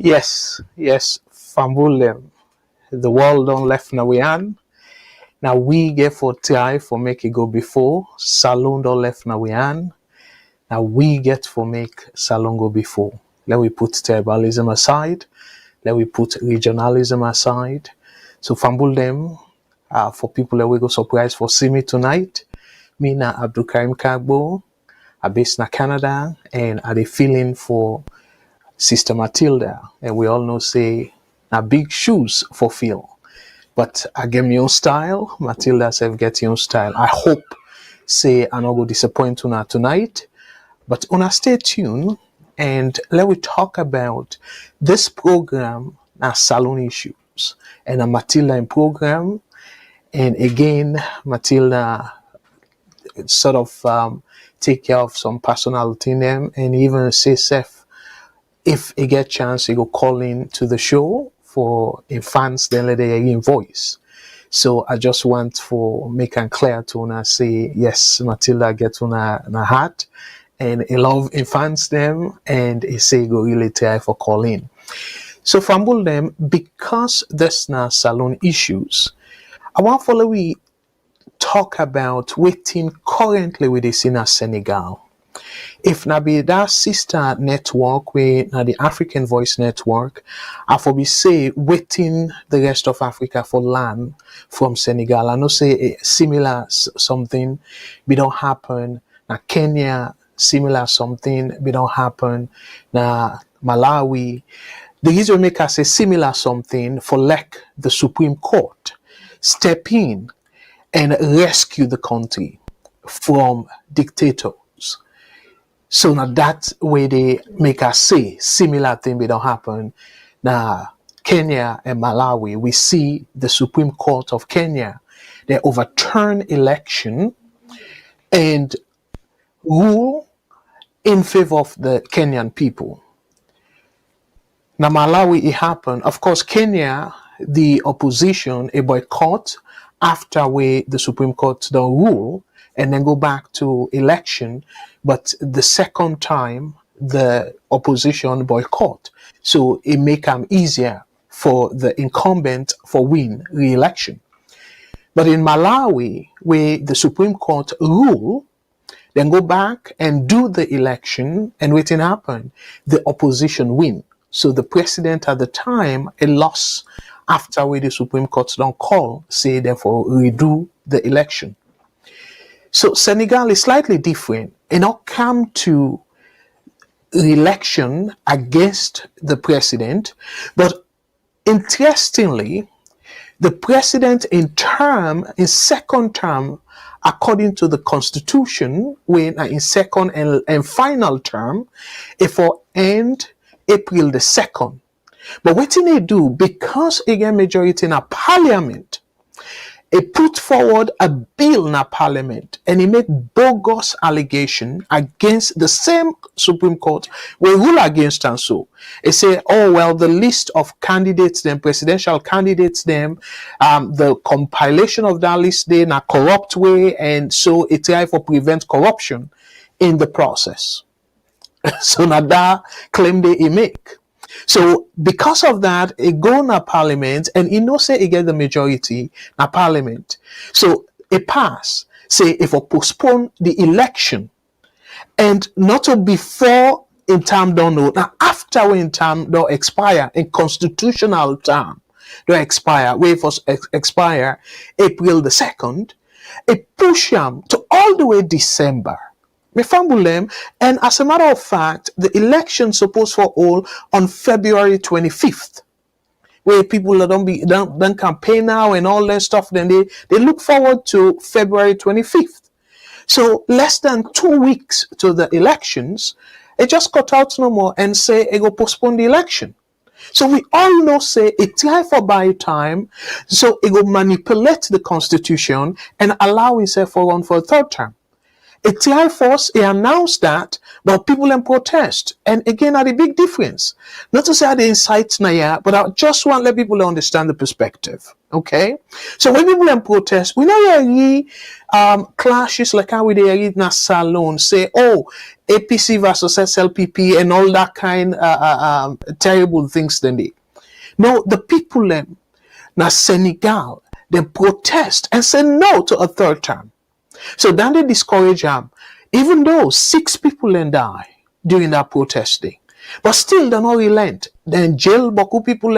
Yes, Fambulem. The world don't left now we an. Now we get for try for make it go before. Salone don't left now we an. Now we get for make Salone go before. Let we put tribalism aside. Let we put regionalism aside. So Fambulem, for people that we go surprise for see me tonight. Me na Abdul Karim Kagbo. I based na Canada and I dey feeling for Sister Matilda, and we all know say na big shoes for fill. But I get my own style. Matilda self get your own style. I hope say I not go disappoint una tonight. But una stay tuned and let we talk about this program na Salone issues and a Matilda in program. And again, Matilda sort of take care of some personality in them and even say self if he get chance, he go call in to the show for in fans, then let they hear voice. So I just want for make and clear to una say yes, Matilda get una heart and he love in fans them and he say go really try for call in. So fumble them because there's na Salone issues. I want follow we talk about waiting currently with this in Senegal. If na be that sister network we na the African Voice Network, I for be say waiting the rest of Africa for land from Senegal. I know say similar something be don't happen. Na Kenya similar something be don't happen. Na Malawi. The reason make us say similar something for like the Supreme Court step in and rescue the country from dictators. So now that way they make us say similar thing will don't happen. Now Kenya and Malawi, we see the Supreme Court of Kenya, they overturn election and rule in favor of the Kenyan people. Now Malawi, it happened. Of course, Kenya, the opposition, a boycott after the Supreme Court don't rule and then go back to election. But the second time, the opposition boycott. So it make them easier for the incumbent for win re-election. But in Malawi, where the Supreme Court rule, then go back and do the election and waiting happen, the opposition win. So the president at the time, a loss after where the Supreme Court don't call, say therefore redo the election. So Senegal is slightly different. It not come to election against the president, but interestingly, the president in second term, according to the constitution, when in second and final term, it will end April the 2nd. But what did they do? Because again majority in a parliament, he put forward a bill in a parliament and he made bogus allegation against the same Supreme Court will rule against and so. He say, oh well, the list of candidates, them presidential candidates, them the compilation of that list they in a corrupt way, and so it try for prevent corruption in the process. So now that claim they make. So because of that, it go na parliament and it no say it get the majority na parliament. So it pass, say if we postpone the election and not before in term don't know, now after when term don't expire, in constitutional term don't expire, wait for expire April the 2nd, it push them to all the way December. And as a matter of fact, the election supposed for all on February 25th, where people that don't campaign now and all that stuff, then they look forward to February 25th. So less than 2 weeks to the elections, it just cut out no more and say it go postpone the election. So we all know say it try for buy time, so it go manipulate the constitution and allow itself for run for a third term. A TI force, he announced that, but people in protest. And again, are the big difference. Not to say I incite Naya, but I just want to let people understand the perspective. Okay? So when people in protest, we know clashes like how we read na Salone, say, oh, APC versus SLPP and all that kind terrible things then they. No, the people na Senegal, they protest and say no to a third term. So then they discourage him, even though 6 people then die during that protesting. But still, they not relent. Then jail beaucoup people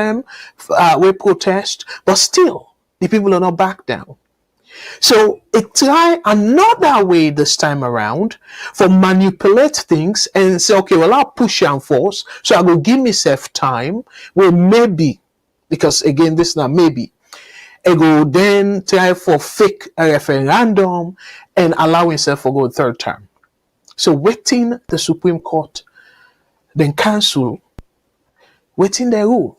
we protest, but still, the people are not back down. So it try another way this time around for manipulate things and say, okay, well, I'll push and force, so I will give myself time where maybe, because again, this is not maybe, I go then try for fake a referendum and allow himself to go third term. So waiting the Supreme Court, then council, waiting the rule.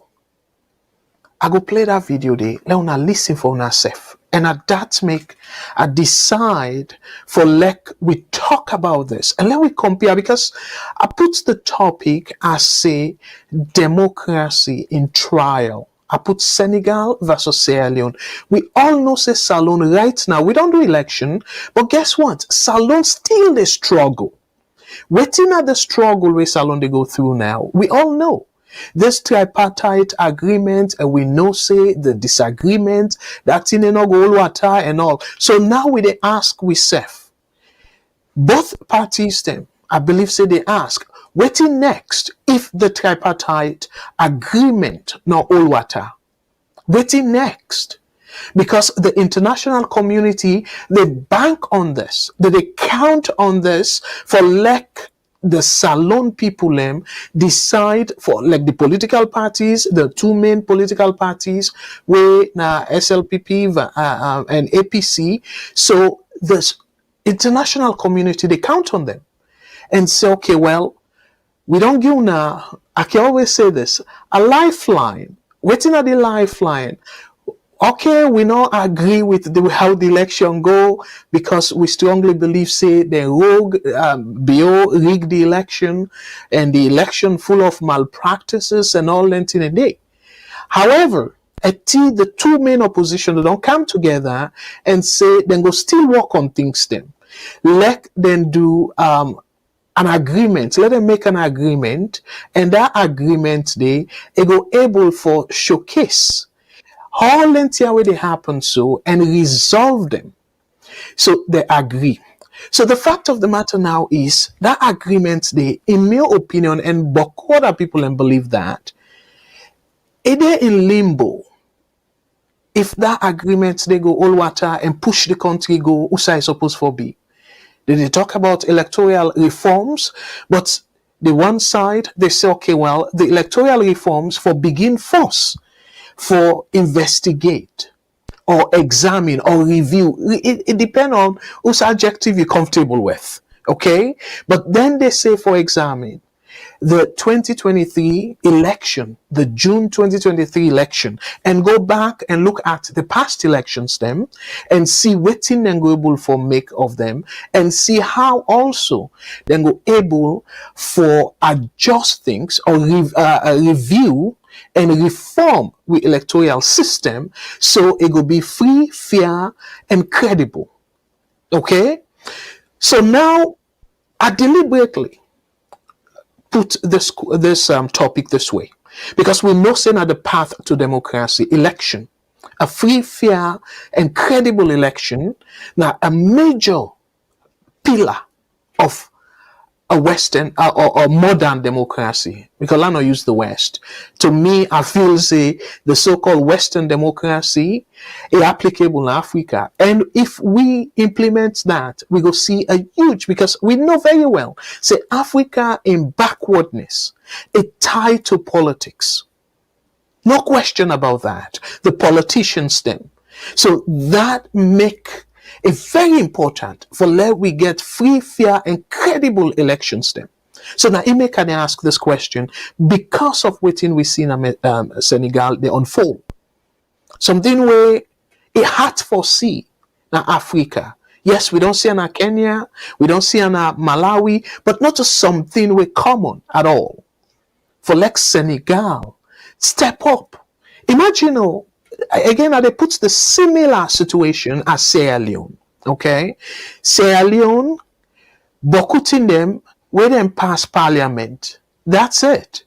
I go play that video there, let una listen for una self. And at that make I decide for like we talk about this and let we compare, because I put the topic as say democracy in trial. I put Senegal versus Sierra Leone. We all know say Salone right now, we don't do election, but guess what? Salone still the struggle. Waiting at the struggle where Salone they go through now, we all know. This tripartite agreement, and we know say the disagreement, that in no go water and all. So now we they ask we self. Both parties them, I believe say they ask, waiting next if the tripartite agreement no all water. Waiting next. Because the international community, they bank on this, they count on this for like the Salone people decide for like the political parties, the 2 main political parties, where now SLPP and APC. So this international community, they count on them and say, okay, well, we don't give now, I can always say this, a lifeline, waiting at the lifeline. Okay, we not agree with how the election go, because we strongly believe say the rogue BO rigged the election and the election full of malpractices and all that in a day. However, the 2 main opposition, they don't come together and say then go still work on things then. Let them do an agreement, let them make an agreement, and that agreement they go able for showcase all the way they happen so and resolve them. So they agree. So the fact of the matter now is that agreement they, in my opinion, and other people and believe that, it is in limbo. If that agreement they go all water and push the country go, who is supposed to be? They talk about electoral reforms, but the one side they say, okay, well, the electoral reforms for begin first. For investigate or examine or review. It depends on whose adjective you're comfortable with. Okay? But then they say for examine the 2023 election, the June 2023 election, and go back and look at the past elections them and see what thing then go able for make of them and see how also then go able for adjust things or review and reform the electoral system so it will be free, fair, and credible. Okay? So now I deliberately put this topic this way, because we know saying at the path to democracy, election, a free, fair, and credible election, now a major pillar of a Western or modern democracy, because I don't use the West. To me, I feel say the so-called Western democracy is applicable in Africa. And if we implement that, we go see a huge, because we know very well, say Africa in backwardness, it tied to politics. No question about that. The politicians them. So that make it's very important for let we get free, fair, and credible elections then. So now Ime can ask this question because of what we see in Senegal, they unfold. Something where it had foresee now Africa. Yes, we don't see in Kenya, we don't see in Malawi, but not just something we common at all. For like Senegal, step up. Imagine, again, they put the similar situation as Sierra Leone. Okay, Sierra Leone, bokuting them, where them pass parliament. That's it.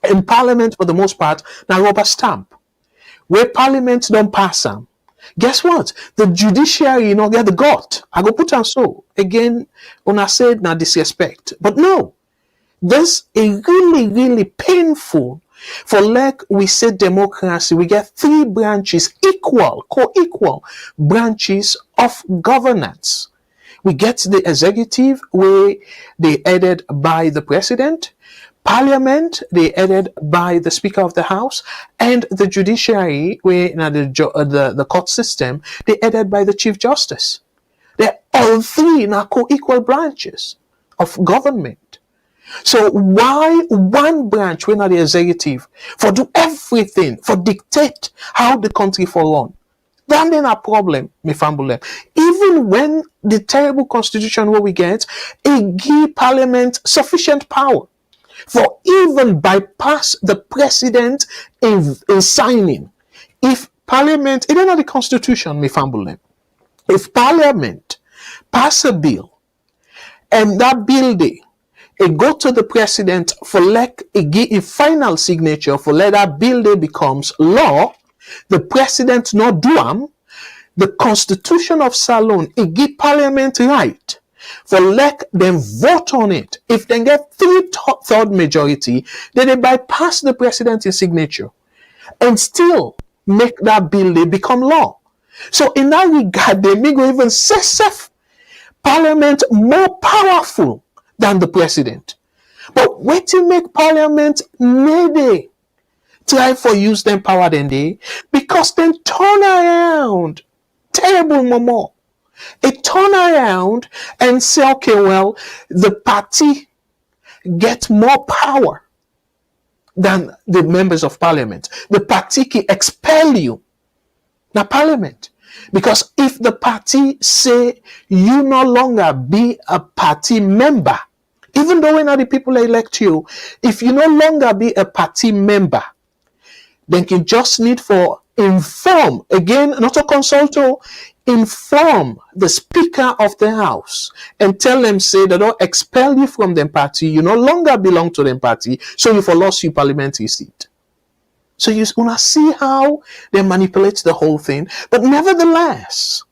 In parliament, for the most part, now rubber stamp. Where parliament don't pass them. Guess what? The judiciary, get the gut. I go put on so. Again, when I said now disrespect. But no, this is really, really painful. For like we say democracy, we get three branches, co-equal branches of governance. We get the executive, where they headed by the president, parliament, they headed by the speaker of the house, and the judiciary, where the court system, they headed by the chief justice. They're all three now co-equal branches of government. So why one branch, when not the executive, for do everything, for dictate how the country for run? Then a problem, me famble. Even when the terrible constitution where we get, it give parliament sufficient power for even bypass the president in signing. If parliament, even not the constitution, me famble. If parliament pass a bill, and that bill day, it go to the president for like it give a final signature for let that bill day becomes law, the president not do am, the constitution of Salone, it give parliament right for let them vote on it. If they get third majority, then they bypass the president's signature and still make that bill they become law. So in that regard, they may go even say parliament more powerful than the president. But wait to make parliament maybe try for use them power than they, because then turn around terrible more. It turn around and say, okay, well, the party get more power than the members of parliament. The party can expel you. Now parliament. Because if the party say you no longer be a party member, even though when the people elect you, if you no longer be a party member, then you just need for inform, again, not to consult, inform the speaker of the house and tell them, say, they don't expel you from the party, you no longer belong to the party, so you for lost your parliamentary seat. So you want to see how they manipulate the whole thing. But nevertheless,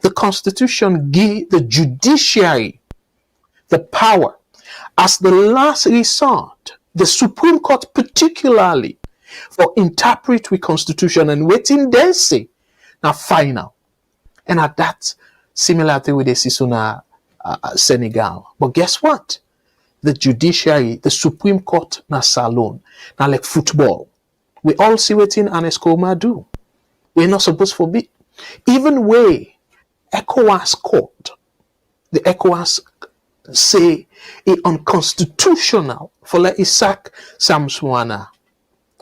the Constitution gives the judiciary the power as the last resort, the Supreme Court particularly, for interpret the Constitution and waiting then say, now final. And at that, similar thing with the Sisuna Senegal. But guess what? The judiciary, the Supreme Court, na Salone, now like football. We all see what in Anescoma do. We're not supposed to be. Even way ECOWAS court, the ECOWAS say it unconstitutional for let Isaac Samswana.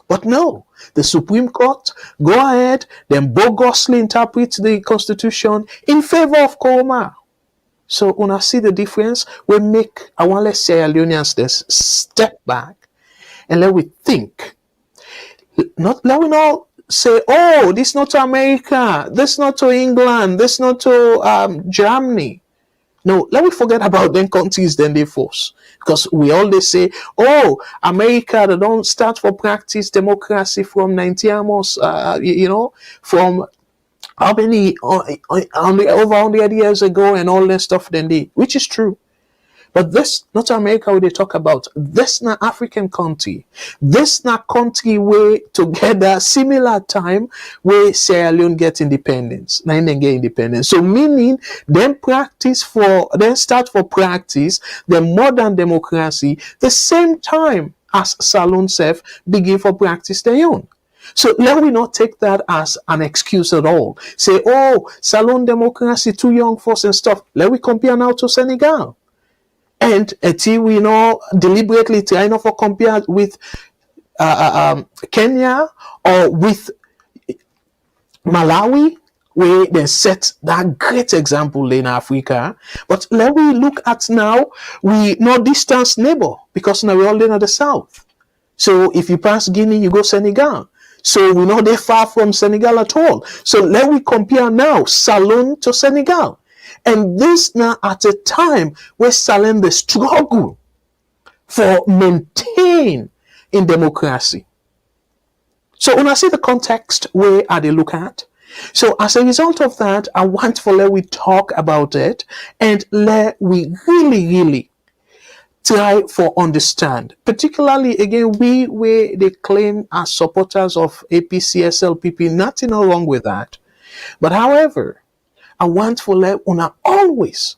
But no, the Supreme Court go ahead, then bogusly interpret the Constitution in favor of Koma. So when I see the difference, we make, I want to say, Sierra Leoneans this step back and let we think. Not let we not say, oh, this not to America, this not to England, this not to Germany. No, let me forget about them countries then they force. Because we always say, oh, America, they don't start for practice democracy from 90 almost, from how many, over 100 years ago and all that stuff then they, which is true. But this, not America, where they talk about, this not African country. This not country where together, similar time, where Sierra Leone get independence. Now they get independence. So meaning, then start for practice, the modern democracy, the same time as Salone self begin for practice their own. So let we not take that as an excuse at all. Say, oh, Salone democracy, too young for us and stuff. Let we compare now to Senegal. And we deliberately try not to compare with Kenya or with Malawi We then set that great example in Africa. But let we look at now, we no distance neighbor, because now we're all in the south. So if you pass Guinea, you go Senegal. So we're not that far from Senegal at all. So let we compare now Salone to Senegal. And this now at a time where Salone the struggle for maintain in democracy. So when I see the context where are they look at, so as a result of that, I want for let we talk about it and let we really try for understand. Particularly again, we where they claim as supporters of APC, SLPP, nothing wrong with that. But however, I want for let una always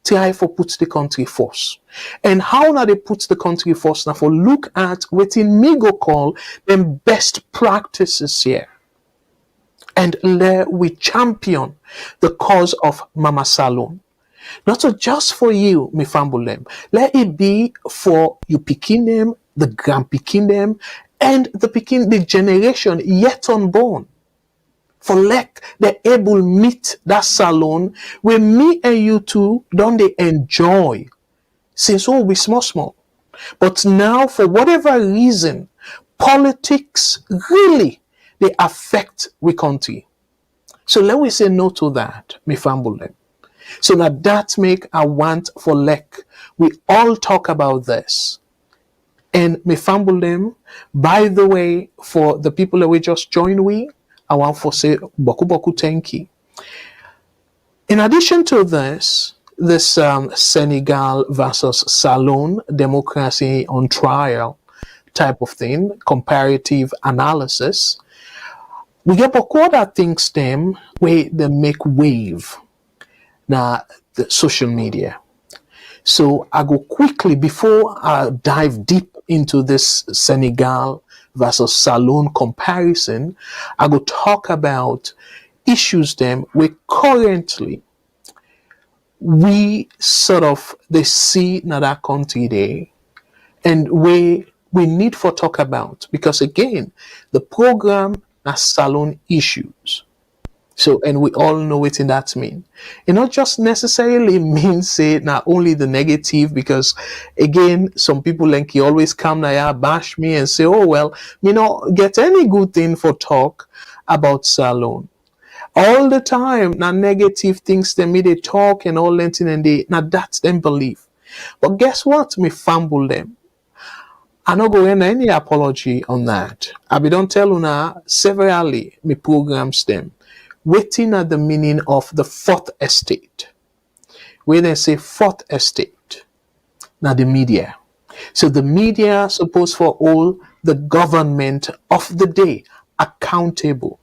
try for put the country first. And how now they put the country first now for look at what in me go call them best practices here. And let we champion the cause of Mama Salone. Not so just for you, me fambulem. Let it be for you picking them, the grand picking them, and the picking the generation yet unborn. For like they able meet that Salone where me and you two don't they enjoy since all we small. But now for whatever reason, politics really they affect we country. So let we say no to that, me fambulem. So that make I want for like we all talk about this. And me fambulem, by the way, for the people that we just joined we, I want for say boku thank you. In addition to this Senegal versus Salone democracy on trial type of thing, comparative analysis, we get boku other things them where they make wave now the social media. So I go quickly before I dive deep into this Senegal versus Salone comparison. I go talk about issues them we currently we sort of they see in that country there and we need for talk about because again the program has Salone issues. So, and we all know what that mean. It not just necessarily means say not only the negative, because again, some people like you always come now bash me and say, oh well, me not get any good thing for talk about Salone. All the time, now negative things they me they talk and all that and they now that's them belief. But guess what? Me fumble them. I not go in any apology on that. I be don't tell una severally me programs them. Waiting at the meaning of the fourth estate. Where they say fourth estate. Now the media. So the media supposed for all the government of the day accountable.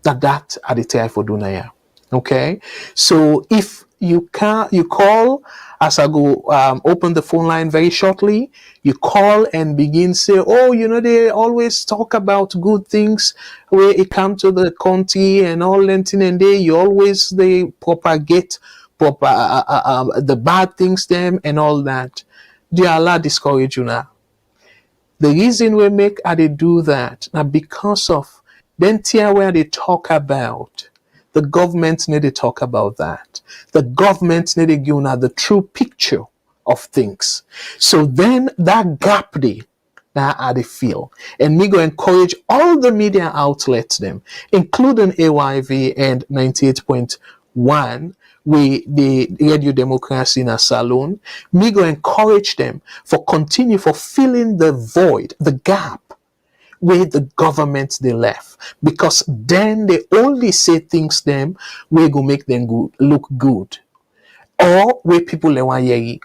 That are the time for Dunaya. Okay? So if you call as I go open the phone line very shortly, you call and begin say, oh, they always talk about good things where it come to the country and all that and they propagate the bad things them and all that. Dear Allah discourage you now. The reason we make they do that now because of then tier where they talk about the government need to talk about that. The government need to give now the true picture of things. So then that gap there, that are they feel. And me go encourage all the media outlets them, including AYV and 98.1, we the radio democracy in a Salone. Me go encourage them for continue for filling the void, the gap where the government they left, because then they only say things them where go make them look good, or where people they want hear.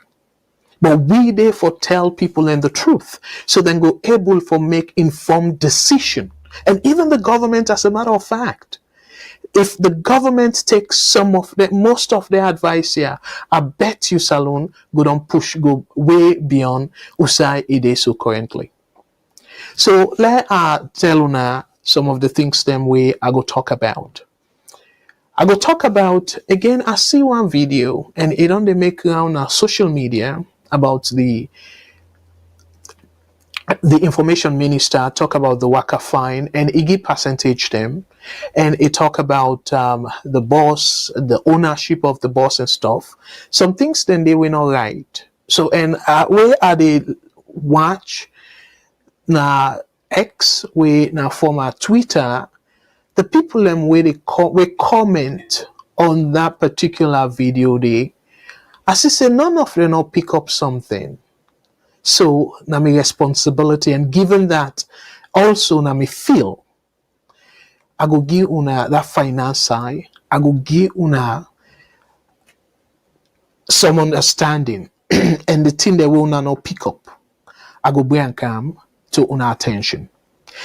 But we therefore tell people and the truth, so then go able for make informed decision. And even the government, as a matter of fact, if the government takes most of their advice here, I bet you Salone go way beyond Usai Ideso currently. So let tell una some of the things them way I go talk about. I go talk about again. I see one video and it on the make around social media about the the information minister talk about the worker fine and he give percentage them, and he talk about the boss, the ownership of the boss and stuff. Some things then they were not right. So and where are they watch now X we now former Twitter, the people them where they we comment on that particular video they, as I say, none of them not pick up something. So na my responsibility, and given that also na me feel I go give una that finance side, I go give una some understanding and the thing they will not pick up, I go bring and come to una attention.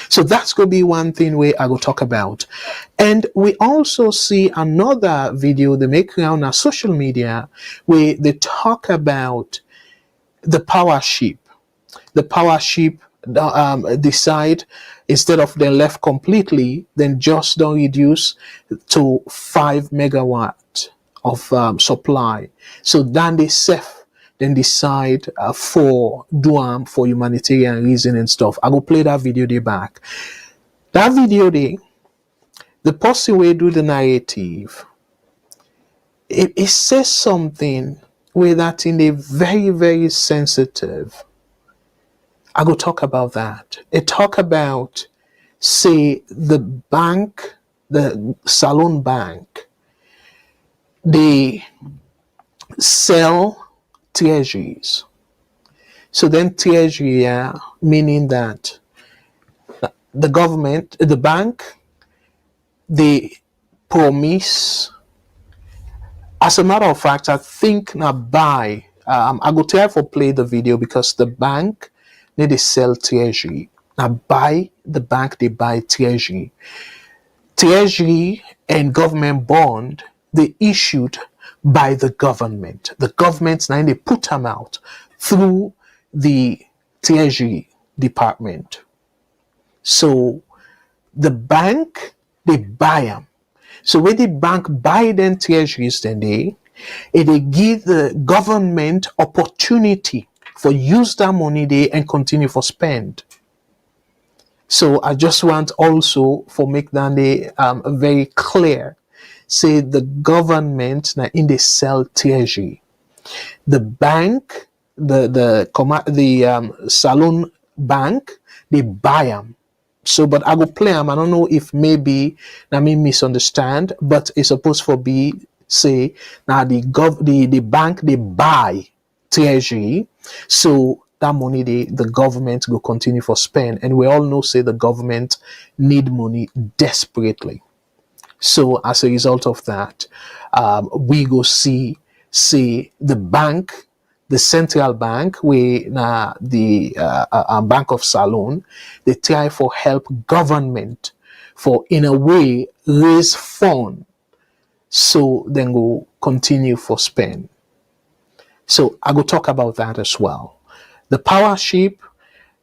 So that's going to be one thing where I will talk about. And we also see another video they make around on social media where they talk about the power ship. The power ship decide instead of they left completely, then just don't reduce to 5 megawatt of supply. So then they save then decide for do for humanitarian reason and stuff. I will play that video there back. That video there, the person will do the narrative. It says something where that in a very, very sensitive. I will talk about that. It talk about, say, the bank, the Salone bank, they sell treasuries. So then treasury, meaning that the government, the bank, they promise. As a matter of fact, I think now buy. I go try for play the video because the bank they sell treasury. Now buy the bank, they buy treasury. Treasury and government bond they issued by the government. The government now they put them out through the treasury department. So the bank they buy them. So when the bank buy them treasuries, then they give the government opportunity for use that money there and continue for spend. So I just want also for make that they very clear. Say the government now in the sell treasury, the bank, the Salone bank, they buy them. So, but I go play them. I don't know if maybe I may misunderstand, but it's supposed to be say now the bank they buy treasury, so that money the government will continue for spend, and we all know say the government need money desperately. So as a result of that, we go see the bank, the central bank, we the Bank of Salone, they try for help government for in a way raise fund, so then go continue for spend. So I go talk about that as well. The power ship,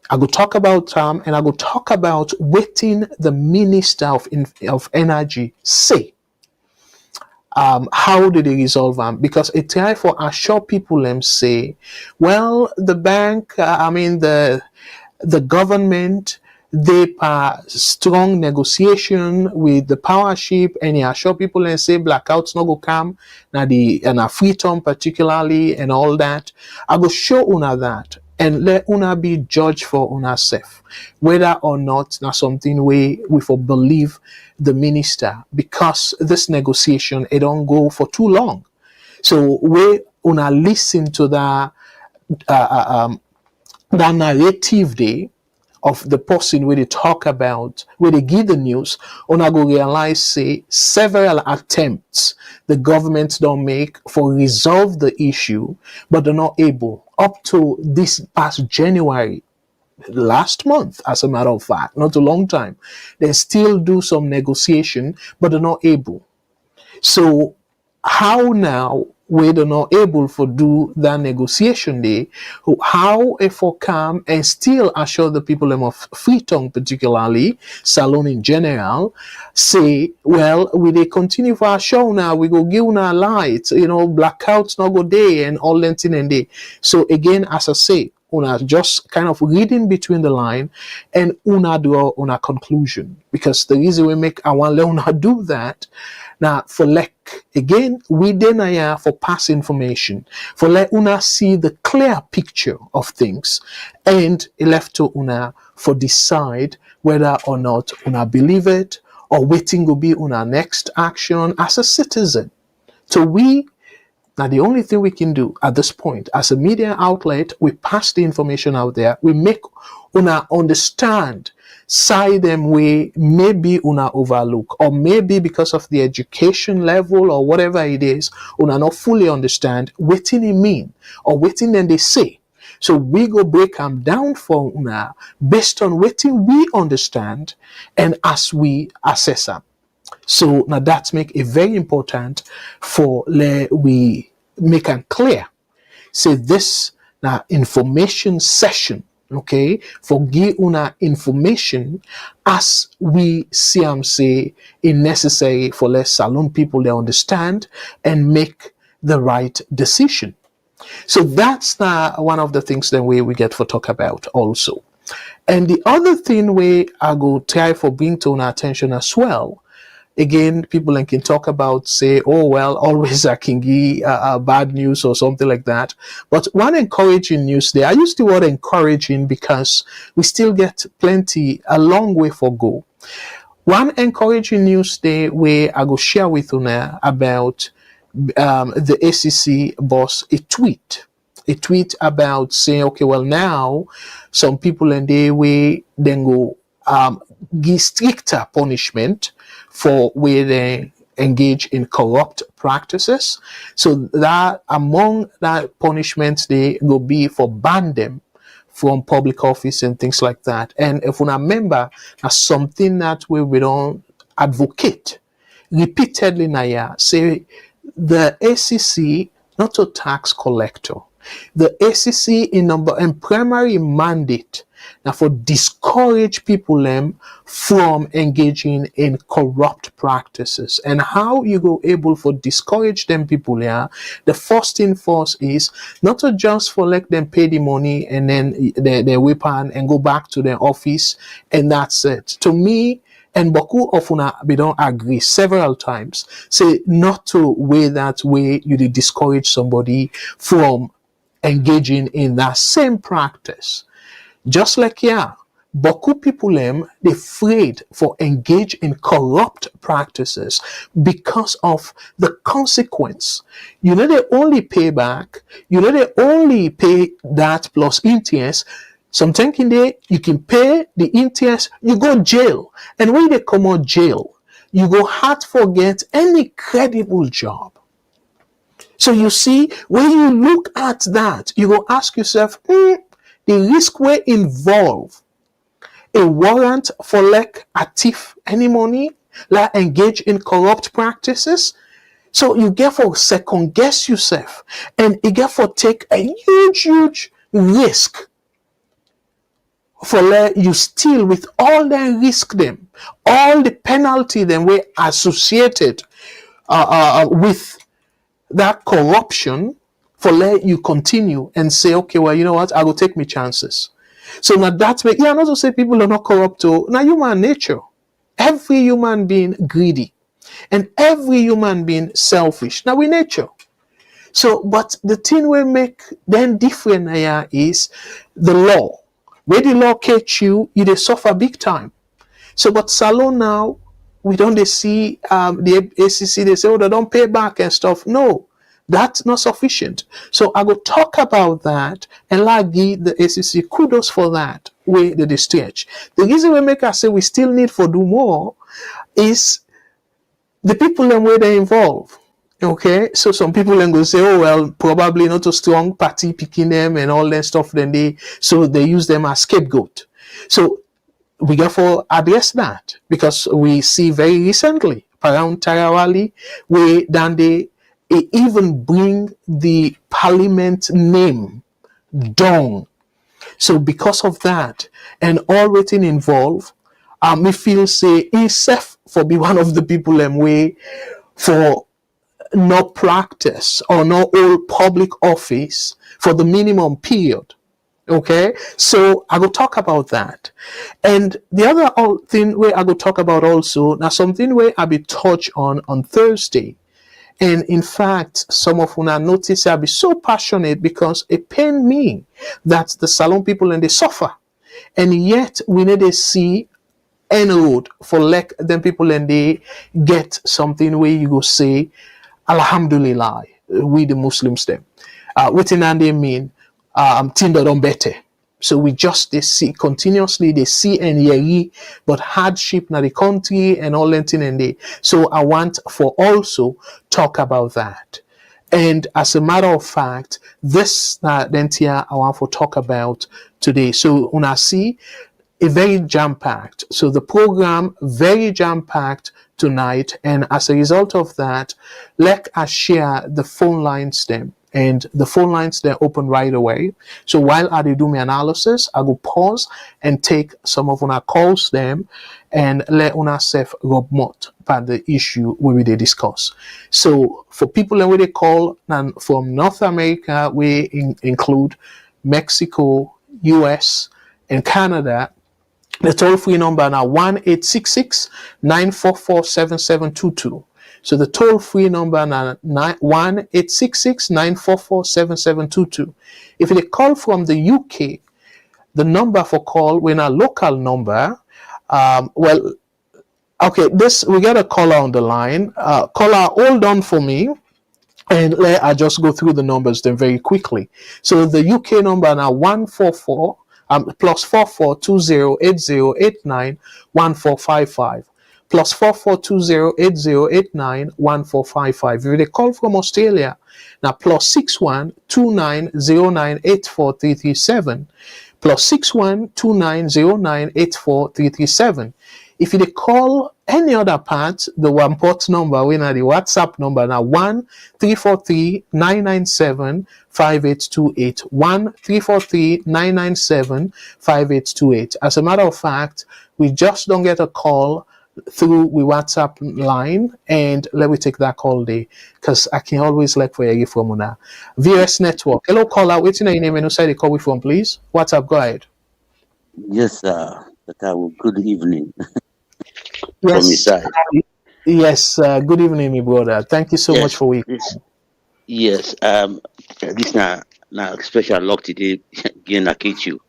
I go talk about and I go talk about waiting the Minister of Energy say. How did they resolve them? Because it try for assure people them say, well, the bank, the government, they strong negotiation with the power ship, and you assure people and say blackouts no go come, now the and a freedom particularly and all that. I go show una that and let una be judged for una self, whether or not now something we for believe the minister, because this negotiation it don't go for too long. So we una listen to that that narrative day of the person where they talk about, where they give the news, una go realize say several attempts the government don't make for resolve the issue, but they're not able. Up to this past January, last month, as a matter of fact, not a long time, they still do some negotiation, but they're not able. So how now we they're not able to do that negotiation day, how if for come and still assure the people of Freetown, particularly Salone in general, say, well, we they continue for our show now, we go give our light, blackouts not go day and all that thing and day. So again, as I say, una just kind of reading between the line and una draw una conclusion. Because the reason we make I want una do that now for like again we then here for pass information for let una see the clear picture of things and it left to una for decide whether or not una believe it or waiting will be una next action as a citizen. So we now, the only thing we can do at this point as a media outlet, we pass the information out there. We make una understand side them way maybe una overlook or maybe because of the education level or whatever it is, una not fully understand what it mean or what then they say. So we go break them down for una based on what we understand and as we assess them. So now that make it very important for we make it clear. Say this now information session, okay, for give una information as we see them say it necessary for less Salone people they understand and make the right decision. So that's one of the things that we get for talk about also. And the other thing we I go try for bring to our attention as well. Again, people can talk about say, oh well, always I can give bad news or something like that. But one encouraging news there, I use the word encouraging because we still get a long way for go. One encouraging news there where I go share with you now about the ACC boss a tweet about saying, okay, well now some people in the way then go give stricter punishment for where they engage in corrupt practices. So that among that punishments they go be for ban them from public office and things like that. And if we remember, that's something that we don't advocate repeatedly now, say the ACC not a tax collector. The ACC in number and primary mandate now for discourage people from engaging in corrupt practices. And how you go able for discourage them people here, the first thing first is not to just for let them pay the money and then their weapon and go back to their office and that's it. To me, and Boku of una we don't agree several times, say not to way that way you discourage somebody from engaging in that same practice. Just like Boku people they afraid for engage in corrupt practices because of the consequence. You know they only pay back, you know they only pay that plus interest. Sometimes in there you can pay the interest, you go jail. And when they come out jail, you go hard forget any credible job. So you see, when you look at that, you go ask yourself, the risk will involve a warrant for like a thief any money, like engage in corrupt practices. So you get for second guess yourself and you get for take a huge risk for let you steal with all the risk them, all the penalty them were associated with that corruption for let you continue and say, okay, well, you know what, I will take me chances. So now that's make not to say people are not corrupt too. Now human nature. Every human being greedy. And every human being selfish. Now we nature. So but the thing we make then different here is the law. Where the law catch you, they suffer big time. So but Salone now, we don't see the ACC, they say, oh, they don't pay back and stuff. No, that's not sufficient. So I will talk about that and like give the ACC kudos for that way they stretch. The reason we make us say we still need for do more is the people and where they involve. Okay, so some people then go say, oh well, probably not a strong party picking them and all that stuff. Then they use them as scapegoat. So we got to address that because we see very recently around Tarawali where then they even bring the parliament name down. So because of that and all written involved, me feel say himself for be one of the people way for no practice or no hold public office for the minimum period. Okay, so I will talk about that. And the other thing where I will talk about also, now something where I be touch on Thursday. And in fact, some of una notice I be so passionate because it pain me that the Salone people and they suffer. And yet we need to see any road for like them people and they get something where you go say, Alhamdulillah, we the Muslims them. What in they mean? Tinder done better. So we just they see continuously they see and hear but hardship na the country and all that thing and they. So I want for also talk about that. And as a matter of fact, this then I want to talk about today. So when I see a very jam-packed. So the program very jam-packed tonight, and as a result of that, let us share the phone lines them. And the phone lines they're open right away. So while I do my analysis, I will pause and take some of una calls them and let una self rub mot about the issue we will discuss. So for people that we call and from North America, we include Mexico, US, and Canada. The toll-free number now 1-866-944-7722. So the toll-free number now 1-866-944-7722. If they call from the UK, the number for call when a local number. Well, okay, this we got a caller on the line. Caller, hold on for me. And let I just go through the numbers then very quickly. So the UK number now 144 plus 442080891455 plus 442080891455. If they call from Australia, now plus 612909843337 plus 612909843337. If you call any other part, the one port number, we know the WhatsApp number now 1-343-997-5828. 1-343-997-5828. As a matter of fact, we just don't get a call through we WhatsApp line, and let me take that call day because I can always like for you from now. VS Network. Hello, caller. What's your name and who call we from, please? WhatsApp, go ahead. Yes, good evening from your Yes. side. Yes. Good evening, my brother. Thank you so Yes, much for waiting. yes. This now special luck today. Again, I catch you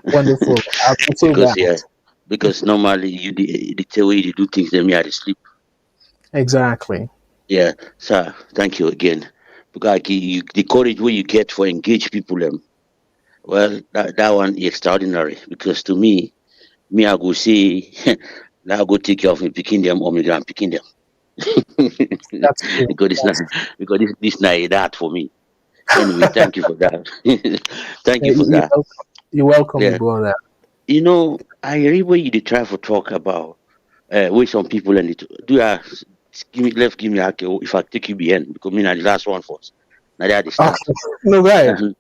Wonderful. I appreciate because that. because normally the way you do things, then me I dey sleep. Exactly. Yeah, sir. Thank you again because the courage where you get for engage people, well, that one is extraordinary because to me I go say now I go take care of me picking them or me I'm picking them. That's true. because it's not because this not a that for me. Anyway, thank you for that. Thank you for You're that. welcome. You're welcome, my Yeah, brother. I really want you to try to talk about where some people and do give me okay, if I take you behind because me na the last one first. Now they are the start. Okay. No, go ahead.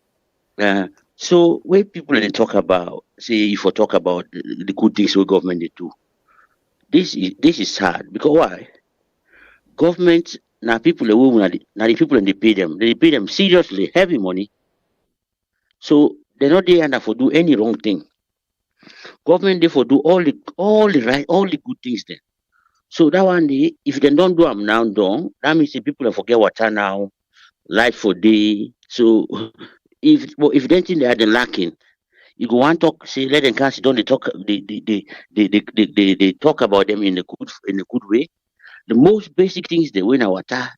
Uh-huh. So where people and talk about say if we talk about the good things where government they do, this is sad because why? Government now people now the people and they pay them. They pay them seriously heavy money. So they're not there and for do any wrong thing. Government therefore do all the right all the good things then. So that one day, if they don't do them now done, that means the people will forget water now, light for day. So if they think they are the lacking, you go one talk say let them cancel don't they talk they talk about them in a good way. The most basic things they win are water,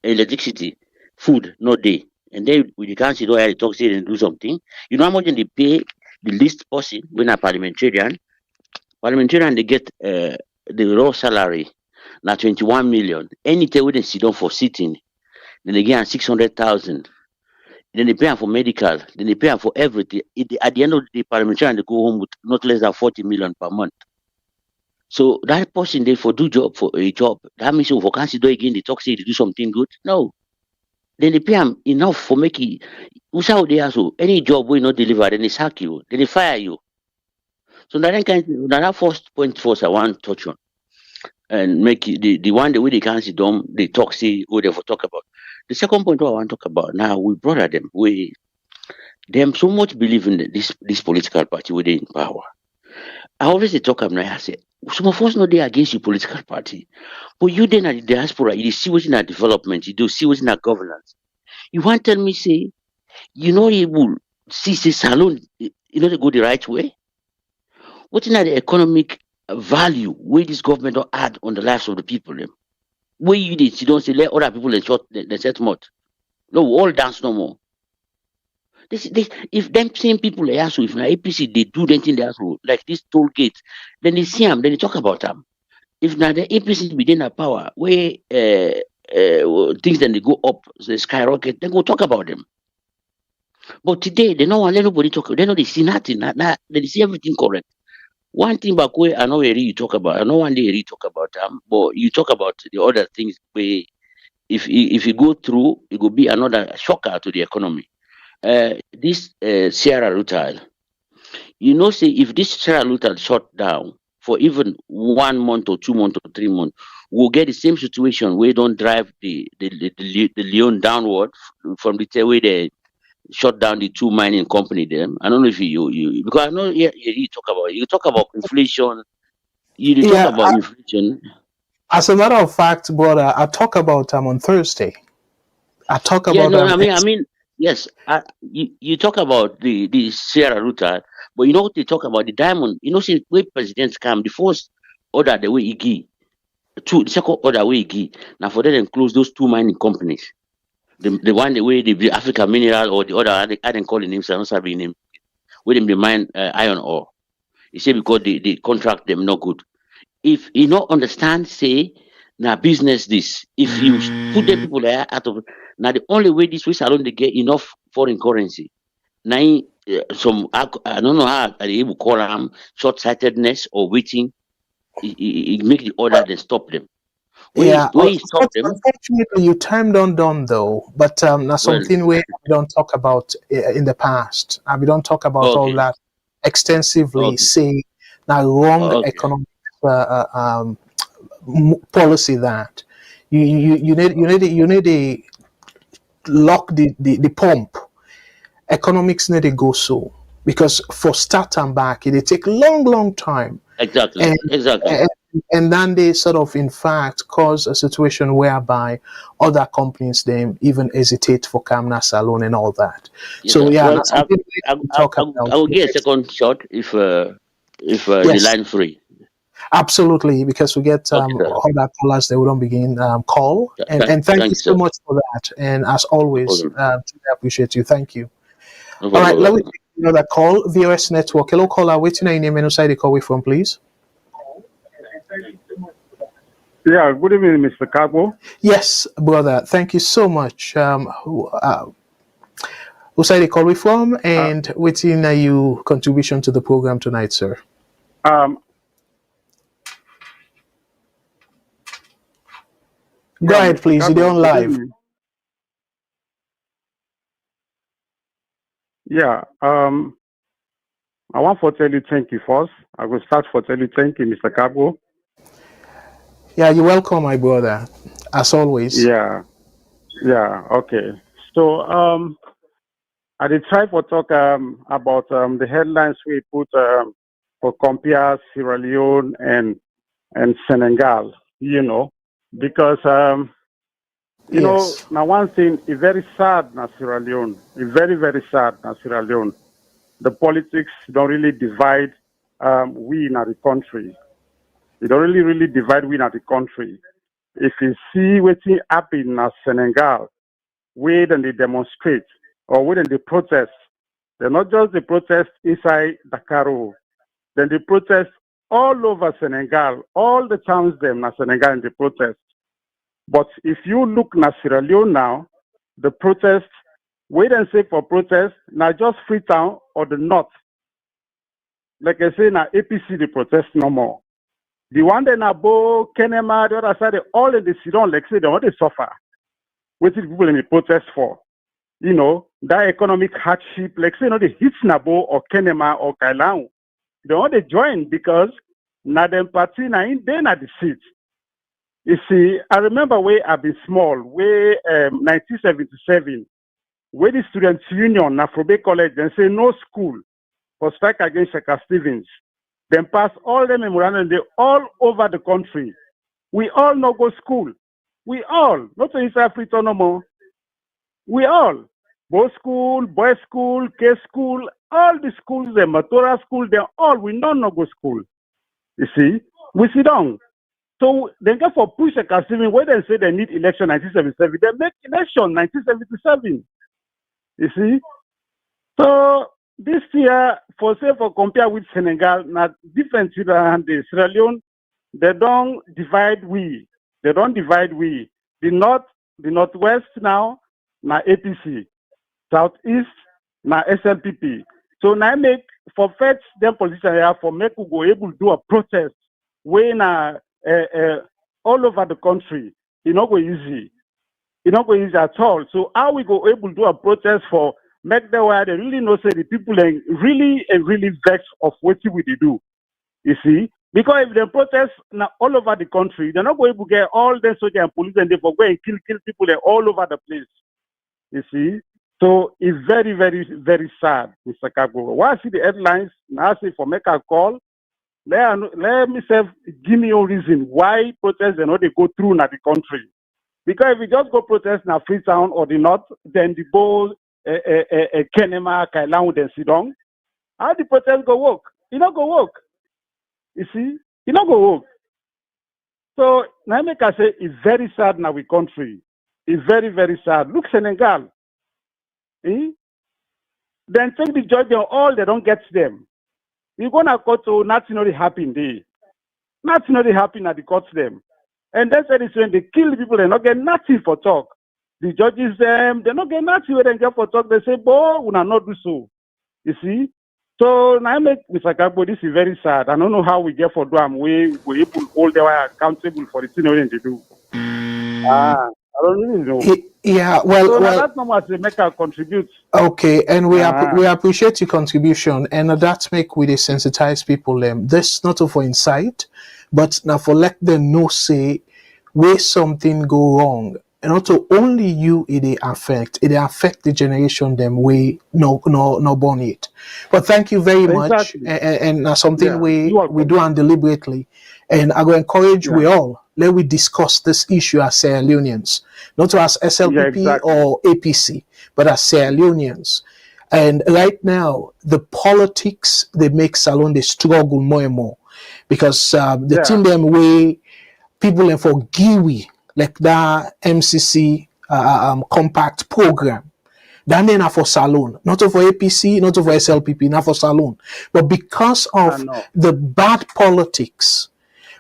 electricity, food, no day. And then with the council don't have to talk say they do something. You know how much they pay the least person when a parliamentarian. Parliamentarian they get the raw salary now 21 million. Anytime when they sit down for sitting, then they get 600,000. Then they pay them for medical. Then they pay them for everything. At the end of the day, parliamentarian they go home with not less than 40 million per month. So that person they for do job for a job. That means for council do again they talk say they do something good. No. Then they pay them enough for making who's out there so any job will not deliver, then they sack you, then they fire you. So that first point first I want to touch on. And make it the one the way they can sit down, they talk, see who they for talk about. The second point what I want to talk about now, we brother them. them so much believe in this political party within power. I always dey talk am now. I say some of us no dey against your political party, but you then at the diaspora, you dey see wetin na development, you do see wetin na governance. You want tell me say you no able see say Salone, you know they go the right way? Wetin na the economic value wey this government don add on the lives of the people dem? Wey you dey sit down say let other people dey short dey set mouth. No, we all dance no more. This if them same people like so if na APC they do anything they so like this toll gate, then they see them, then they talk about them. If na the APC within a power where things then they go up, they skyrocket, then go talk about them. But today they don't want anybody talk. They know they see nothing. They see everything correct. One thing back where I know where you talk about, I know one day you talk about them, but you talk about the other things where if you go through, it will be another shocker to the economy. This Sierra Leone, you know, say if this Sierra Leone shut down for even 1 month or 2 months or 3 months, we'll get the same situation where don't drive the Leone downward from the way they shut down the 2 mining company. Them, I don't know if you because I know you talk about inflation, you talk Yeah, about inflation. as a matter of fact, brother, I talk about on Thursday. I talk Yeah, about no, I mean, yes, you talk about the Sierra Leone, but you know what they talk about the diamond. You know, see, when presidents come, the first order the way he give, the second order way he give. Now for them close those 2 mining companies, the one the way the African Mineral or the other, I didn't call the names, I don't sabi the name. Where them the mine iron ore. He say because the contract them not good. If you not understand, say now business this. If you put the people there out of now the only way this way Salone they get enough foreign currency. Now some I don't know how are they able to call them short sightedness or waiting. It make the order then stop them. yeah. When you stop them, Unfortunately, you timed on done though, but that's well, something we don't talk about in the past. We don't talk about all okay, that extensively. okay, Say now wrong okay, economic policy that you need a lock the pump. Economics need to go so because for start and back it take long time exactly, and exactly. and, and then they sort of in fact cause a situation whereby other companies they even hesitate for Camna Salone and all that. Yes, So sir. yeah, Well, that's something we can talk I about. will get a second shot if the Yes, line free. absolutely, because we get Okay, sir. other callers they wouldn't begin call and thank Thank you you, so sir. much for that. And as No always, problem. truly appreciate you. Thank you. No All problem, right, let me brother. take another call. VOS Network. Hello, caller. Waiting on your name and side the call way from, please. Yeah, good evening, Mr. Cabo. Yes, brother. Thank you so much. Who side the call way from Uh, and waiting on you contribution to the program tonight, sir. um, Go yeah, ahead, Mr. please. You're Cabo, on good live. evening. Yeah, I want to tell you thank you first. I will start for tell you thank you, Mr. Cabo. Yeah, you're welcome, my brother. As always. Yeah, yeah, okay. So, I did try for talk about the headlines we put for compare Sierra Leone and Senegal, because Yes. now one thing is very sad na Sierra Leone. It's very, very sad na Sierra Leone. The politics don't really divide we in the country. It don't really divide we in the country. If you see what's happening in Senegal, where then they demonstrate or where then they protest, they're not just the protest inside Dakar, then they protest all over Senegal, all the towns them in Senegal and they protest. But if you look at Sierra Leone now, the protest, wait and say for protest, not just Freetown or the north. Like I say, now APC the protest no more. The one that Nabo, Kenema, the other side, they all in the Sudan, like say they want to suffer. What is people in the protest for? That economic hardship, like say, they hit Nabo or Kenema or Kailan. They want to join because now them party now in they not the seat. You see, I remember where I've been small, where 1977, where the students union, Nafrobe College, then say no school for strike against Shaka Stevens. Then pass all the memorandum, they all over the country. We all no go school. We all, not in South Africa no more. We all, both school, boys school, K school, all the schools, the Matora school, they all, we don't no go school. You see, we sit down. So they go for push a Stevens where they say they need election 1977. They make election 1977. You see? So this year, for compare with Senegal, not different than the Sierra Leone, they don't divide we. They don't divide we. The northwest now, na APC. Southeast, na SLPP. So now make for fetch them position here for make we go able to do a protest when all over the country. It's not go easy. It's not go easy at all. So how we go able to do a protest for make the way they really know say the people are really vexed of what we do. You see? Because if they protest now all over the country, they're not going to get all the soldiers and police and they for go and kill people all over the place. You see? So it's very, very sad, Mr. Kago. Why I see the headlines, now I say for make a call, let me say, give me a reason why protests they go through in the country. Because if we just go protest in Freetown or the north, then the go Kenema, Kailang, then Sidong, how the protest go work? It not go work. You see? It not go work. So now make I say it's very sad in our country. It's very, very sad. Look, Senegal. Then take the judge and all they don't get them. You're gonna go to nothing not happen there. Nothing not happen at the courts them. And that's when they kill the people, they not get nothing for talk. The judges they not get nothing when they get for talk. They say, boy, we not do so. You see? So now make Mr. Kagbo, this is very sad. I don't know how we get for them. We able to hold them accountable for the thing they do. I don't really know. Yeah, well, so now that's not much they make a contribute. Okay, and we appreciate your contribution, and that make we desensitize people. This not for insight, but now for let them know say where something go wrong, and not only you it affect the generation them way no born it. But thank you very much, and something we do and deliberately, and I go encourage we all. Let we discuss this issue as Sierra Leoneans, not as SLPP or APC, but as Sierra Leoneans. And right now, the politics they make Salone they struggle more and more because the team them way people for Giwi like that MCC compact program. That ain't for Salone, not for APC, not for SLPP, not for Salone, but because of the bad politics.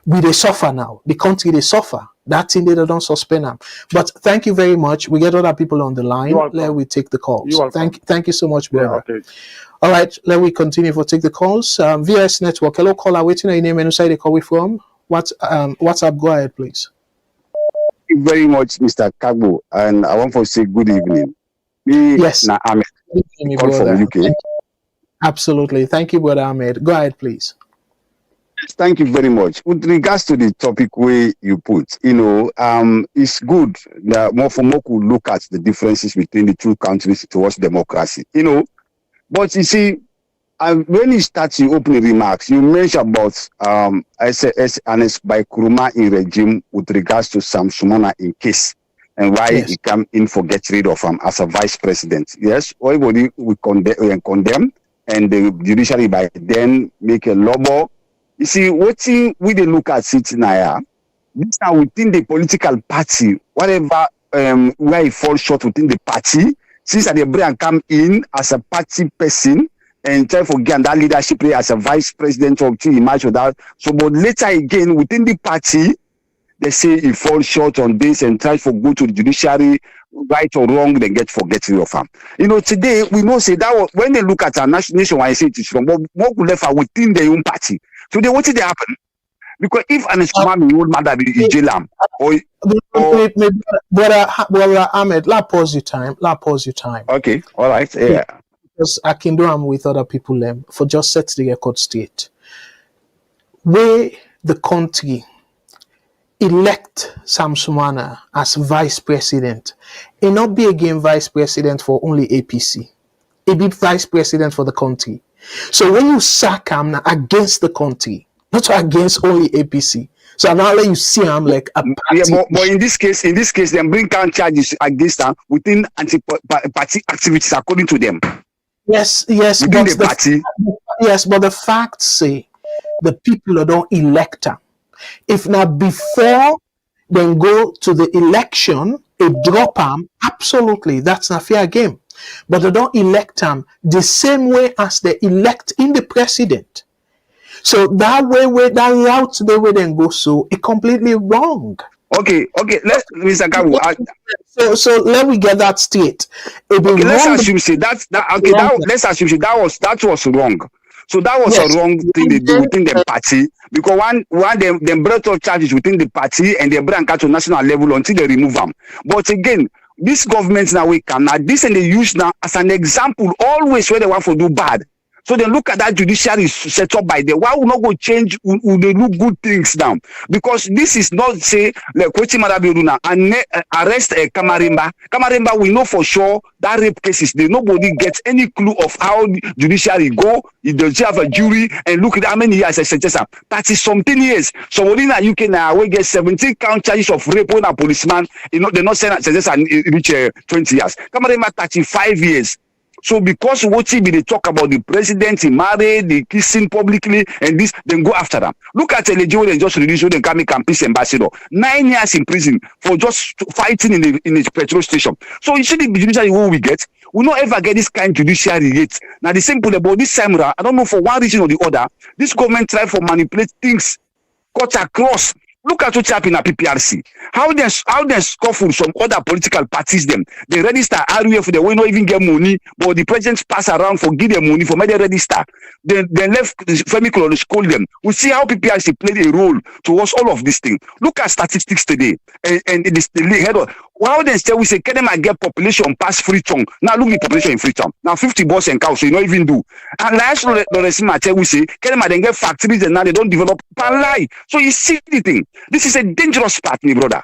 They suffer now. The country they suffer. That thing they don't suspend them. But thank you very much. We get other people on the line. Let we take the calls. Thank you so much, brother. Okay. All right, let we continue for take the calls. VS Network. Hello, caller. Waiting on your name and who side they call we from. What's up? Go ahead, please. Thank you very much, Mr. Kagbo. And I want to say good evening. Yes. Ahmed. Call from UK. Absolutely. Thank you, brother Ahmed. Go ahead, please. Thank you very much. With regards to the topic where you put, it's good that more could look at the differences between the two countries towards democracy, But you see, when you start your opening remarks, you mentioned about SAS and by Kuruma in regime with regards to Sam Sumana in case and why he come in for get rid of him as a vice president. Yes, everybody we condemn and the judiciary by then make a law. You see, what we they look at it now, this are within the political party, whatever where he falls short within the party, since the brain come in as a party person and try for get that leadership as a vice president or to imagine that. So, but later again within the party, they say he falls short on this and try for go to the judiciary, right or wrong, then get rid of him. Today we know say that when they look at our nation, why I say it is wrong, but what could left within their own party. Today, what did they happen? Because if an Islamami old mother is jail brother Ahmed, la pause your time. Okay, all right, yeah. Because I can do them with other people for just set the record straight. Where the country, elect Sam Sumana as vice president, he not be again vice president for only APC. He be vice president for the country. So when you sack him now against the country, not against only APC. So now let you see him like a party. Yeah, but in this case, they bring down charges against them within anti-party activities according to them. Yes, within the party. Yes, but the facts say the people don't elect him. If not before then go to the election, a drop him, absolutely, that's not fair game. But they don't elect him the same way as they elect in the president. So that way that route they will then go, so it's completely wrong. Okay, let's Mr. Kabu. So let me get that straight. Let's assume that was wrong. So that was a wrong thing they do within the party, because one them brought up charges within the party and they bring out to national level until they remove them. But again, this government now this and they use now as an example always when they want to do bad. So they look at that judiciary set up by them. Why would not go change? Would they do good things now? Because this is not say like and arrest a Kamarimba. Kamarimba, we know for sure that rape cases. Nobody gets any clue of how judiciary go. They have a jury and look at how many years I suggest 30 something years. So in the UK now we get 17 count charges of rape on a policeman. They're not saying suggest reach 20 years. Kamarimba 35 years. So because what they talk about the president, he married, the kissing publicly, and this, then go after them. Look at Elejo, they just released the Kami Campus ambassador, 9 years in prison for just fighting in the petrol station. So you see the judiciary what we get. We not ever get this kind of judiciary yet. Now the simple about this time, I don't know for one reason or the other, this government try to manipulate things, cut across. Look at what's happening at PPRC. How they scuffle some other political parties them. They register RUF, they will not even get money, but the president pass around for give them money for make they register. They left Femi Kololo scold them. We see how PPRC played a role towards all of this thing. Look at statistics today. And the head of how they say we say can them get population past Freetown. Now look at the population in Freetown. Now 50 boss and cows, so you not even do. And last we say can them get factories and now they don't develop per lie. So you see the thing. This is a dangerous part, my brother.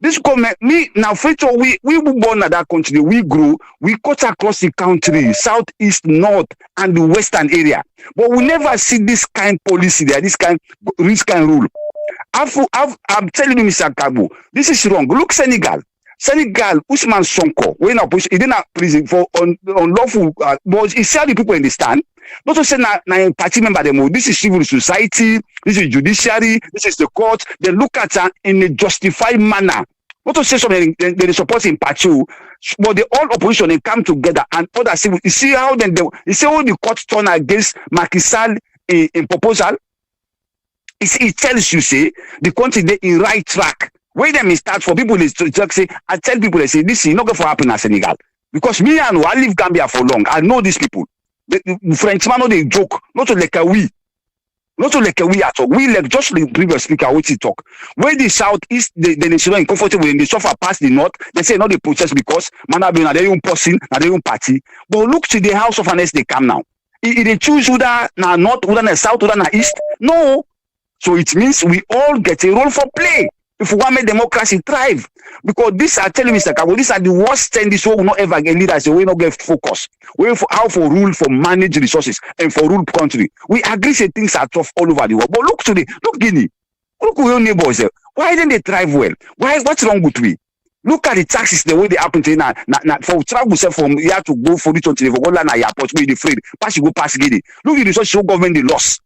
This government, now Freetown, we were born at that country, we grew, we cut across the country, southeast, north, and the western area. But we never see this kind of policy there, this kind of rule. I'm telling you, Mr. Kabu, this is wrong. Look, Senegal, Usman Sonko, when he didn't prison for unlawful, but he said the people understand. Not to say na party member them. This is civil society, this is judiciary, this is the court. They look at it in a justified manner. Not to say something they support in party, but the all opposition they come together and other civil. You see how then you see how the court turn against Macky Sall in proposal. It tells you say the country they in right track. Where them start for people is to just say, I tell people they say this is not going to happen in Senegal. Because me and I live Gambia for long. I know these people. The Frenchman know they joke, not to like a we at all. We like just the previous speaker which he talk. Where the southeast they feel uncomfortable when they suffer past the north, they say not they protest because man have been at their own person, at their own party. But look to the House of Finance they come now. If they choose whether na north, whether na south, whether na east, no. So it means we all get a role for play. If we want to make democracy thrive, because these are telling Mr. Kabo, these are the worst thing this will not ever get leaders, they will not get focus. We for how for rule, for manage resources, and for rule country. We agree say things are tough all over the world. But look Guinea, look your neighbors there. Why didn't they thrive well? What's wrong with we? Look at the taxes the way they happen to now. For travel from here to go for it until they go land at airport, we afraid. Pass you go past Guinea. Look at the social government they lost.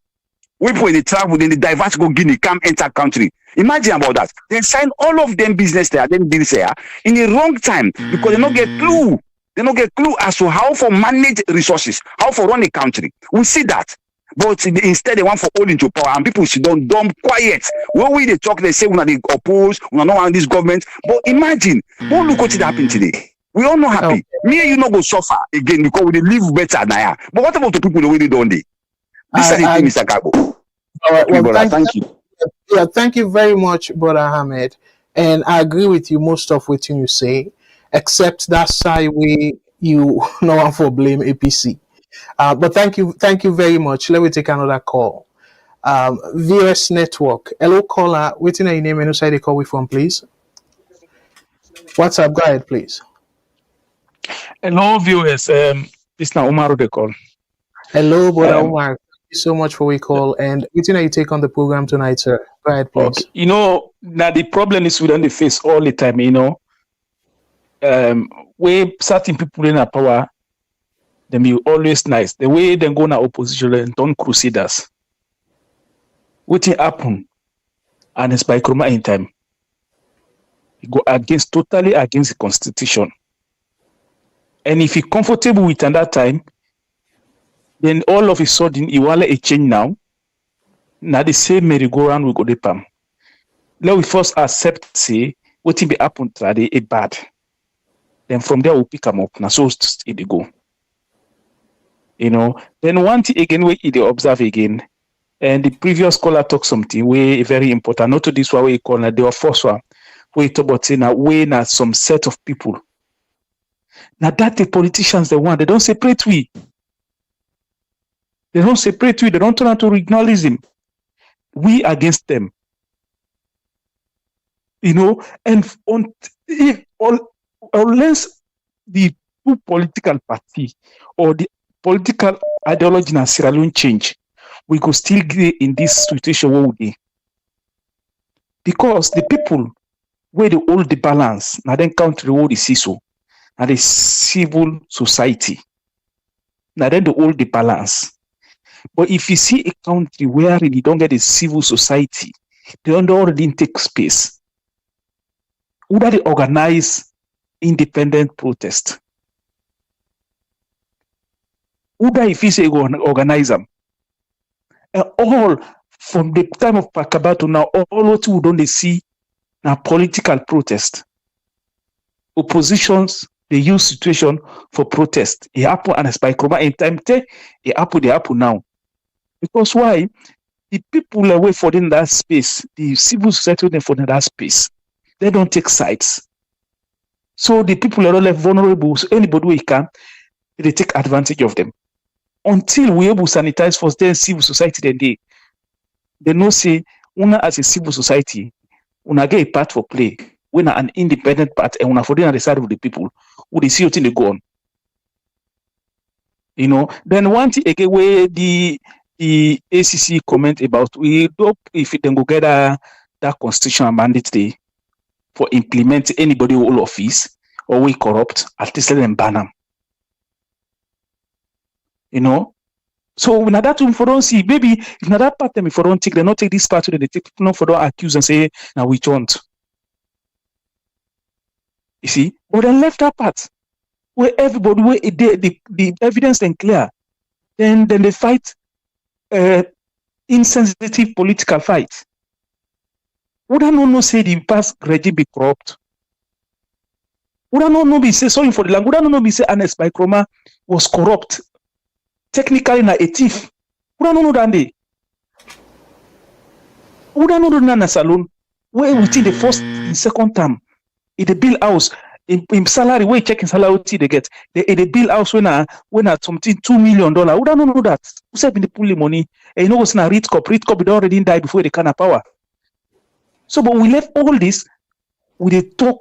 We when they travel, then they divert go Guinea, come enter country. Imagine about that. They sign all of them business there, then deals there in the wrong time because they don't get clue. They don't get clue as to how to manage resources, how to run a country. We see that. But instead they want for all into power and people sit down dumb quiet. When we they talk, they say we are they oppose, we are not on this government. But imagine, don't look what it happened today. We all not happy. Me and you not go suffer again because we live better now. But what about the people the way they don't they? This is the thing, Mr. Kago. All right, well, thank you. Yeah, thank you very much, Brother Ahmed. And I agree with you most of what you say, except that side way you no one for blame APC. But thank you very much. Let me take another call. VS Network. Hello, caller. Waiting your name and who they call we from, please. What's up? Go ahead, please. Hello, viewers. This is Umaru they call. Hello, brother Omar. Thank you so much for we call. And waiting you take on the program tonight, sir. Go ahead, please. Okay. Now the problem is we don't face all the time, where certain people in our power, they be always nice. The way they go na opposition and don't crusaders. What happen? And it's by Kroma in time. You go totally against the constitution. And if you're comfortable with at that time, then all of a sudden you want a change now. Now the same merry-go-round will go the palm. Let we first accept say what will be happen today a bad. Then from there we'll pick them up. Now so it go. Then one thing again we observe again. And the previous caller talked something way very important. Not to this one we call the first one. We talk about saying now some set of people. Now that the politicians they want, they don't separate we. They don't separate we, they don't turn out to regionalism. We against them. And unless the two political party or the political ideology in Sierra Leone change, we could still get in this situation where we are. Because the people where they hold the balance, now then country where they see so, and the civil society, now then they hold the balance. But if you see a country where you don't get a civil society, they don't already take space. Would they organize independent protest? Would they, if you say organize them? All from the time of Pakaba to now, all what we don't see now political protest. Oppositions, they use situation for protest. It happen and it's by Kroma in time. It happen now. Because why? The people away for in that space, the civil society for in that space, they don't take sides. So the people are left vulnerable. So anybody who can, they take advantage of them. Until we able to sanitize first, then civil society, then they know say, una as a civil society, una get a part for play. When an independent part and una for the side of the people, who they see what they go on. Then one thing again where the ACC comment about we hope if it then go get that constitutional mandate for implement anybody who hold office or we corrupt, at least let them ban them. So when that one for don't see, maybe if not that part them if don't take, they not take this part, they take people for don't accuse and say, now we don't. You see, but then left that part where everybody where the evidence then clear, then they fight insensitive political fight. Would I not say the past regime be corrupt? Would I not be say sorry for the language? Would I not be say Ernest by Kroma was corrupt? Technically na a thief. Would I not know that day? Would I not know that Salone? Where within the first and second term, in the bill house, in salary, where checking salary they get, the bill house when at something $2 million. Would I not know that? Who said in the pool money? And what's na Reed Cup they already died before they can have power. So, but we left all this. Would they talk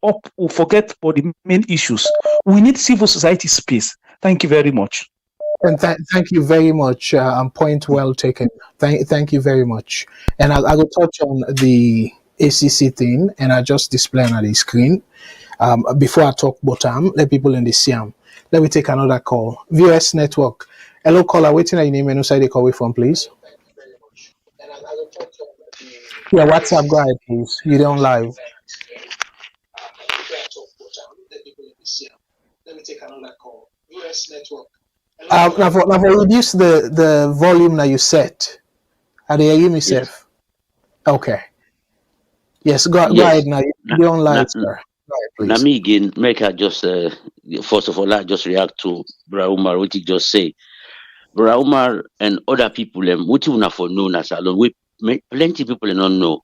up or forget about the main issues? We need civil society space. Thank you very much. And thank you very much. Point well taken. Thank you very much. And I will touch on the ACC thing, and I just display on the screen. Before I talk bottom, let people in the CM. Let me take another call. VS Network. Hello, caller. Waiting at your name and who side they call away from, please. Yeah, WhatsApp, go ahead, please. You don't live. Let me take another call. US Network. Now for reduce the volume that you set. Are they hearing me safe? Okay. Yes, go ahead now. You don't live, sir. Go ahead, please. Now me again, make I just first of all, I just react to Bra Umar, what he just say. Bra Umar and other people, what you for known as Salone, we plenty people don't know.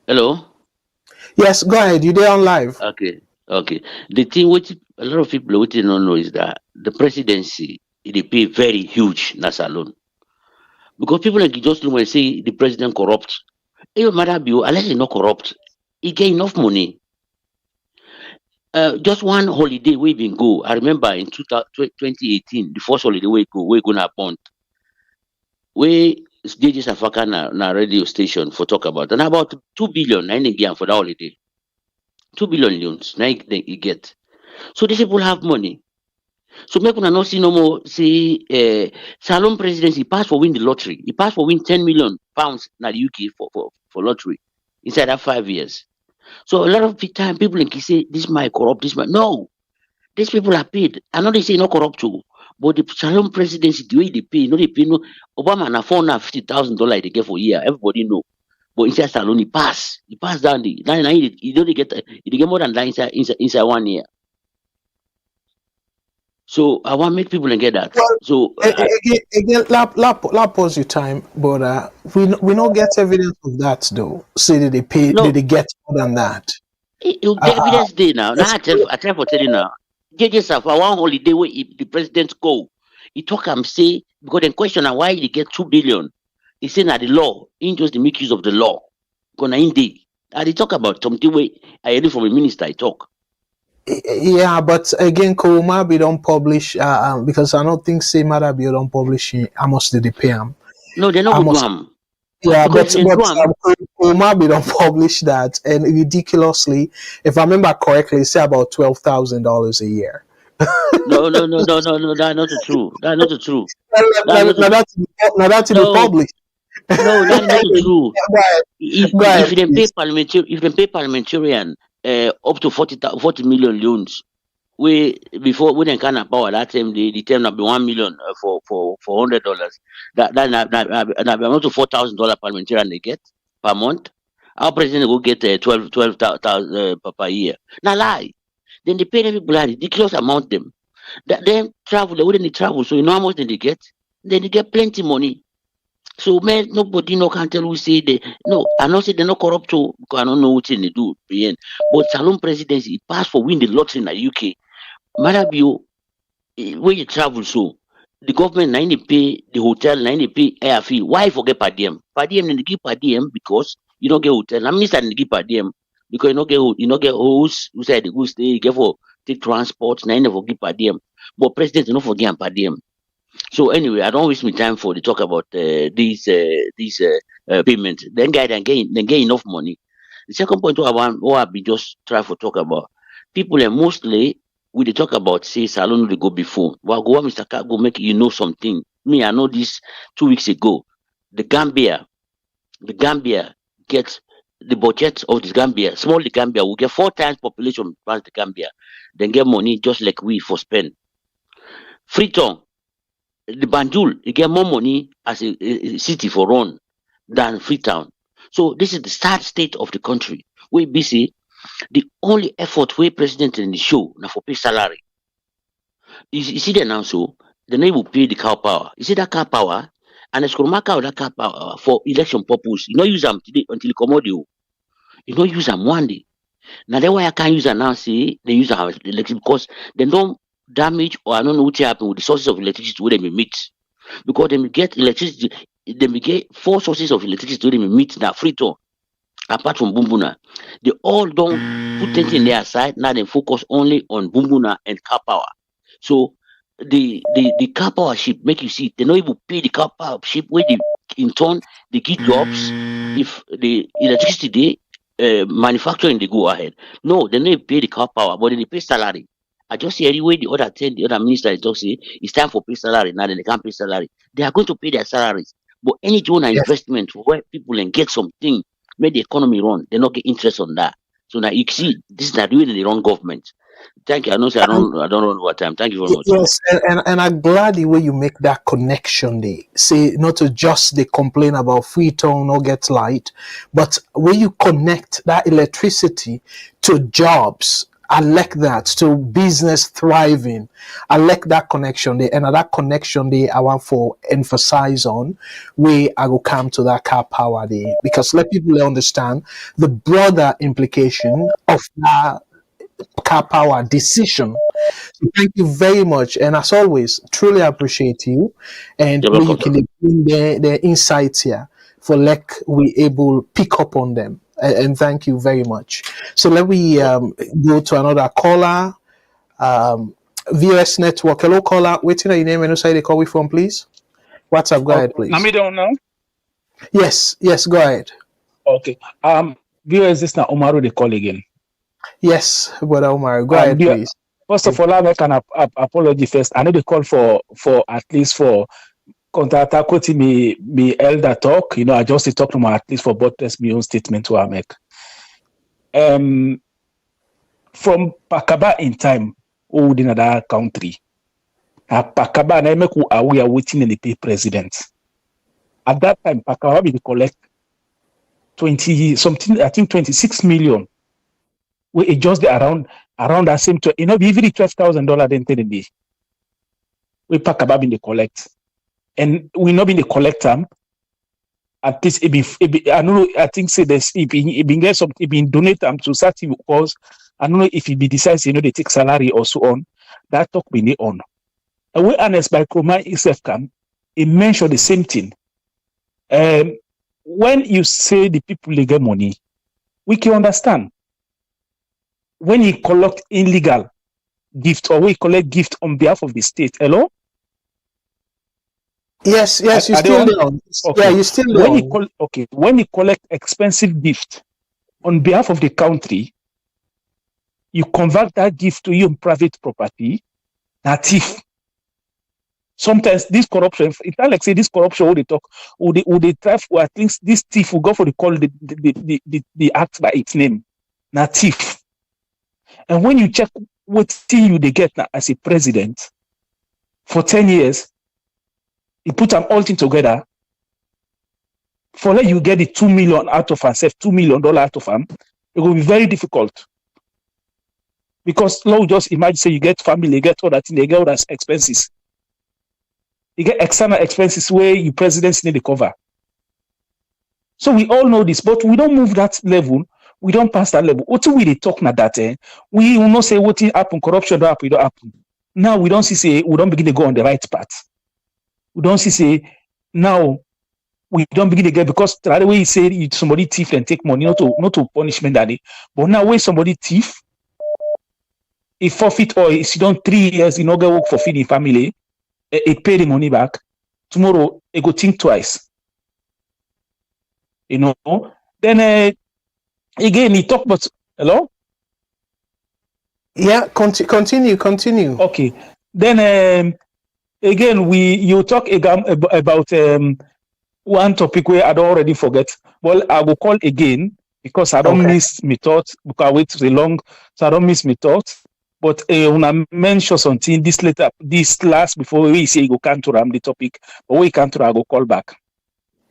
Hello? Yes, go ahead. You there on live. Okay. The thing which a lot of people don't know is that the presidency they pay very huge na Salone. Because people like just when say the president corrupt. It don't matter be unless he's not corrupt. He get enough money. Just one holiday we been go. I remember in 2018, the first holiday we go na Pont. We DJ Safaka na radio station for talk about and about 2 billion na him get for that holiday. 2 billion loans na he get. So these people have money. So make una not see no more say Salone presidency pass for win the lottery. He passed for win 10 million pounds na the UK for lottery inside that 5 years. So a lot of time people like say this might corrupt, this might no. These people are paid. I know they say not corrupt too, but the Salone presidency the way they pay, no they pay no Obama na $450,000 they get for a year. Everybody know. But inside Salone he pass down the now he don't get more than that inside 1 year. So I want to make people get that. Well, So again, la pause your time, but we don't get evidence of that though. Say that they pay, no, that they get more than that. you get evidence day now. Now I tell for telling now. JJ Safa one holiday where the president go, he talk and say because then question why he get 2 billion. He say that the law, he just the make use of the law. Gonna in day. And they talk about something way I heard it from a minister. I talk. Yeah, but again, Komabi don't publish because I don't think say Madabi don't publish. How much did they pay him? No, they're not How going much? to do them. Yeah, Because but if they do 'em, Komabi don't publish that, and ridiculously, if I remember correctly, say about $12,000 a year. no, that's not the true. That's not the true. Now, That's not the now that's to be no, published. no, that's not the true. Go ahead, go If ahead, they pay please. parliamentarian up to 40 million loans, we before when they can power that time the term will be 1 million for $100. That be up to $4,000 parliamentarian they get per month. Our president will get 12,000 per year. Now lie. Then they pay them people a ridiculous amount them. Then travel, they wouldn't travel, so you know how much they get? Then they get plenty money. So man, nobody no can tell who say they no. I not say they're not corrupt too because I don't know what they do. But Salone presidency he passed for win the lottery in the UK. Marabio, when you travel so the government na they pay the hotel, na they pay air fee. Why forget per diem? Per diem they give per diem because you don't get hotel. I mean they give per diem because you don't get host who say the go stay, you get for take transport, na they never give per diem. But president don't forget per diem. So anyway, I don't waste my time for the talk about these payment. Then guy then get enough money. The second point what I be just try to talk about people and mostly we dey talk about say Salone they go before. Well, go Mr. Car go make you know something. Me, I know this 2 weeks ago. The Gambia gets the budget of the Gambia. Small the Gambia will get 4 times population plus the Gambia. Then get money just like we for spend. Freetown, the Banjul, you get more money as a city for run than Freetown. So this is the sad state of the country. We busy. The only effort we president in the show now for pay salary. You see that now so the name will pay the cow power. You see that cow power and it's gonna mark out that cow power for election purpose. You don't use them today until commodity. You don't use them one day. Now that's why I can't use them now. Say they use them election because they don't damage or I don't know what happen with the sources of electricity where they may meet. Because they may get electricity, they may get 4 sources of electricity where they may meet now free to apart from Bumbuna. They all don't put things in their side. Now they focus only on Bumbuna and car power. So the car power ship make you see they don't even pay the car power ship where they in turn they get jobs if the electricity they manufacturing they go ahead. No, they don't pay the car power, but they pay salary. I just see anyway the other minister they talk say it's time for pay salary. Now they can't pay salary. They are going to pay their salaries. But any joint Yes. investment where people can get something, make the economy run, they not get interest on that. So now you see this is not really the wrong government. Thank you. I know say I don't run over time. Thank you very much. Yes, and I'm glad the way you make that connection there. Say not to just they complain about Freetown or get light, but when you connect that electricity to jobs, I like that, to business thriving. I like that connection there. And that connection there I want for emphasize on where I will come to that car power there. Because let people understand the broader implication of that car power decision. So thank you very much. And as always, truly appreciate you. And You're where you welcome. can bring the insights here for like we able pick up on them. And thank you very much. So let me go to another caller. VOS Network. Hello, caller. Waiting on your name and who side they call we from, please. WhatsApp, go ahead, please. Now me down now. Yes, go ahead. Okay. Viewers, this now Omaru they call again. Yes, brother Omar, go ahead, please. First of all, I make an apology first. I know they call for at least for contact me elder talk. I just talk to my at least for buttress my own statement to I make. From Pakaba in time, old in another country. Pakaba and I make who are we are waiting in the pay president. At that time, Pakaba will collect 20 something, I think 26 million. We adjust around that same to even $12,000 then tell me. We Pakaba in the collect. And we not in the collect them. At least I don't know, I think say this if get some donate them to certain cause. I don't know if it be decides, they take salary or so on. That talk be on. And we honest by Kroma itself come, it mentioned the same thing. When you say the people they get money, we can understand. When you collect illegal gift or we collect gift on behalf of the state, hello? Yes, you still know. Okay. Yeah, you still know. When you collect expensive gift on behalf of the country, you convert that gift to your private property, that thief. Sometimes this corruption, it's not like say this corruption, they talk, or they try for at least this thief will go for the call the act by its name. Now thief. And when you check what thing you they get now as a president for 10 years, you put them all thing together. For that you get the 2 million out of herself, $2 million out of them, it will be very difficult. Because now just imagine say you get family, you get all that thing, they get all that expenses. You get external expenses where you presidents need to cover. So we all know this, but we don't move that level. We don't pass that level. Until we talk na that, we will not say what happen, corruption don't happen, it don't happen. Now we don't see say we don't begin to go on the right path. We don't see say now we don't begin to get because the other way you say somebody thief and take money, not to punishment that day. But now when somebody thief, he forfeit or if you done 3 years, you not get work for feeding family. It pay the money back. Tomorrow, it go think twice. Then again, he talk about hello. Yeah, continue. Okay. Then again, you talk about one topic where I don't already forget. Well, I will call again because I don't miss my thoughts because I wait too long, so I don't miss my thoughts. But when I mention something this last before we say you go can't the topic, but we can't I go call back.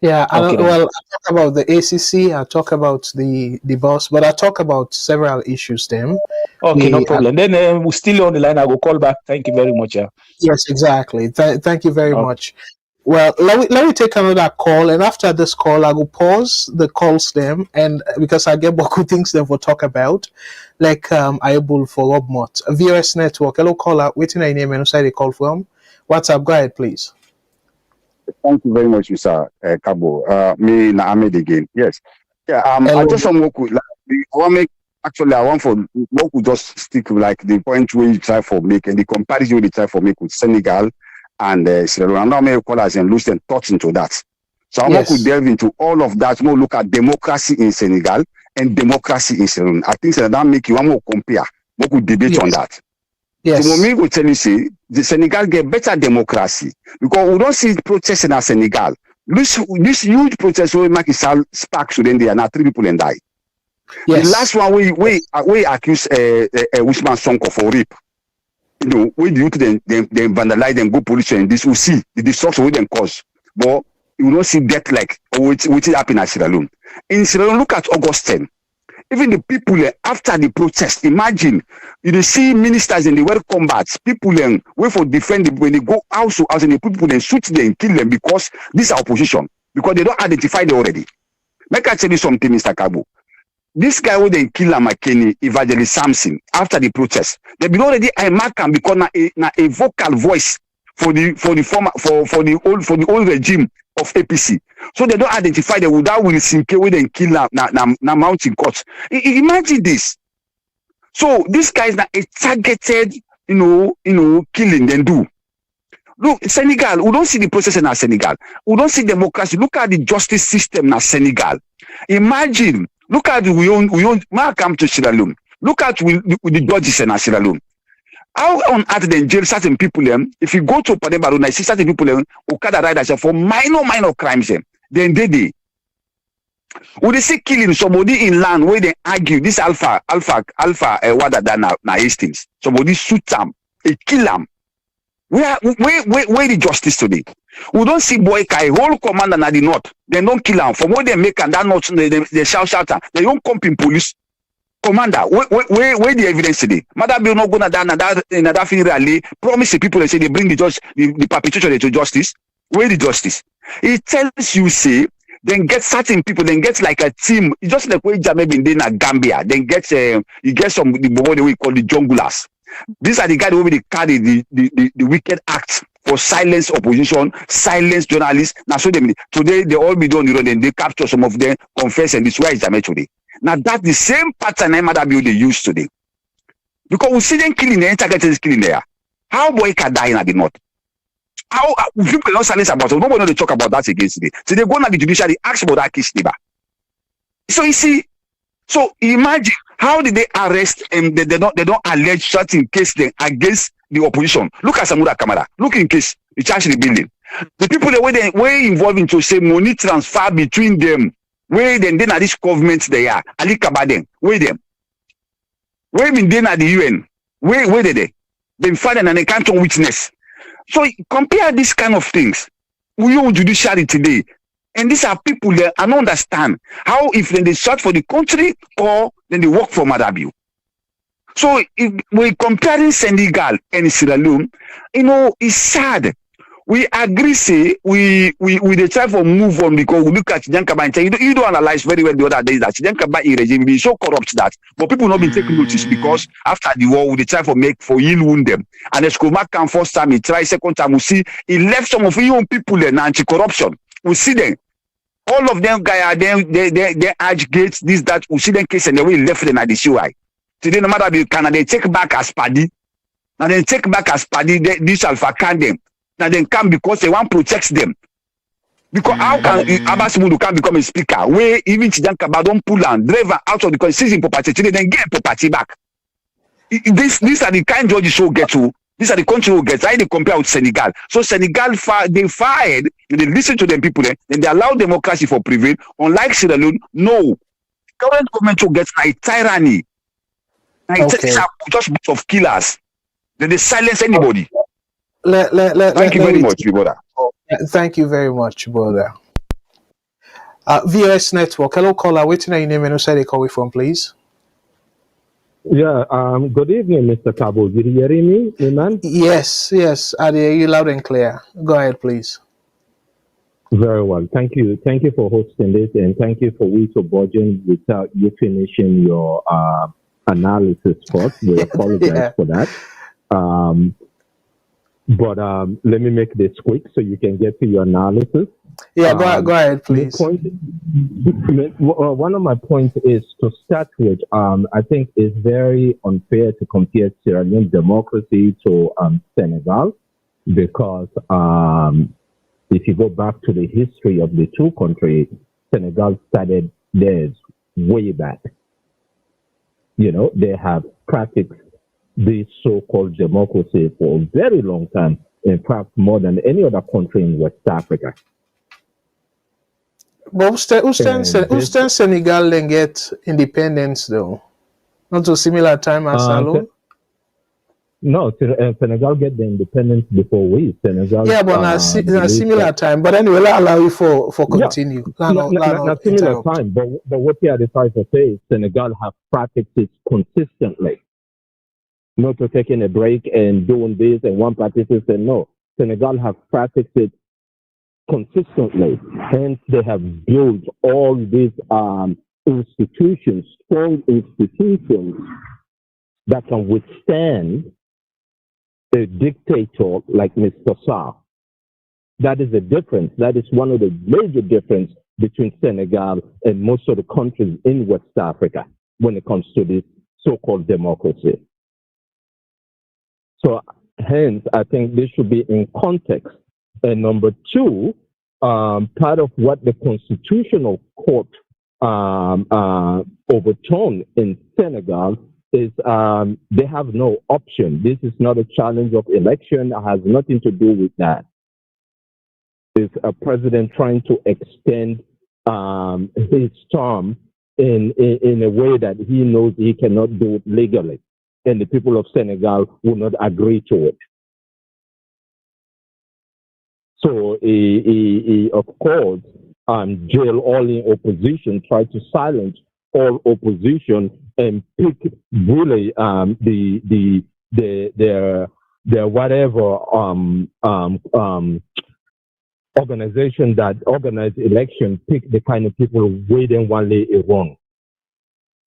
Yeah, I talk about the ACC, I talk about the boss, but I talk about several issues then. Okay, no problem. Then we're still on the line. I will call back. Thank you very much. Yeah. Yes, exactly. Thank you very much. Well, let me take another call, and after this call, I will pause the calls them, and because I get beaucoup things them for talk about, like I able for Rob Mott, VOS Network. Hello, caller. Waiting your name and who side they call from. WhatsApp, go ahead, please. Thank you very much, Mr. Kabo. Me na Ahmed again. Yes. Yeah. I just want I want for Moku just stick like the point where you try for make and the comparison you try for make with Senegal and Sierra Leone. Now may call us and lose and touch into that. So I want to delve into all of that. More look at democracy in Senegal and democracy in Sierra Leone. I think that make you want more compare. We could debate on that. Yes. So when we tell you say the Senegal get better democracy because we don't see protests in Senegal. This huge protest will make it spark so then there are now 3 people and die. Yes. The last one we accuse Usman Sonko for rape. We do to them vandalize them, go police and this will see the destruction with them cause. But you will not see death like what happened at Sierra Leone. In Sierra Leone, look at August 10. Even the people after the protest, imagine you see ministers in the world combat, people wait for defend when they go house to house and the people then shoot them, kill them because this is opposition, because they don't identify them already. Make I tell you something, Mr. Kabo. this guy who they kill Makeni, Evangelist Samson, after the protest, they be already a mark and become a vocal voice for the old regime of APC. So they don't identify them without Will Sinke where they kill na mountain court. Imagine this. So this guy is not a targeted, killing then do. Look, Senegal, we don't see the process in Senegal. We don't see democracy. Look at the justice system in Senegal. Imagine, look at we own come to Sierra Leone. Look at the judges in Sierra Leone. How on earth they jail certain people if you go to Pademba, I see certain people who can riders for minor crimes then they when they say killing somebody in land where they argue this alpha what than na Hastings. Somebody shoot them, they kill them. Where the justice today? We don't see Boyka, a whole commander na the north. They don't kill them. From what they make and that north, they shout. They don't come in police. Commander, where the evidence today? Mother Bill not gonna that thing rally. Promise the people and say they bring the judge, the perpetrator to justice. Where the justice? It tells you say then get certain people, then get like a team. It's just like where Jamaica been in Gambia. Then get you get some what we call the junglers. These are the guys who will carry the wicked acts for silence opposition, silence journalists. Now so today they all be done, then they capture some of them, confess, and this why is Jamaica today. Now that's the same pattern they use today. Because we see them killing the intricacies killing there. How boy can die in the north? How people don't silence about it? Nobody talk about that again today. So they go to the judiciary, ask about that case neighbor. So you see, so imagine how did they arrest and they don't allege certain case against the opposition. Look at Samura Kamara. Look in case the charge the building. The people that were involved into say money transfer between them. Where then at this government they are. Ali Kabaden. Where them? Where been then at the UN? Where they? They find and they can't witness. So compare these kind of things. We own judiciary today. And these are people that I don't understand how if they search for the country or then they work for Madabiu. So if we're comparing Senegal and Sierra Leone, it's sad. We agree, say we they try for move on because we look at Chijankaba and say you don't analyze very well the other days that Chijankaba regime be so corrupt that but people not been taking notice because after the war they try for heal wound them. And Escobar come first time, he try second time, we see he left some of his own people in anti-corruption. We see them. All of them guys they arch gates, this, that, we see them case and they will left them at the CUI. Today no matter the Canada, they take back as paddy. Now they take back as paddy, this alpha can them. Now they come because they want to protect them. Because how can Abbas Mudu can become a speaker where even Chijankaba don't pull and driver out of the constitution property today, then get property back. These are the kind judges who get to. These are the country who gets. I they compare with Senegal. So Senegal they fired, they listen to them people then they allow democracy for prevail. Unlike Sierra Leone, no. Current government who gets a tyranny. It's just bunch of killers. Then they silence anybody. Thank you very much, brother. Thank you very much, brother. VOS Network. Hello, caller. Waiting on your name and who say they call you from, please. Yeah. Good evening, Mr. Cabo. Did you hear me, man? Yes. I hear you loud and clear. Go ahead, please. Very well. Thank you for hosting this, and thank you for we to budging without you finishing your analysis first. We apologize for that. But let me make this quick so you can get to your analysis. Yeah, go ahead, please. One of my points is to start with, I think it's very unfair to compare Sierra Leone democracy to Senegal because if you go back to the history of the two countries, Senegal started theirs way back. They have practiced this so-called democracy for a very long time. In fact, more than any other country in West Africa. But who stands Senegal and get independence though? Not to similar time as Salone? No, Senegal get the independence before we. Senegal. Yeah, but a similar time. But anyway, I'll allow you for continue. Not similar time, but what you are trying to say is Senegal have practiced it consistently. Not to taking a break and doing this and one participant. No, Senegal have practiced it consistently. Hence, they have built all these institutions, strong institutions that can withstand a dictator like Mr. Sarr. That is the difference. That is one of the major difference between Senegal and most of the countries in West Africa when it comes to this so-called democracy. So hence, I think this should be in context. And number two, part of what the Constitutional Court overturned in Senegal is they have no option. This is not a challenge of election. It has nothing to do with that. It's a president trying to extend his term in a way that he knows he cannot do it legally. And the people of Senegal will not agree to it. So he of course, jail all in opposition, try to silence all opposition and pick really their whatever organization that organized election, pick the kind of people who didn't want to wrong.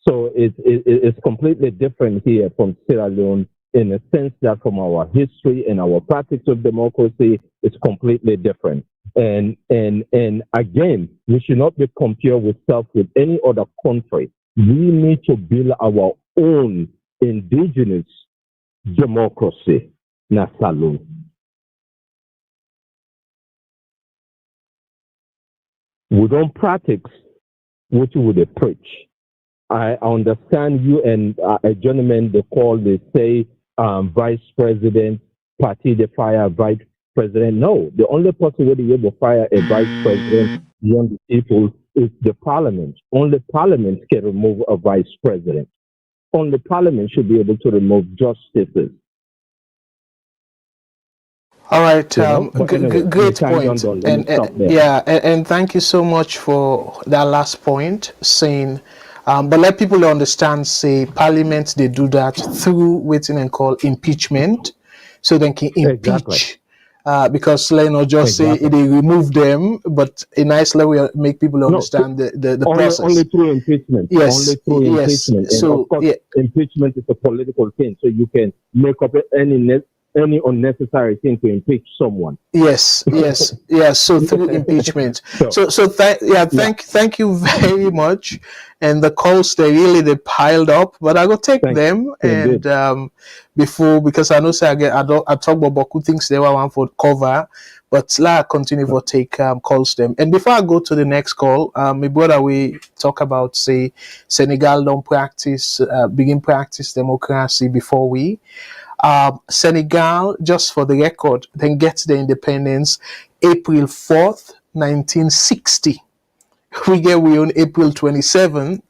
So it's completely different here from Sierra Leone in a sense that from our history and our practice of democracy, it's completely different. And again, we should not be compared with any other country. We need to build our own indigenous democracy. Na Salone. We don't practice what we would preach. I understand you and a gentleman they say vice president, party the fire vice president. No, the only person who will able to fire a vice president beyond the people is the parliament. Only parliament can remove a vice president. Only parliament should be able to remove justices. All right, anyway, great point. And thank you so much for that last point, saying, but let people understand, say, Parliament, they do that through waiting and call impeachment, so they can impeach. Because let not just say they remove them, but a nice way make people understand the process. Only through impeachment. Yes. Only through impeachment. So, and of course, impeachment is a political thing, so you can make up any unnecessary thing to impeach someone. Yes. So through impeachment. Thank you very much. And the calls they piled up, but I go take them. And because I know I talk about Boku things they were one for cover, but I continue to take calls them. And before I go to the next call, my brother we talk about say Senegal don't begin practice democracy before we. Senegal, just for the record, then gets the independence April 4th, 1960. We on April 27th,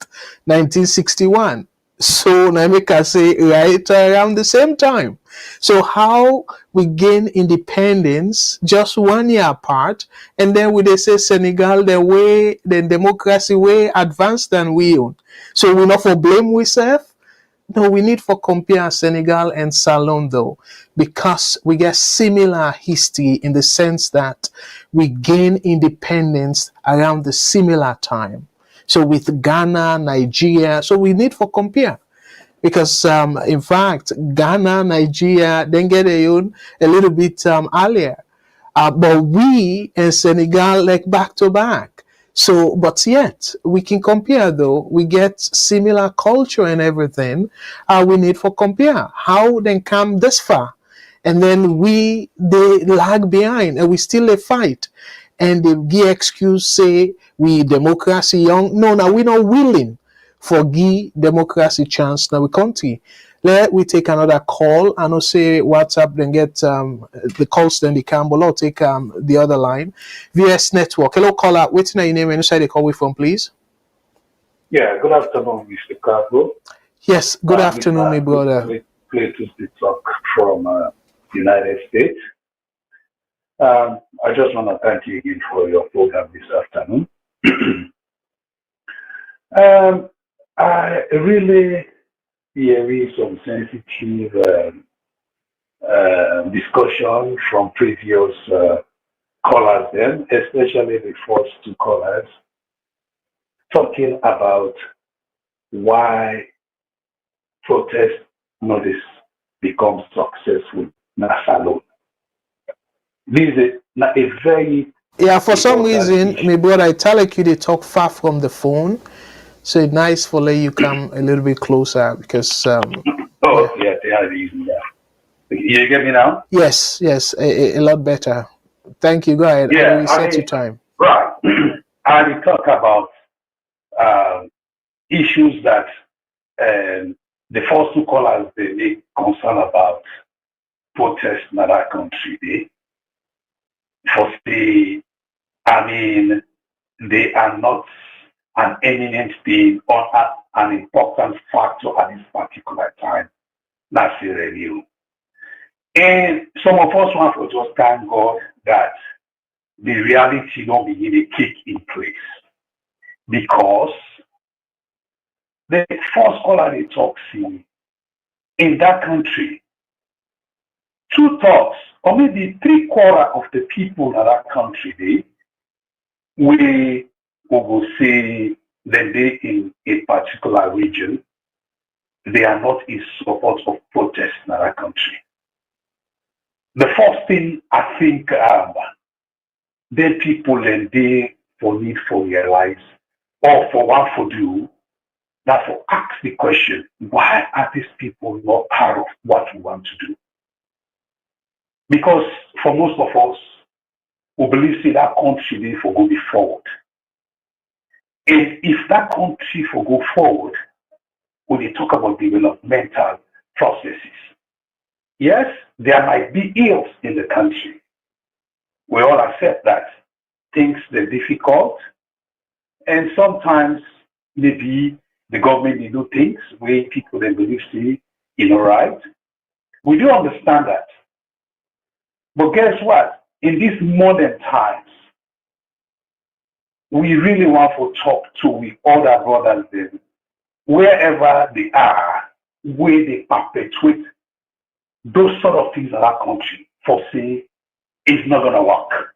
1961. So Namika say right around the same time. So how we gain independence just 1 year apart, and then they say Senegal the democracy way advanced than we own. So we not for blame we serve. No, we need for compare Senegal and Salone though, because we get similar history in the sense that we gain independence around the similar time. So with Ghana, Nigeria, so we need for compare. Because in fact, Ghana, Nigeria, then get a little bit earlier. But we and Senegal like back to back. So, but yet we can compare though. We get similar culture and everything. We need for compare. How then come this far? And then they lag behind and we still a fight. And they give excuse say we democracy young. No, we're not willing for give democracy chance now we country. Let we take another call and I'll say WhatsApp, then get the calls, then the Campbell, or take the other line. VS Network. Hello, caller. What's your name and where you call me from, please? Yeah, good afternoon, Mr. Cargo. Yes, good afternoon, my brother. Places the talk from United States. I just want to thank you again for your program this afternoon. I really hear some sensitive discussion from previous callers then, especially the first two callers. talking about why protest notice becomes successful in Salone. This is a very Yeah, for some important reason, issue. my brother, I tell like you they talk far from the phone. So it's nice for let you come a little bit closer because yeah. Oh, yeah, they are using that. You get me now? Yes, yes, a lot better. Thank you. Go ahead. I will Yeah, reset your time. right. I will talk about um, issues that the first two callers they make concern about protest in that country. They are not an eminent thing or an important factor at this particular time. That's a review. And some of us want to just thank God that the reality don't begin to kick in place. Because the first caller they talk in that country, 2/3 or maybe 3/4 of the people in that country we will say that they in a particular region, they are not in support of protest in that country. The first thing I think then people and they for need for realize or for what for do, that for ask the question, why are these people not part of what we want to do? Because for most of us, we believe say that country they for go forward. And if that country for go forward, when they talk about developmental processes, yes, there might be ills in the country. We all accept that things are difficult, and sometimes maybe the government they do things where people they believe say right. We do understand that. But guess what? In these modern times, we really want to talk to we other brothers then, wherever they are, where they perpetuate those sort of things in our country for say it's not gonna work.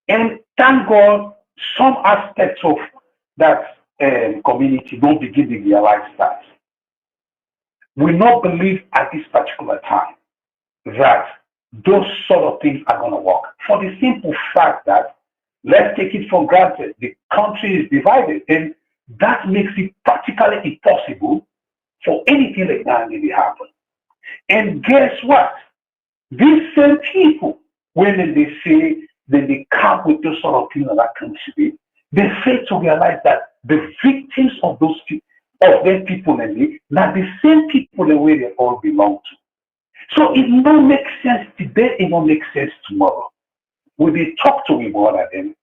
And thank God some aspects of that community don't begin to realize that. We not believe at this particular time that those sort of things are gonna work. For the simple fact that let's take it for granted, the country is divided, and that makes it practically impossible for anything like that to happen. And guess what? These same people, when they say that they come with those sort of things in that country, they fail to realize that the victims of those people, of them people, now the same people the way they all belong to. So it don't make sense today, it won't make sense tomorrow. When they talk to me about them,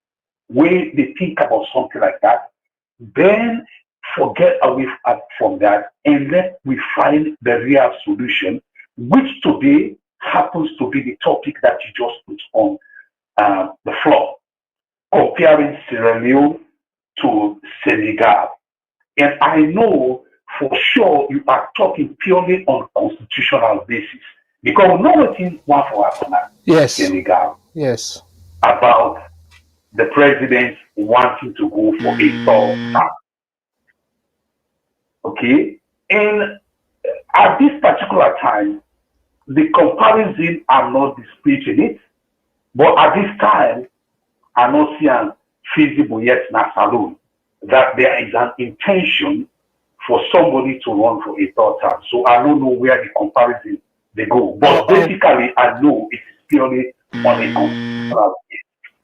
when they think about something like that, then forget away from that and let we find the real solution, which today happens to be the topic that you just put on the floor, comparing Sierra Leone to Senegal. And I know for sure you are talking purely on constitutional basis because we know what things want for happen at Yes. Senegal Yes. about the president wanting to go for a third term. Okay? And at this particular time, the comparison, I'm not disputing it, but at this time, I'm not seeing feasible yet in Salone that there is an intention for somebody to run for a third term. So I don't know where the comparison they go. But basically, I know it's purely on a constitutional.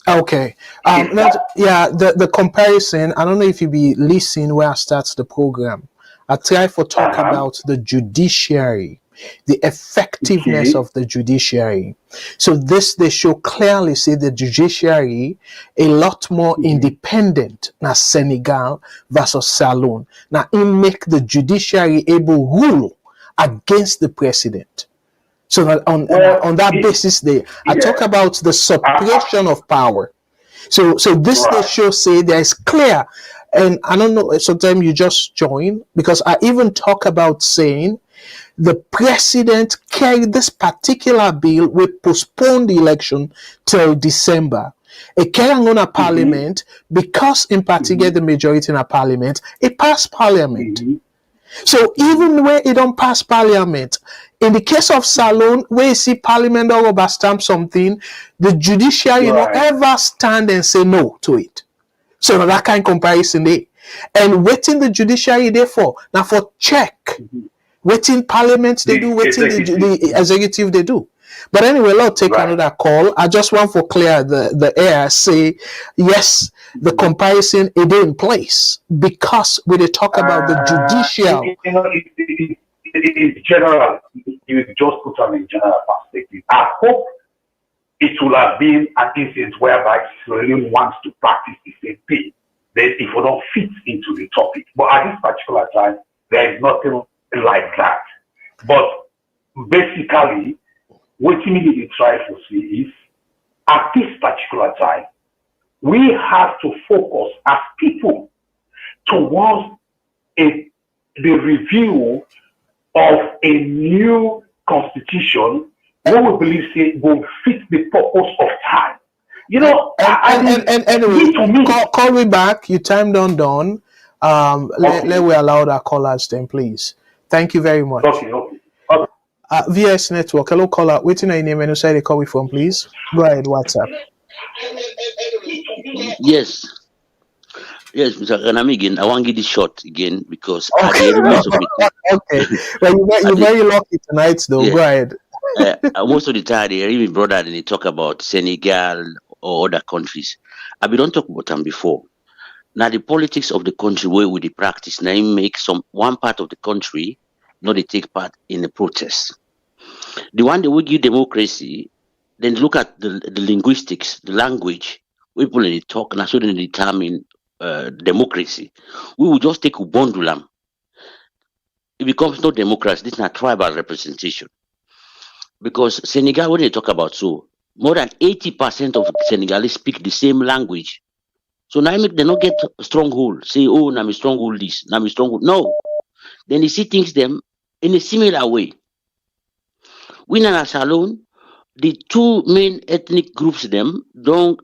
Okay. The comparison, I don't know if you be listening where I start the program. I try for talk about the judiciary, the effectiveness of the judiciary. So this they show clearly say the judiciary a lot more independent na Senegal versus Salone. Now it make the judiciary able rule against the president. So that on that basis, I talk about the separation of power. So this they show say there is clear, and I don't know. Sometimes you just join because I even talk about saying the president carried this particular bill will postpone the election till December. It carry on a parliament because in party get the majority in a parliament, it pass parliament. So even where it don't pass parliament, in the case of Salone, where you see parliament or rubber stamp something, the judiciary you know ever stand and say no to it. So that kind of comparison there. And waiting the judiciary therefore now for check. Waiting parliament they do, waiting the executive they do. But anyway, let's take another call. I just want to clear the air, say yes, the comparison is in place because we talk about the judicial. You know, it's general. You just put on a general perspective. I hope it will have been an instance whereby Sierra Leone wants to practice the same thing. Then it will not fit into the topic. But at this particular time, there is nothing like that. But basically, what we need to try to see is, at this particular time, we have to focus as people towards the review of a new constitution what we believe say will fit the purpose of time. You know, anyway, call me back. Your time done. Let we allow our callers then, please. Thank you very much. Okay. VS Network. Hello, caller. Waiting on your name and where they call me from, please. Go ahead, WhatsApp. Yes, Mr. Kanamigin, I want to get this short again because at the elements of it. Okay. Well, you're very lucky tonight, though. Yeah. Go ahead. Most of the time, they even brought out and they talk about Senegal or other countries. We don't talk about them before. Now, the politics of the country where we the practice now make one part of the country not they take part in the protest. The one that will give democracy, then look at the linguistics, the language, people in the talk, and so they determine democracy. We will just take Ubondulam. It becomes no democracy. This is not tribal representation. Because Senegal, when they talk about more than 80% of Senegalese speak the same language. So now they not get a stronghold. Say, oh, now I'm a stronghold this, now I'm a stronghold. No. Then they see things them in a similar way. We in Salone, the two main ethnic groups them don't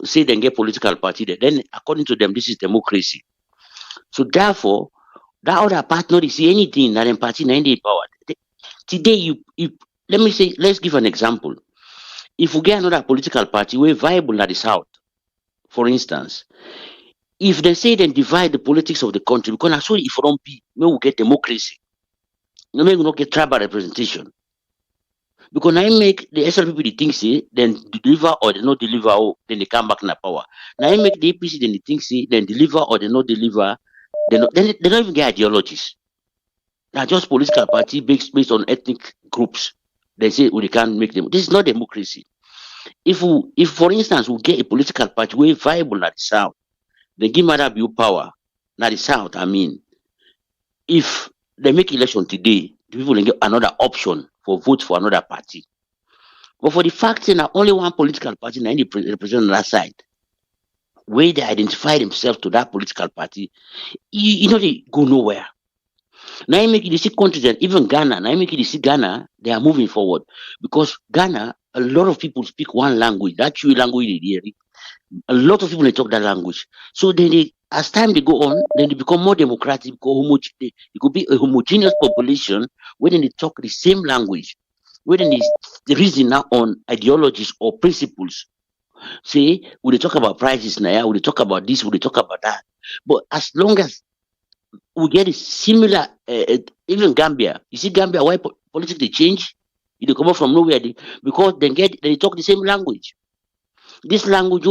say they get political party. Then according to them, this is democracy. So therefore, that other part not see anything that in party in the power. Today, let's give an example. If we get another political party, we're viable at the South, for instance. If they say they divide the politics of the country, because actually if we don't be, we will get democracy. No, we will not get tribal representation. Because now make the SLPP the thing say, then deliver or they not deliver, then they come back in the power. Now make the APC then the thing say, then deliver or they not deliver, they don't even get ideologies. Now just political party based on ethnic groups. They say they can't make them. This is not democracy. If for instance we get a political party we're viable at the South, they give Mother Bill power. Not the South, I mean. If they make election today, the people will get another option for vote for another party. But for the fact that only one political party represent that side, where they identify themselves to that political party, you know they go nowhere. Now you make it see countries and even Ghana, now you make it see Ghana, they are moving forward. Because Ghana, a lot of people speak one language, that Chui language they hear. A lot of people they talk that language. So then as time they go on, then they become more democratic, it could be a homogeneous population where they talk the same language, where they reason now on ideologies or principles. Say, we talk about prices now, we talk about this, we talk about that. But as long as we get a similar, even Gambia, you see Gambia, why politics they change? They come up from nowhere because they talk the same language. This language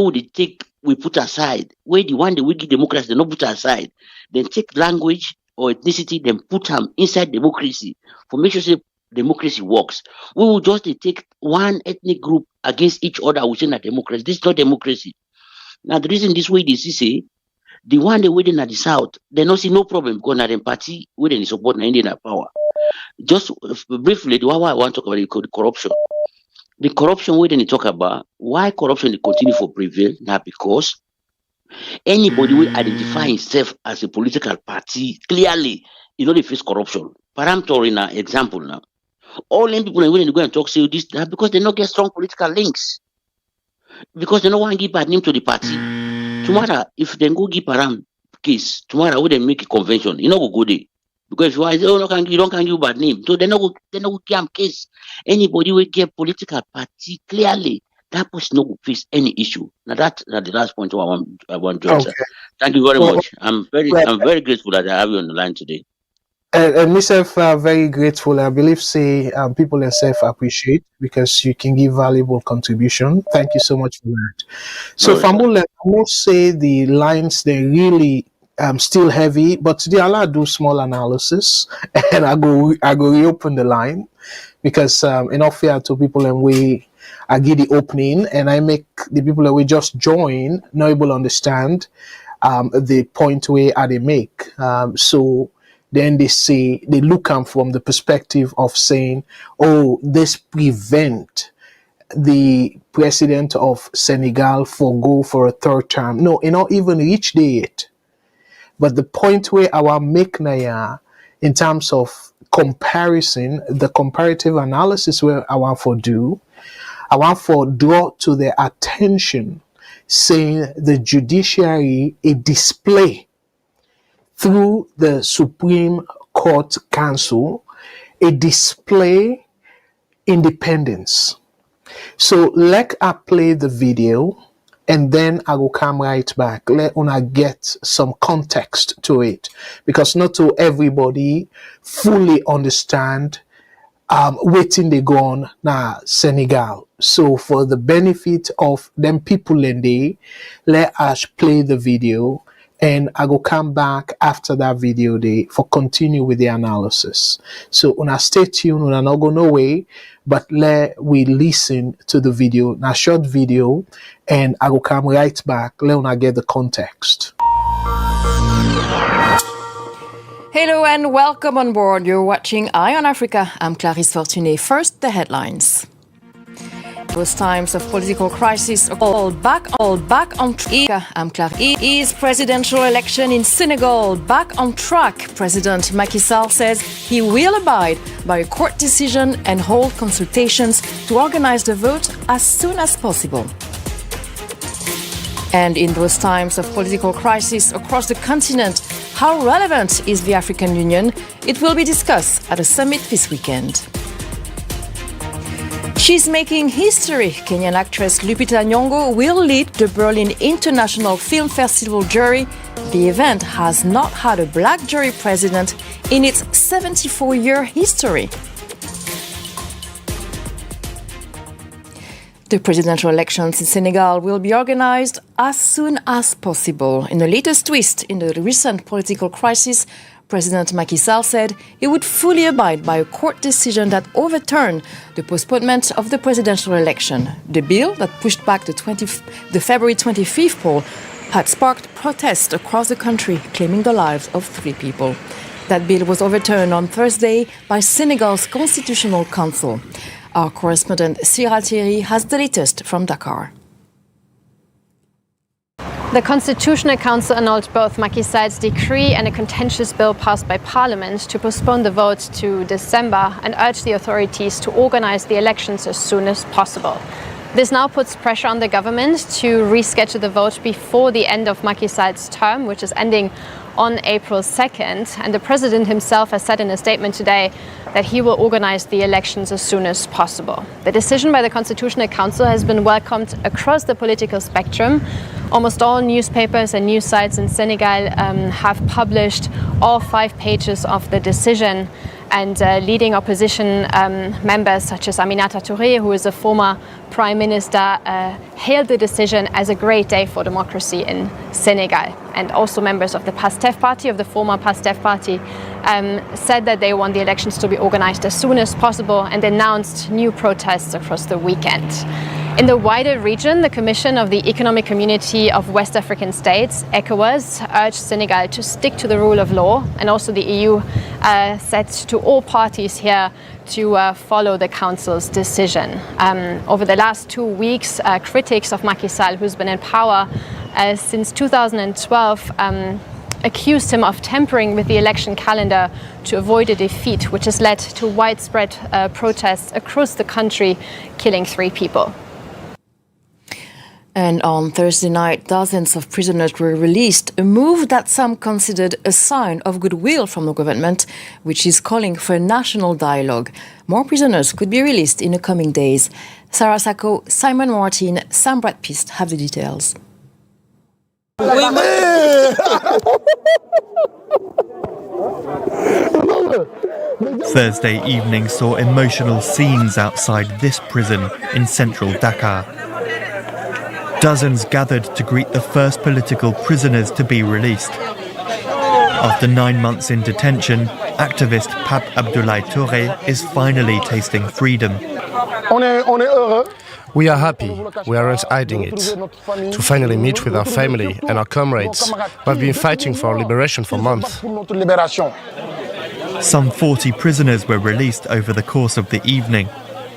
we put aside, where the one that we give democracy, they not put aside. Then take language or ethnicity, then put them inside democracy for make sure democracy works. We will just take one ethnic group against each other within a democracy. This is not democracy. Now the reason this way they say, the one they waiting at the South, they don't see no problem because the party within support the Indian power. Just briefly, why I want to talk about the corruption. The corruption we didn't talk about, why corruption continue to prevail? Now because anybody will identify himself as a political party clearly, they face corruption. Parameter in an example now. All them people when they go and talk say this because they not get strong political links. because they don't want to give bad name to the party. Tomorrow, if they go give around case, tomorrow when they make a convention, you know go there. Because why you don't can give bad name. So they no go give case. Anybody will get political party clearly. That person no go face any issue. Now that's the last point I want to answer. Okay. Thank you very Well, much. I'm very grateful that I have you on the line today. And myself very grateful. I believe say people themselves appreciate because you can give valuable contribution. Thank you so much for that. So No, sir. Fambule, I must say the lines they really still heavy, but they allow do small analysis and I go reopen the line because enough fair to people and I give the opening and I make the people that we just join not able to understand the point where they make. So then they look at from the perspective of saying, oh, this prevent the president of Senegal go for a third term. No, it not even reach there yet. But the point where our make now in terms of comparison, the comparative analysis where I want for draw to their attention saying the judiciary a display through the Supreme Court Council, a display independence. So let I play the video and then I will come right back. Let una get some context to it because not to everybody fully understand waiting they go on now Senegal. So for the benefit of them people in there, let us play the video and I will come back after that video day for continue with the analysis. So una stay tuned, una not go no way, but let we listen to the video, now short video, and I will come right back. Let una get the context. Hello and welcome on board. You're watching Eye on Africa. I'm Clarisse Fortuné. First, the headlines. Those times of political crisis all back on track. I'm Clarisse. Is presidential election in Senegal back on track? President Macky Sall says he will abide by a court decision and hold consultations to organize the vote as soon as possible. And in those times of political crisis across the continent, how relevant is the African Union? It will be discussed at a summit this weekend. She's making history. Kenyan actress Lupita Nyong'o will lead the Berlin International Film Festival jury. The event has not had a black jury president in its 74-year history. The presidential elections in Senegal will be organized as soon as possible. In the latest twist in the recent political crisis, President Macky Sall said he would fully abide by a court decision that overturned the postponement of the presidential election. The bill that pushed back the February 25th poll had sparked protests across the country, claiming the lives of 3 people. That bill was overturned on Thursday by Senegal's Constitutional Council. Our correspondent Sierra Leone has the latest from Dakar. The Constitutional Council annulled both Macky Sall's decree and a contentious bill passed by Parliament to postpone the vote to December and urged the authorities to organize the elections as soon as possible. This now puts pressure on the government to reschedule the vote before the end of Macky Sall's term, which is ending on April 2nd. And the president himself has said in a statement today that he will organize the elections as soon as possible. The decision by the Constitutional Council has been welcomed across the political spectrum. Almost all newspapers and news sites in Senegal have published all 5 pages of the decision. And leading opposition members such as Aminata Touré, who is a former prime minister, hailed the decision as a great day for democracy in Senegal. And also members of the PASTEF party, of the former PASTEF party, said that they want the elections to be organized as soon as possible and announced new protests across the weekend. In the wider region, the Commission of the Economic Community of West African States, ECOWAS, urged Senegal to stick to the rule of law, and also the EU said to all parties here to follow the Council's decision. Over the last 2 weeks, critics of Macky Sall, who's been in power since 2012, accused him of tampering with the election calendar to avoid a defeat, which has led to widespread protests across the country, killing 3 people. And on Thursday night, dozens of prisoners were released, a move that some considered a sign of goodwill from the government, which is calling for a national dialogue. More prisoners could be released in the coming days. Sarah Sacco, Simon Martin, Sam Bradpist have the details. Thursday evening saw emotional scenes outside this prison in central Dakar. Dozens gathered to greet the first political prisoners to be released. After 9 months in detention, activist Pape Abdoulaye Touré is finally tasting freedom. We are happy, we aren't hiding it, to finally meet with our family and our comrades who have been fighting for our liberation for months. Some 40 prisoners were released over the course of the evening,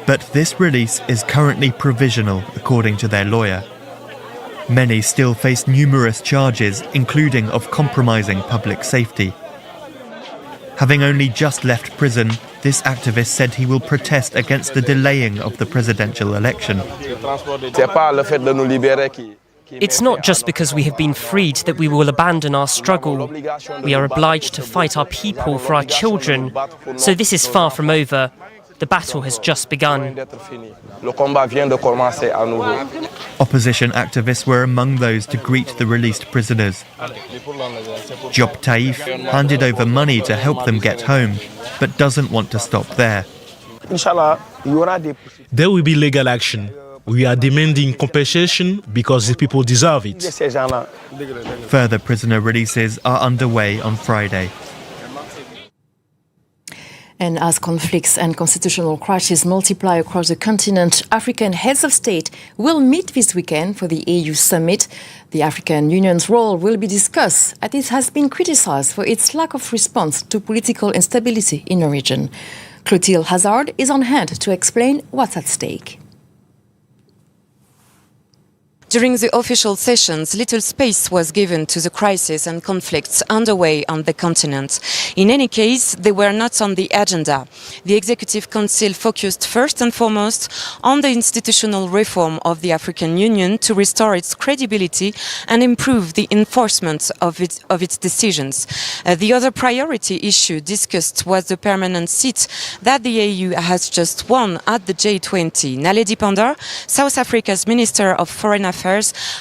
but this release is currently provisional, according to their lawyer. Many still face numerous charges, including of compromising public safety. Having only just left prison, this activist said he will protest against the delaying of the presidential election. It's not just because we have been freed that we will abandon our struggle. We are obliged to fight our people for our children. So this is far from over. The battle has just begun. Opposition activists were among those to greet the released prisoners. Job Taif handed over money to help them get home, but doesn't want to stop there. There will be legal action. We are demanding compensation because the people deserve it. Further prisoner releases are underway on Friday. And as conflicts and constitutional crises multiply across the continent, African heads of state will meet this weekend for the AU summit. The African Union's role will be discussed, as it has been criticized for its lack of response to political instability in the region. Clotilde Hazard is on hand to explain what's at stake. During the official sessions, little space was given to the crisis and conflicts underway on the continent. In any case, they were not on the agenda. The Executive Council focused first and foremost on the institutional reform of the African Union to restore its credibility and improve the enforcement of its decisions. The other priority issue discussed was the permanent seat that the AU has just won at the G20. Naledi Pandor, South Africa's Minister of Foreign Affairs,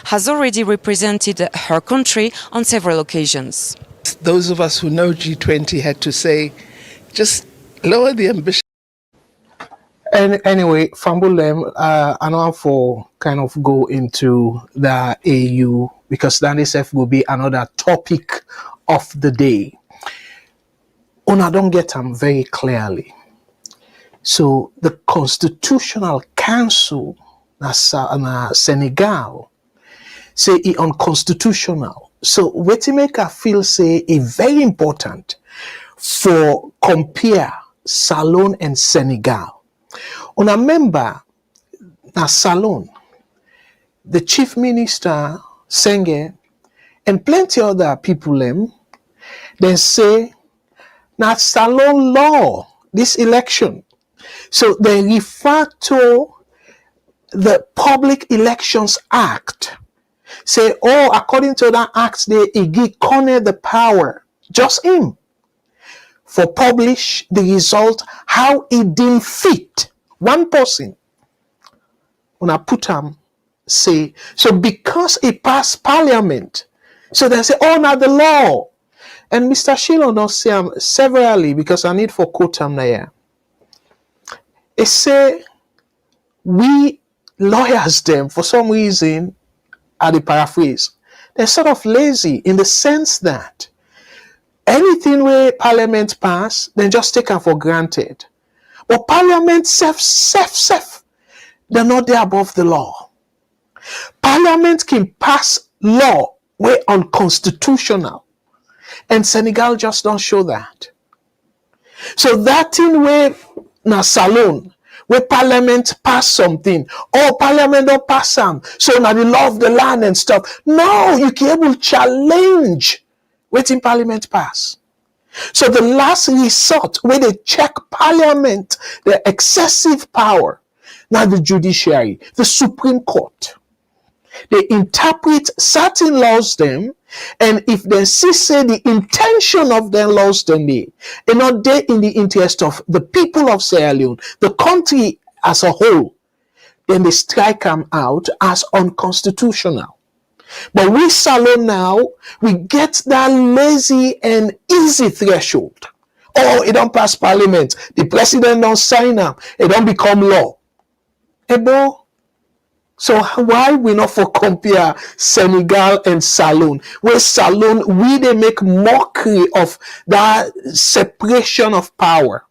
has already represented her country on several occasions. Those of us who know G20 had to say, just lower the ambition. And anyway, Fambulem, I know for kind of go into the AU because that itself will be another topic of the day. I don't get them very clearly. So the Constitutional Council na Senegal say it unconstitutional. So what make I feel say it very important for compare Salone and Senegal. I remember na Salone, the chief minister Senghor and plenty other people then say na Salone law this election. So they refer to the Public Elections Act. Say, according to that act, they give Corner the power, just him, for publish the result how it didn't fit one person. When I put say, so because it passed parliament, so they say, now the law. And Mr. Shilo don't say severally because I need for quote there. It say, we lawyers them for some reason are the paraphrase. They're sort of lazy in the sense that anything where parliament pass, then just take them for granted. But parliament self, they're not there above the law. Parliament can pass law where unconstitutional. And Senegal just don't show that. So that thing where na Salone, where parliament pass something, parliament don't pass some, so now the law of the land and stuff. No, you can able challenge waiting parliament pass. So the last resort where they check parliament, the excessive power, now the judiciary, the Supreme Court. They interpret certain laws them, and if they see say the intention of their laws then they not they in the interest of the people of Sierra Leone, the country as a whole, then they strike them out as unconstitutional. But we Salone now, we get that lazy and easy threshold. Oh, it don't pass parliament. The president don't sign them. It don't become law. Ebo. So why we not for compare Senegal and Salone? Where Salone, they make mockery of that separation of power.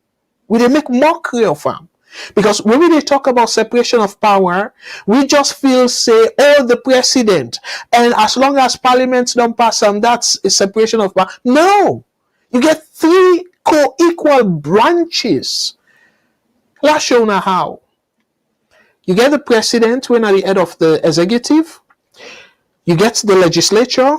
They make mockery of them. Because when we talk about separation of power, we just feel say, oh, the president, and as long as parliament don't pass them, that's a separation of power. No, you get 3 co-equal branches. Let's show now how. You get the president when at the head of the executive, you get the legislature,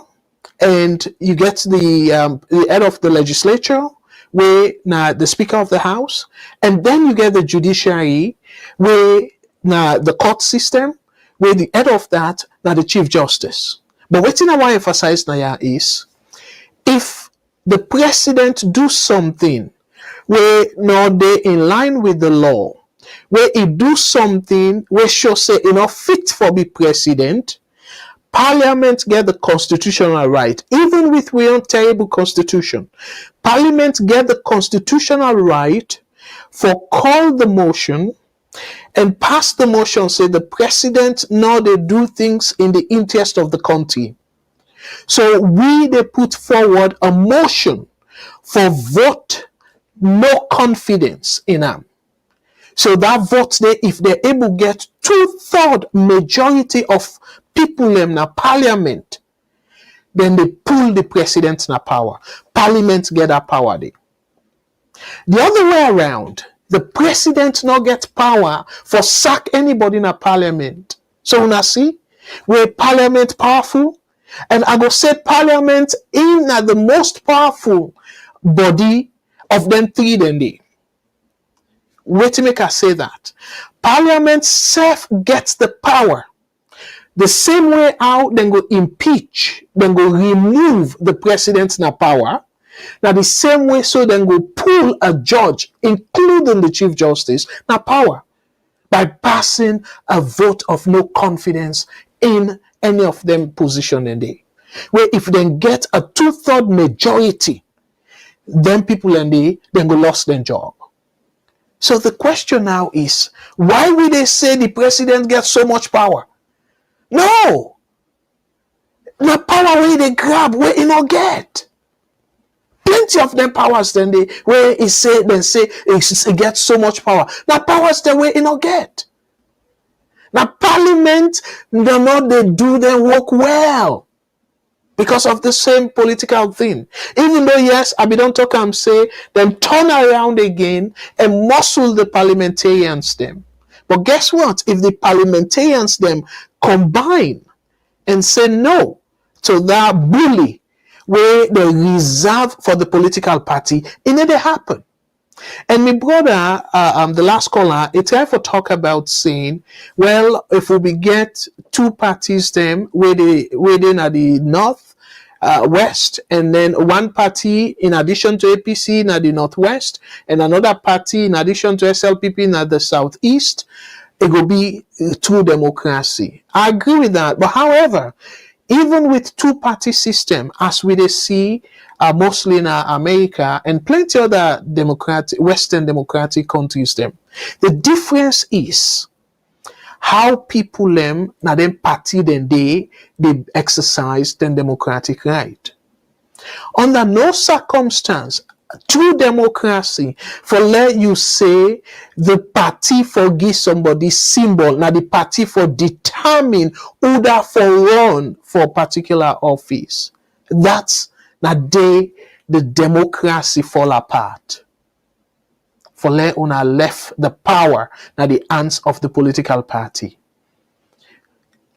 and you get the head of the legislature, where now the Speaker of the House, and then you get the judiciary, where now the court system, where the head of that now the Chief Justice. But what I want to emphasize now is, if the president do something where not they in line with the law, where he do something where should say fit for the president, Parliament get the constitutional right, even with we own terrible constitution. Parliament get the constitutional right for call the motion and pass the motion, say the president now they do things in the interest of the country. So they put forward a motion for vote no confidence in them. So that vote there, if they're able to get 2/3 majority of people in the parliament, then they pull the president in power. Parliament get that power there. The other way around, the president not get power for sack anybody in a parliament. So now see, where parliament powerful, and I go say parliament in the most powerful body of them 3 then they. Wait to make I say that. Parliament self gets the power. The same way how then go impeach, then go remove the president's power. Now the same way so then go pull a judge, including the Chief Justice, power. By passing a vote of no confidence in any of them position in there. Where if they get a 2/3 majority, then people in there, then go lost their job. So the question now is, why will they say the president gets so much power? No! The power where they grab, where he not get. Plenty of them powers then they where he say he gets so much power. Now powers the way he not get. Now parliament, they do their work well. Because of the same political thing. Even though, yes, I don't talk and say, then turn around again and muscle the parliamentarians them. But guess what? If the parliamentarians them combine and say no to that bully where they reserve for the political party, it never happen. And my brother, the last caller, it's time for talk about saying, well, if we get 2 parties them where they at the north, west, and then one party in addition to APC in the northwest, and another party in addition to SLPP in the southeast, it will be true democracy. I agree with that. But however, even with 2-party system, as we see mostly in America and plenty other Western democratic countries, them, the difference is how people now then party then they exercise their democratic right. Under no circumstance, true democracy for let you say the party for give somebody symbol, now the party for determine who that for run for a particular office. That's the day the democracy fall apart. For let una left the power now the hands of the political party.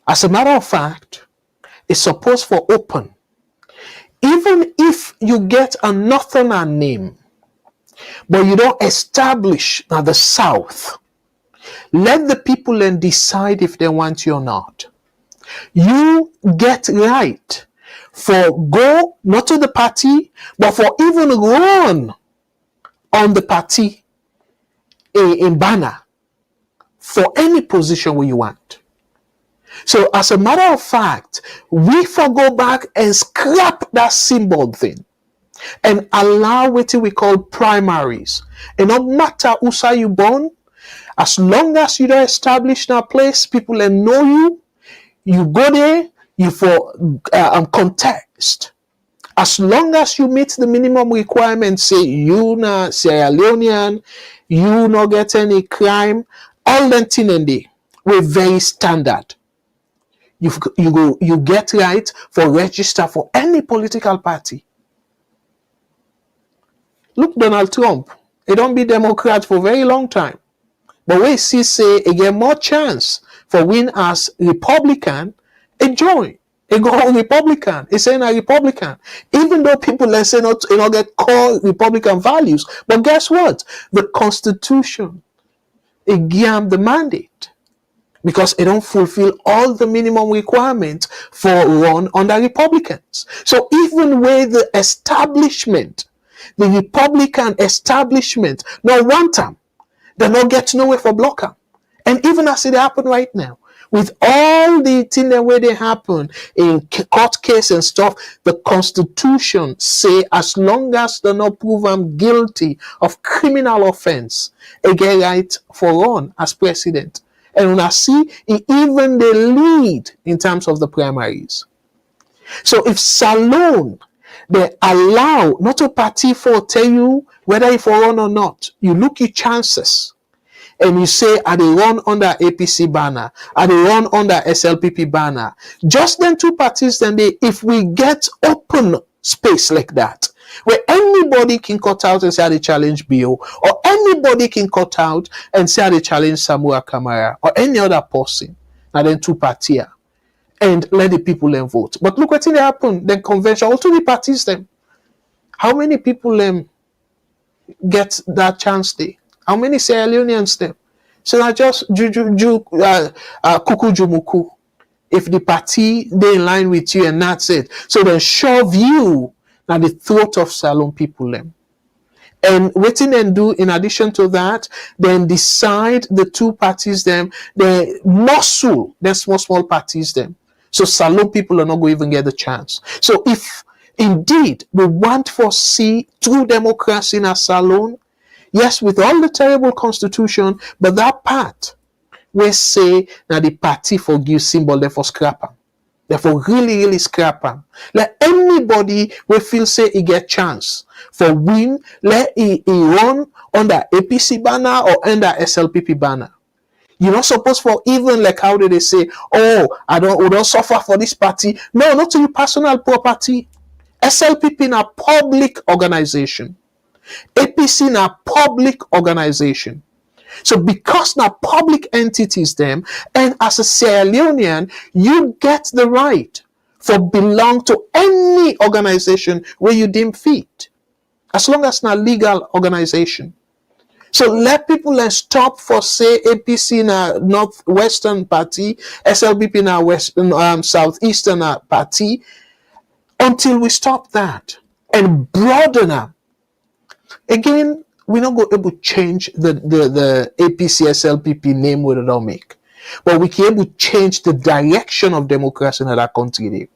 As a matter of fact, it's supposed for open. Even if you get a northerner name, but you don't establish now the South, let the people then decide if they want you or not. You get right for go not to the party, but for even run on the party in banner for any position where you want. So as a matter of fact, we for go back and scrap that symbol thing and allow what we call primaries. And no matter who say you born, as long as you don't establish in a place, people and know you, you go there, you for contest. As long as you meet the minimum requirements, say you na Sierra Leonean, you not get any crime, all that thing and they were very standard. You get right for register for any political party. Look, Donald Trump, he don't be Democrat for a very long time. But we see say he get more chance for win as Republican, he join. He go Republican. He say a Republican. Even though people let's say not get called Republican values. But guess what? The Constitution, it give him the mandate. Because it don't fulfill all the minimum requirements for run under Republicans. So even with the establishment, the Republican establishment, no one time, they not get nowhere for blocker. And even as it happen right now, with all the thing that way they happen in court case and stuff, the Constitution say as long as they not prove I'm guilty of criminal offense, they get right for run as president. And when I see, he even the lead in terms of the primaries. So if Salone, they allow not a party for tell you whether if you run or not, you look your chances. And you say, are they run under APC banner? Are they run under SLPP banner? Just then two parties, then they, if we get open space like that, where anybody can cut out and say they challenge Bio, or anybody can cut out and say they challenge Samura Kamara, or any other person, and then two parties, and let the people then vote. But look what happened, then convention, all two the parties them. How many people get that chance there? How many Sierra Leoneans them? So not just kuku jumuku. If the party they in line with you and that's it. So then shove you now the throat of Salone people them. And waiting and do in addition to that, then decide the two parties them, the muscle, then small parties them. So Salone people are not going to even get the chance. So if indeed we want to see true democracy in a Salone, yes, with all the terrible constitution, but that part we say that the party forgive symbol, therefore scrap them. Therefore really scrap them. Let anybody we feel say he get chance for win, let he run under APC banner or under SLPP banner. You're not supposed for even like how do they say, oh, we don't suffer for this party. No, not to your personal property. SLPP in a public organization. APC in a public organization. So because now public entities them, and as a Sierra Leonean, you get the right for belong to any organization where you deem fit, as long as not legal organization. So let people stop for say APC in a northwestern party, SLBP in a western southeastern party, until we stop that and broaden up. Again, we're not going to able to change the APC SLPP name we don't make, but we can able to change the direction of democracy in that country.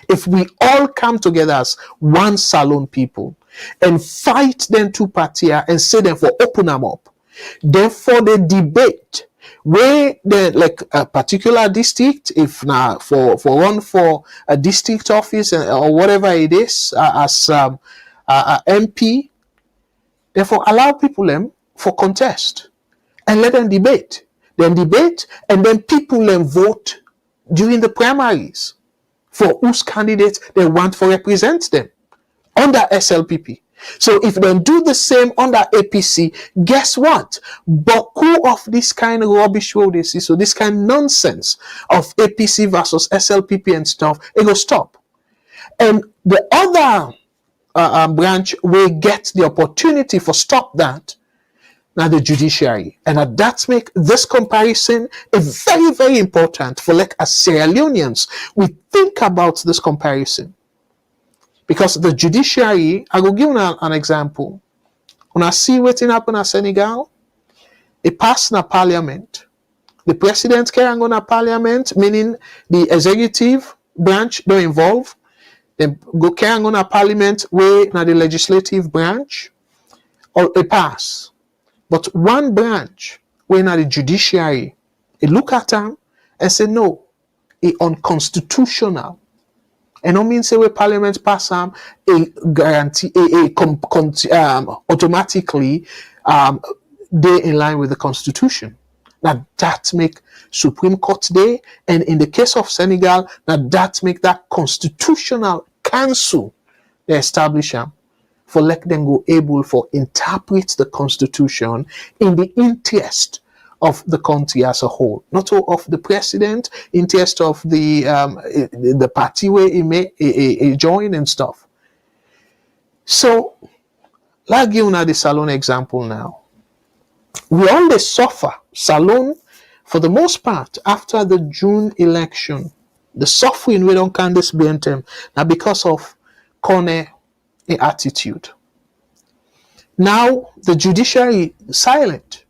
If we all come together as one Salone people and fight them two parties and say them for open them up, therefore the debate where the like a particular district, if now for run for a district office or whatever it is as a MP. Therefore, allow people them for contest and let them debate. Then debate and then people then vote during the primaries for whose candidates they want to represent them under SLPP. So if they do the same under APC, guess what? Boku of this kind of rubbish what they see, so this kind of nonsense of APC versus SLPP and stuff, it will stop. And the other branch will get the opportunity for stop that. now the judiciary. And that make this comparison a very, very important for like as Sierra Leoneans. We think about this comparison. Because the judiciary, I will give you an example. When I see what happened in Senegal, it passed in a parliament. The president carrying on a parliament, meaning the executive branch don't involve. Then go carrying on a parliament where now the legislative branch or a pass. But one branch where now the judiciary, it look at them and say no, it unconstitutional. And no means say where parliament pass them a guarantee automatically they in line with the constitution. Now that make Supreme Court day, and in the case of Senegal, that make that constitutional council they establish them for let them go able for interpret the constitution in the interest of the country as a whole, not of the president, interest of the party where he may join and stuff. So, like you know the Salone example now. We only suffer Salone for the most part after the June election. The suffering we don't can this be them now because of corner attitude. Now the judiciary silent.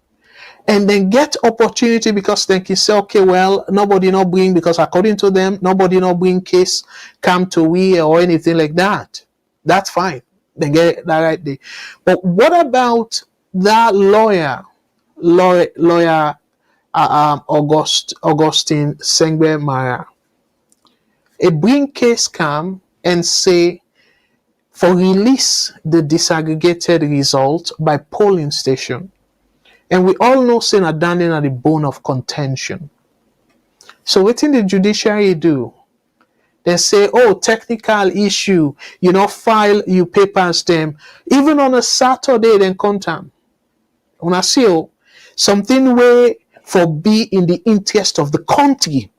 And then get opportunity because they can say, okay, well, nobody not bring, because according to them, nobody not bring case come to we or anything like that. That's fine. They get that right there. But what about that lawyer Augustine Sengbe Mara? A bring case come and say for release the disaggregated result by polling station. And we all know saying a danding at the bone of contention. So what did the judiciary do? They say, oh, technical issue, file you papers them. Even on a Saturday, then contam. When I see something where for be in the interest of the country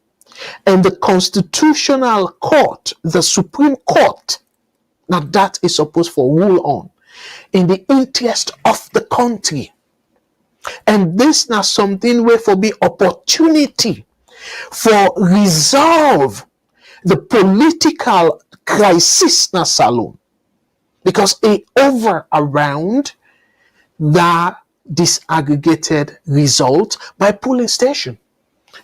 and the constitutional court, the Supreme Court, now that is supposed for rule on in the interest of the country. And this now something where for be opportunity for resolve the political crisis na Salone, because it over around the disaggregated result by polling station.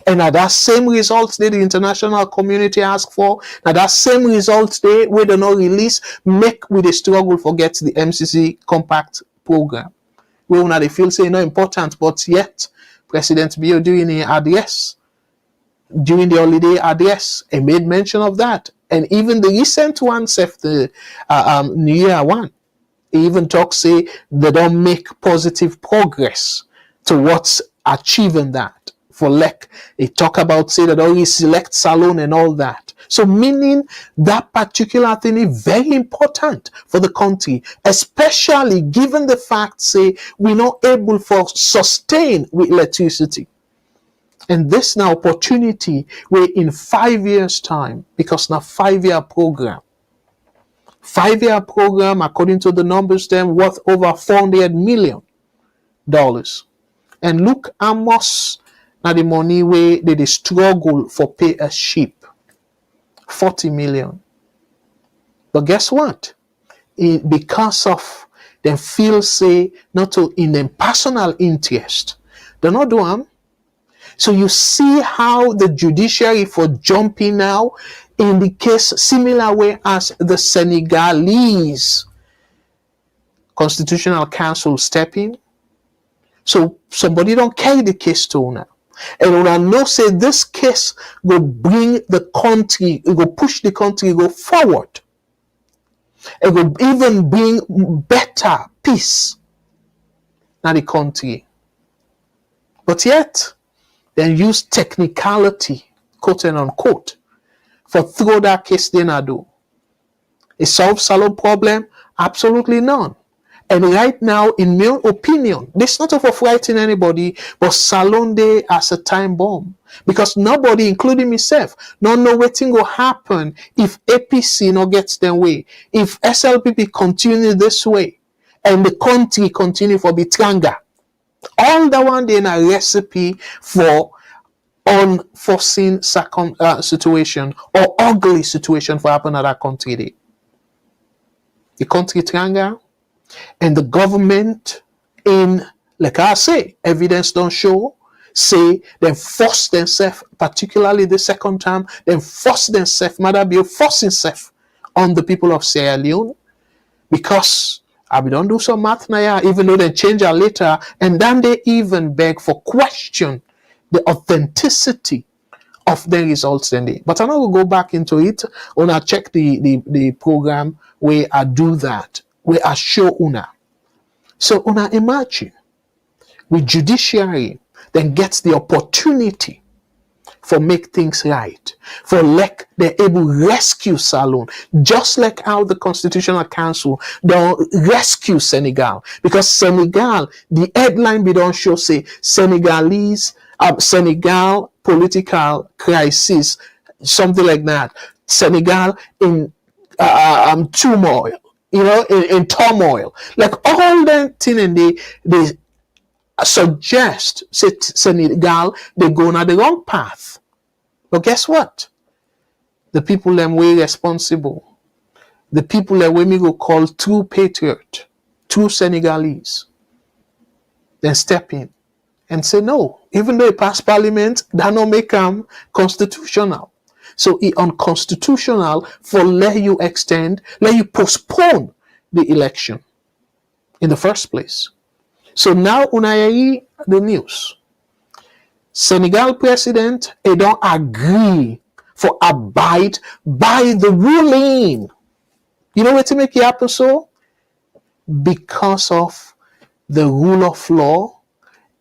And at that same results the international community ask for, now that same results where they not release, make with the struggle forget the MCC compact program. We will not feel say no important, but yet President Bio doing an address during the holiday address and made mention of that. And even the recent one, the New Year one, he even talks say they don't make positive progress towards achieving that. For like they talk about say that always select Salone and all that. So meaning that particular thing is very important for the country, especially given the fact say we're not able for sustain with electricity. And this now opportunity where in 5 years time, because now 5-year program. 5-year program according to the numbers then worth over $400 million. And look how much now the money where they struggle for pay a ship. 40 million. But guess what? Because of them feel say not to in their personal interest, they're not doing them. So you see how the judiciary for jumping now in the case similar way as the Senegalese Constitutional Council step in. So somebody don't carry the case to now. And when I know say this case will bring the country, it will push the country go forward. It will even bring better peace in the country. But yet, then use technicality, quote and unquote, for throw that case then I do. It solves Salone problem? Absolutely none. And right now, in my opinion, this not for frightening anybody, but Salone Day as a time bomb. Because nobody, including myself, don't know what will happen if APC no gets their way. If SLPP continue this way, and the country continue for be stronger. All that one in a recipe for unforeseen situation or ugly situation for happen at that country there. The country triangle and the government in, like I say, evidence don't show, say they force themselves, particularly the second time, they force themselves, matter be forcing self on the people of Sierra Leone, because I don't do some math now, even though they change it later, and then they even beg for question the authenticity of the results then they. But I'm not gonna go back into it. When I check the program where I do that, where I show una. So una imagine with judiciary then gets the opportunity for make things right, for like they're able to rescue Salone, just like how the Constitutional Council don't rescue Senegal, because Senegal, the headline we don't show say Senegal political crisis, something like that. Senegal in turmoil, in turmoil, like all that thing, and they suggest Senegal they go on the wrong path. But guess what? The people them way responsible. The people that we go call true patriot, true Senegalese, then step in and say no. Even though it pass parliament, that no make them constitutional. So it unconstitutional for let you postpone the election in the first place. So now unayai the news. Senegal president, they don't agree for abide by the ruling. You know what to make it happen so? Because of the rule of law,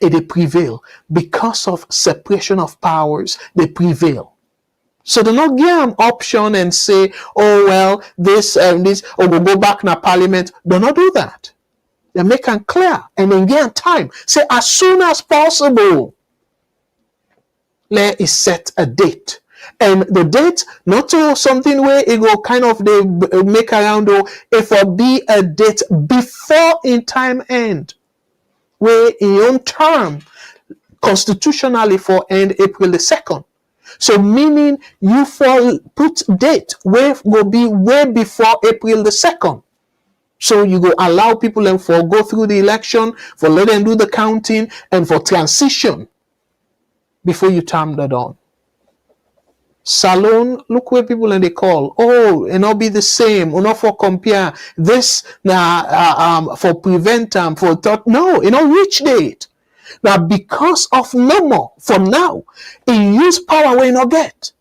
they prevail. Because of separation of powers, they prevail. So they not give an option and say, oh well, this, or we'll go back to parliament. They not do that. They make it clear and then give time. Say as soon as possible. Let is set a date. And the date, not to something where it go kind of they make around, or if it be a date before in time end, where in own term, constitutionally for end April the 2nd. So meaning you put date where will be way before April the 2nd. So you go allow people them for go through the election, for let them do the counting, and for transition before you term that on. Salone, look where people and they call. Oh, and not be the same. Or not for compare this now for prevent for thought. No, reach date. Now because of no more from now, he use power where he not get.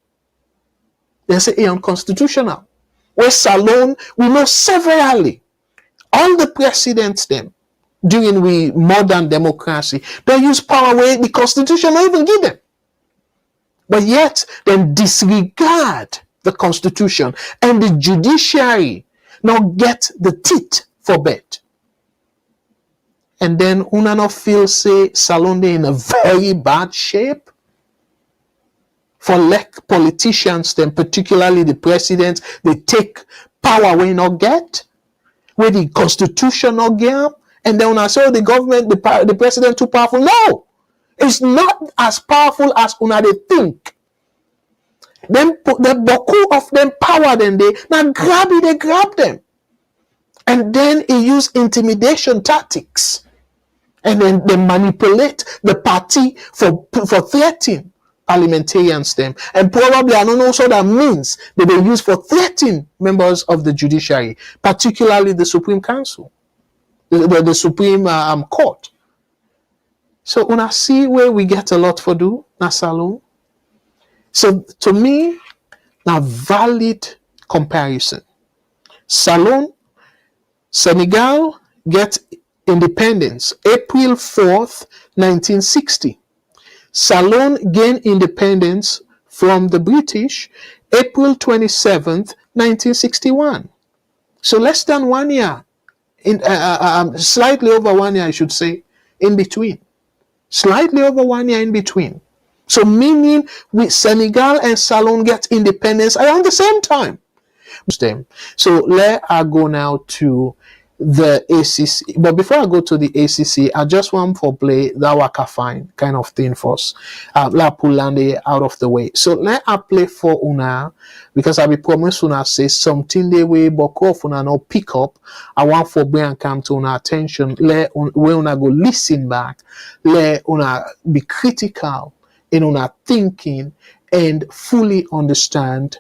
They say he unconstitutional. Where Salone, we know severally all the presidents them during we modern democracy, they use power where the constitution not even give them. But yet, then disregard the constitution and the judiciary not get the teeth for bet. And then una not feel say Salone in a very bad shape. For like politicians, then particularly the president, they take power where not get, where the constitution not get, and then when I say the government, the president too powerful. No, it's not as powerful as una they think. Them put the boku of them power then they now they grab them. And then he use intimidation tactics. And then they manipulate the party for threatening parliamentarians them. And probably I don't know so that means that they use for threatening members of the judiciary, particularly the Supreme Council, the Supreme Court. So when I see where we get a lot for do, na Salone. So to me, now valid comparison. Salone, Senegal get independence April 4th, 1960. Salone gained independence from the British April 27th, 1961. So less than 1 year, slightly over 1 year, I should say, in between. Slightly over 1 year in between. So meaning with Senegal and Salone get independence around the same time. So let I go now to the ACC. But before I go to the ACC, I just want to play that waka fine kind of thing first. Let pull out of the way. So let I play for una because I be promise una say something they way but off una no pick up. I want for bring and come to una attention. Let when una go listen back. Let una be critical in una thinking and fully understand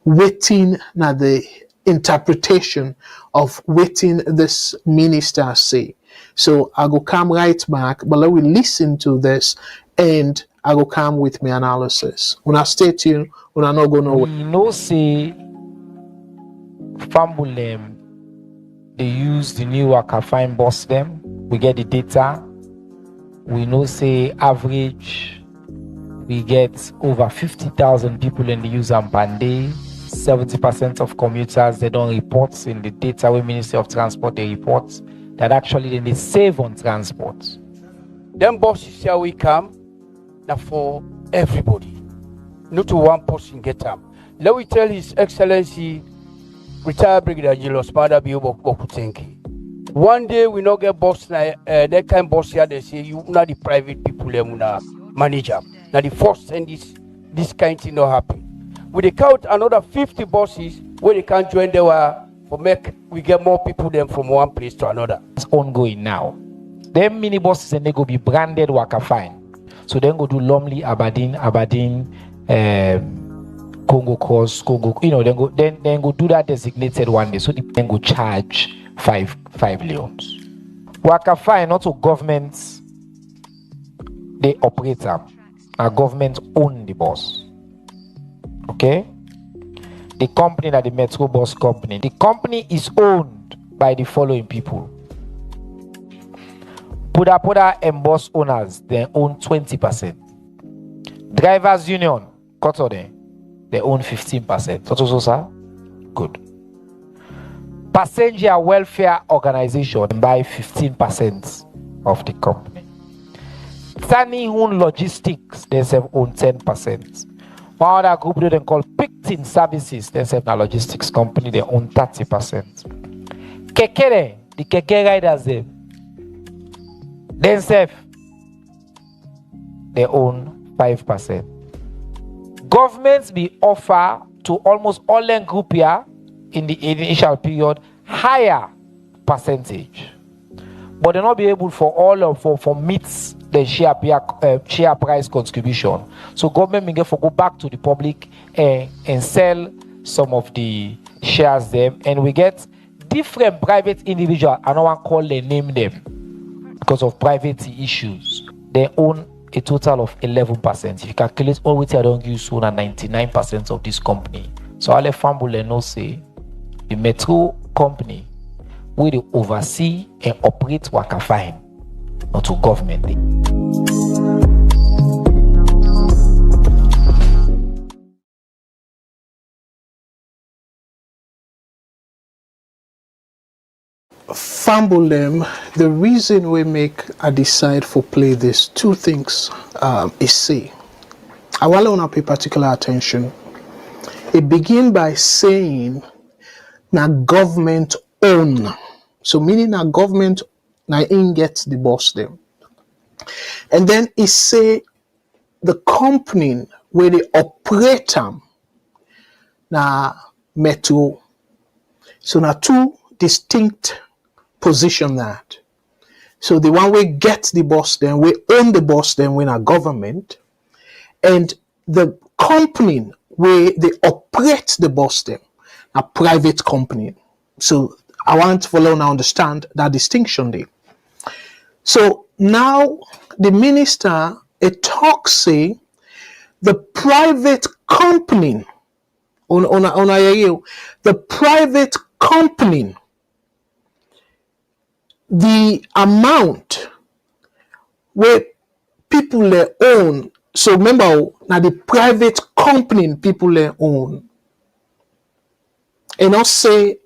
waiting na the interpretation of waiting this minister say. So I go come right back, but let we listen to this and I go come with my analysis. When I stay tuned, when I not go nowhere. We know say Fambulem they use the new Akafine boss them. We get the data. We know say average we get over 50,000 people in the use Ampande. 70% of commuters they don't report in the data with Ministry of Transport they report that actually they save on transport. Them buses here we come now for everybody, not to one person get them. Let me tell His Excellency retired Brigadier General Spada Biobokutenki. One day we not get bus that kind bus here they say you not the private people they muna manager. Now the first and this kind thing not happen. We they count another 50 buses where they can join there for make we get more people them from one place to another. It's ongoing now. Them mini buses and they go be branded Waka Fine. So then go do Lumley, Aberdeen, Congo Cross, Congo. You know, then go do that designated one day. So they then go charge 5 leons. Waka Fine, not to governments. They operate them. Our government own the bus. Okay? The company that the Metro Bus Company. The company is owned by the following people. Puda and bus owners, they own 20%. Drivers Union, they own 15%. What also, sir? Good. Passenger Welfare Organization buy 15% of the company. Tanihun Logistics, they own 10%. One other group they call Picton Services, they have a logistics company, they own 30%. Kekere, the Keke riders, they own 5%. Governments be offer to almost all the group here in the initial period higher percentage, but they not be able for all of for meets the share price contribution. So government may get for go back to the public and sell some of the shares them, and we get different private individuals. I don't want to call them name them because of private issues. They own a total of 11%. If you calculate all which I don't use, own 99% of this company. So I'll let Fambule know say the Metro company will oversee and operate Waka Fine, not to government. Fumble them. The reason we make a decide for play this two things is say. I want to pay particular attention. It begin by saying na government own. So meaning na government na in gets the boss them. And then it say the company where they operate them na Metro. So na two distinct position that. So the one we get the boss then, we own the boss then when a government, and the company where they operate the boss then, a private company. So I want to follow now understand that distinction there. So now the minister it talks say the private company the private company, the amount where people they own. So remember now the private company people they own, and not say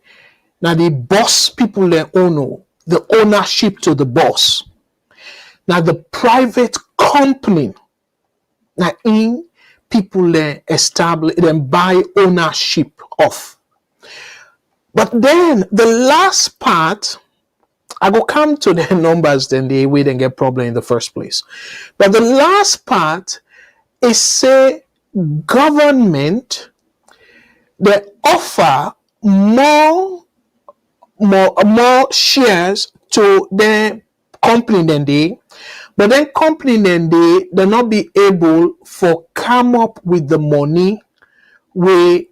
now the boss people they own, the ownership to the boss. Now the private company now in people they establish them buy ownership of. But then the last part I go come to the numbers, then they we then get problem in the first place. But the last part is say government they offer more shares to the company than they, but then company then they not be able for come up with the money way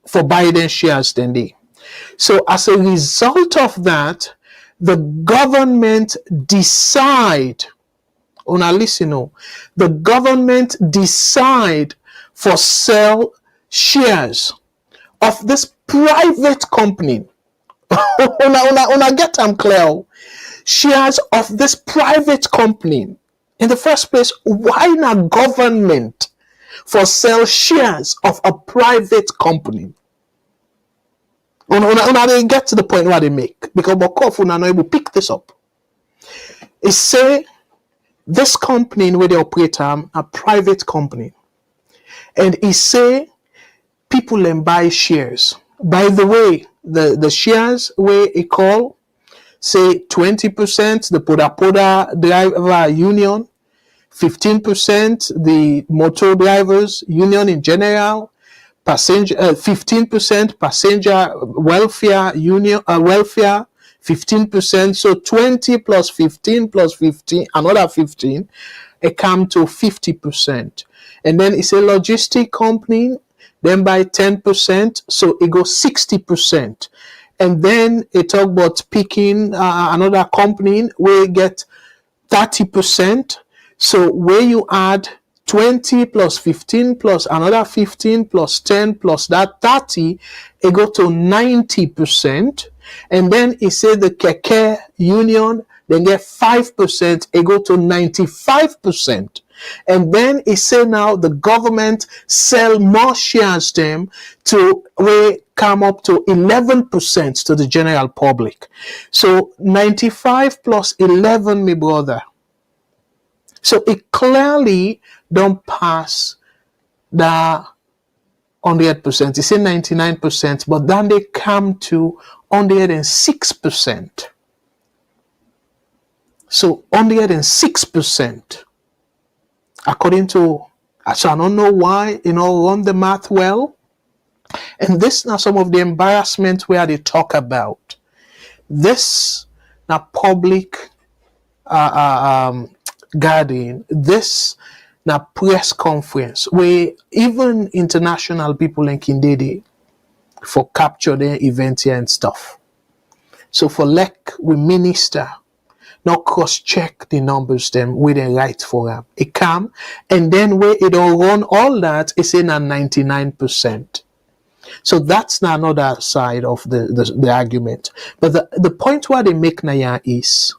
for Biden shares than they. So as a result of that, the government decide, now listen, the government decide for sell shares of this private company. Una get them clear. Shares of this private company. In the first place, why not government for sell shares of a private company? Una they get to the point where they make, because Bokof una not able to pick this up. It say this company where they operate a private company, and it say people can buy shares. By the way, the shares where it call say 20% the Poda driver union, 15% the motor drivers union in general, passenger 15% passenger welfare union welfare 15%, so 20 plus 15 plus 15 another 15, it come to 50%. And then it's a logistic company, then by 10%, so it goes 60%. And then it talk about picking another company where you get 30%. So where you add 20 plus 15 plus another 15 plus 10 plus that 30, it go to 90%. And then it said the Keke Union, then get 5%, it go to 95%. And then it say now the government sell more shares them to where come up to 11% to the general public. So 95 plus 11, my brother. So it clearly don't pass the 100%. It's say 99%, but then they come to 106%. So 106%. According to, so I don't know why, run the math well. And this now some of the embarrassment where they talk about. This now public gathering, this now press conference where even international people in Kindede for capture their event here and stuff. So for we minister, not cross-check the numbers them where they write for them. It come, and then where it all run all that, it's in at 99%. So that's now another side of the argument. But the point where they make Naya is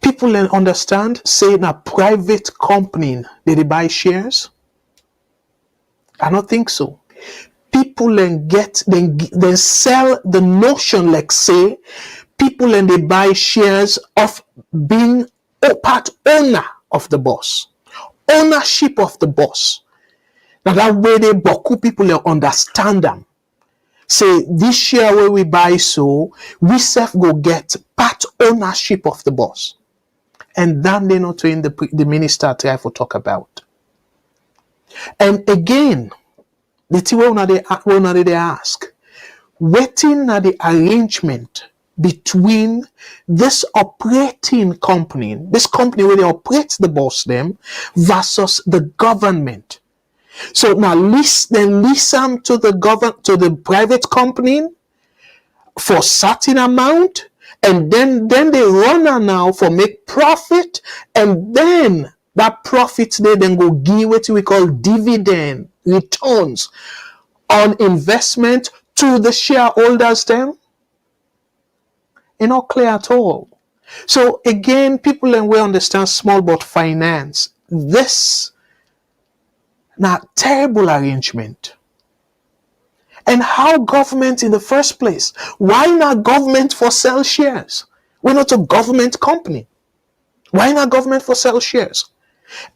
people understand, say in a private company, did they buy shares? I don't think so. People then sell the notion, like say, people and they buy shares of being a part owner of the boss, ownership of the boss. Now that way they boku people understand them. Say this share where we buy, so we self go get part ownership of the boss, and then they not in the minister try for talk about. And again, the thing when they ask, waiting at the arrangement between this operating company, this company where they operate the boss them, versus the government. So now listen to the private company for certain amount, and then they run now for make profit, and then that profit they then go give what we call dividend returns on investment to the shareholders them. It's not clear at all. So again, people and we understand small but finance. This now terrible arrangement. And how government in the first place? Why not government for sell shares? We're not a government company. Why not government for sell shares?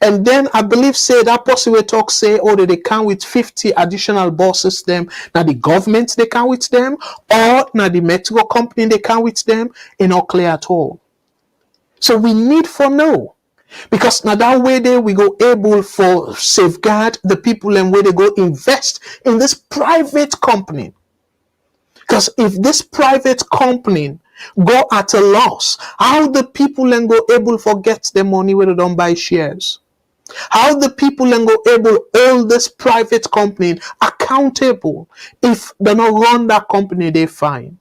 And then I believe say that person will talk say, oh, they come with 50 additional bosses them. Now the government they come with them, or now the metro company they come with them, it's not clear at all. So we need for know. Because now that way there we go able for safeguard the people and where they go invest in this private company. Because if this private company go at a loss, how the people then go able for get the money where they don't buy shares? How the people then go able hold this private company accountable if they not run that company they fine?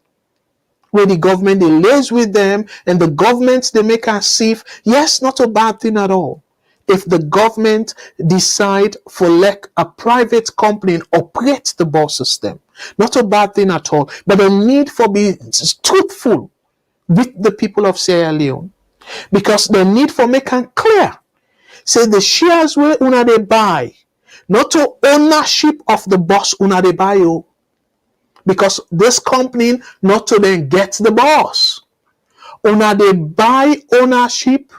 Where the government they liaise with them and the government they make as if, yes, not a bad thing at all. If the government decide for like a private company operate the bus system, not a bad thing at all, but a need for be truthful with the people of Sierra Leone, because the need for making clear, say the shares where una they buy, not to ownership of the bus una they buy you, because this company not to then get the boss. Una they buy ownership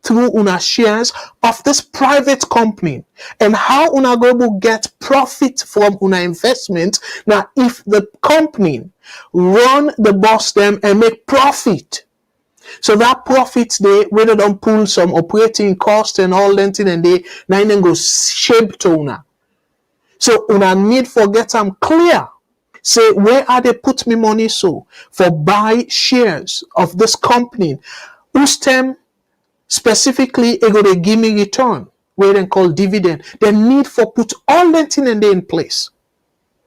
through una shares of this private company, and how una go to get profit from una investment. Now if the company run the boss them and make profit, so that profit they whether don't pull some operating cost and all that thing, and they now then go shape to una. So una need for get them clear. Say where are they put me money so for buy shares of this company whose term specifically it go to give me return where they call dividend. They need for put all that thing and they in place.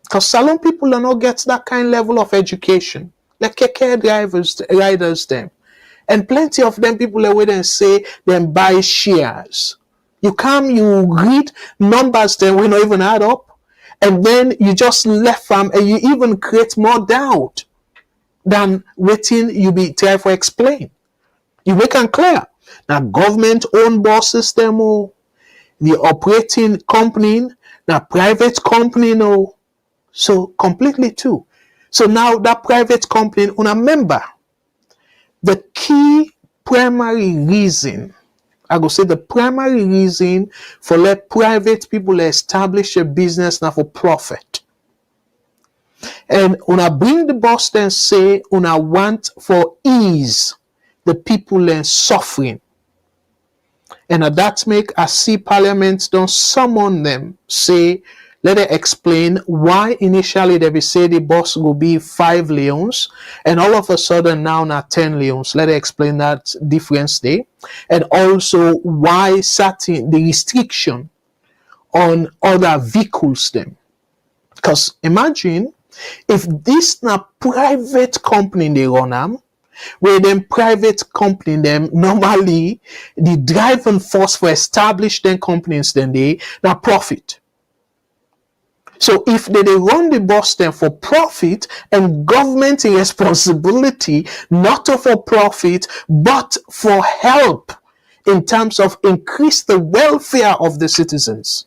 Because Salone people do not get that kind of level of education. Like keke drivers, riders them. And plenty of them people are waiting and say them buy shares. You come, you read numbers then we not even add up. And then you just left them and you even create more doubt than waiting you be trying to explain. You make it clear. Now government owned bus system, oh, the operating company, now private company, no. So completely too. So now that private company, on a member, the key primary reason, I go say the primary reason for let private people establish a business now for profit. And una bring the boss then say una want for ease the people and suffering. And that make I see parliament don't summon them, say, let it explain why initially they be say the boss will be 5 leons, and all of a sudden now not 10 leons. Let it explain that difference there. And also why certain the restriction on other vehicles them. Because imagine if this na private company they run them, where them private company them normally the driving force for establish them companies then they na profit. So if they run the bus then for profit and government responsibility not for profit but for help in terms of increase the welfare of the citizens.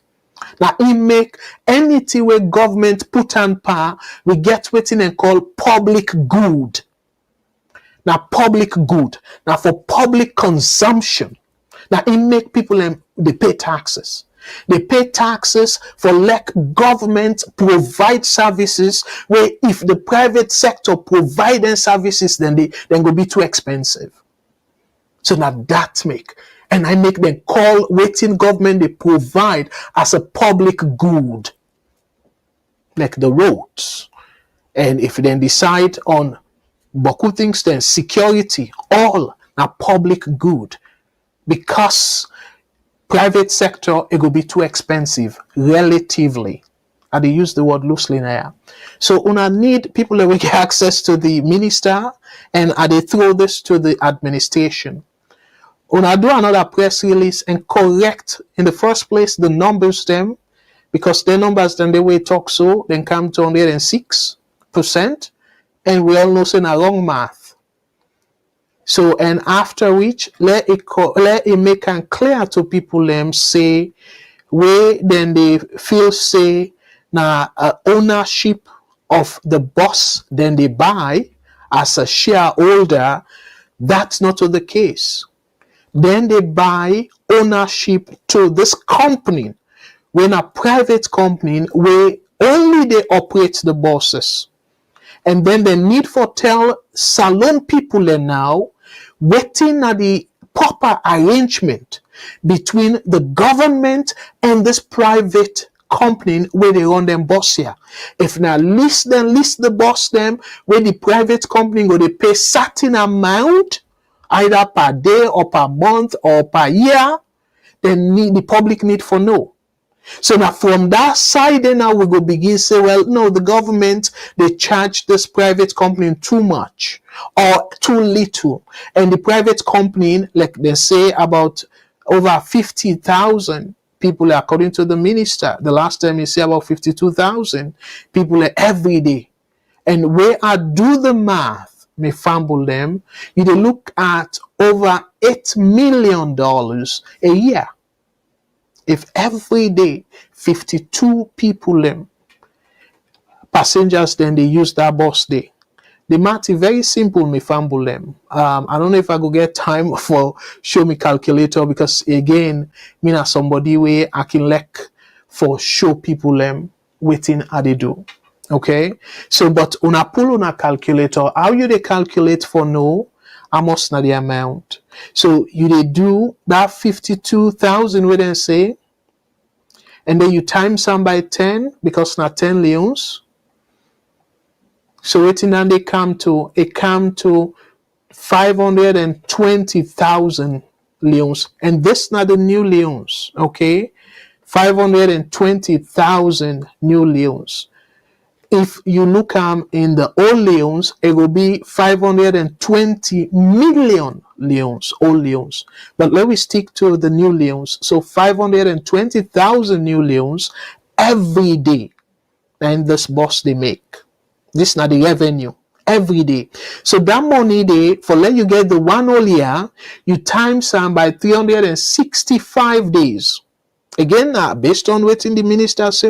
Now it make anything where government put on power we get waiting and call public good. Now public good. Now for public consumption. Now it make people they pay taxes. They pay taxes for let government provide services where if the private sector provide them services then go be too expensive. So now that make and I make them call waiting government they provide as a public good. Like the roads. And if they decide on Boku things then security, all now public good. Because private sector it will be too expensive relatively. I they use the word loosely now. So una need people that will get access to the minister and they throw this to the administration. Una do another press release and correct in the first place the numbers them, because the numbers then they will talk so then come to 106%, and we all know saying a wrong math. So and after which let it make it clear to people them say where then they feel say now ownership of the bus then they buy as a shareholder. That's not the case. Then they buy ownership to this company, when a private company where only they operate the buses. And then the need for tell Salone people now, waiting at the proper arrangement between the government and this private company where they run them bus here. If now list the bus them where the private company go they pay certain amount, either per day or per month or per year, then the public need for know. So now from that side, then now we go begin say, well, no, the government, they charge this private company too much or too little. And the private company, like they say, about over 50,000 people, according to the minister. The last time he said about 52,000 people every day. And where I do the math, me fumble them, you look at over $8 million a year. If every day 52 people passengers then they use that bus day, the math is very simple. Me fumble them. I don't know if I go get time for show me calculator, because again, me na somebody where I can for show people them waiting how they do. Okay, so but una pull on a calculator. How you they calculate for no? How much na the amount? So you they do that 52,000 where they say, and then you times some by 10 because not 10 leons. So waiting and it come to 520,000 leons, and this not the new leons. Okay, 520,000 new leons. If you look in the old leons, it will be 520 million leons, old leons. But let me stick to the new leons. So 520,000 new leons every day. And this boss they make. This is not the revenue. Every day. So that money they, for let you get the one whole year, you times them by 365 days. Again, based on what in the minister say,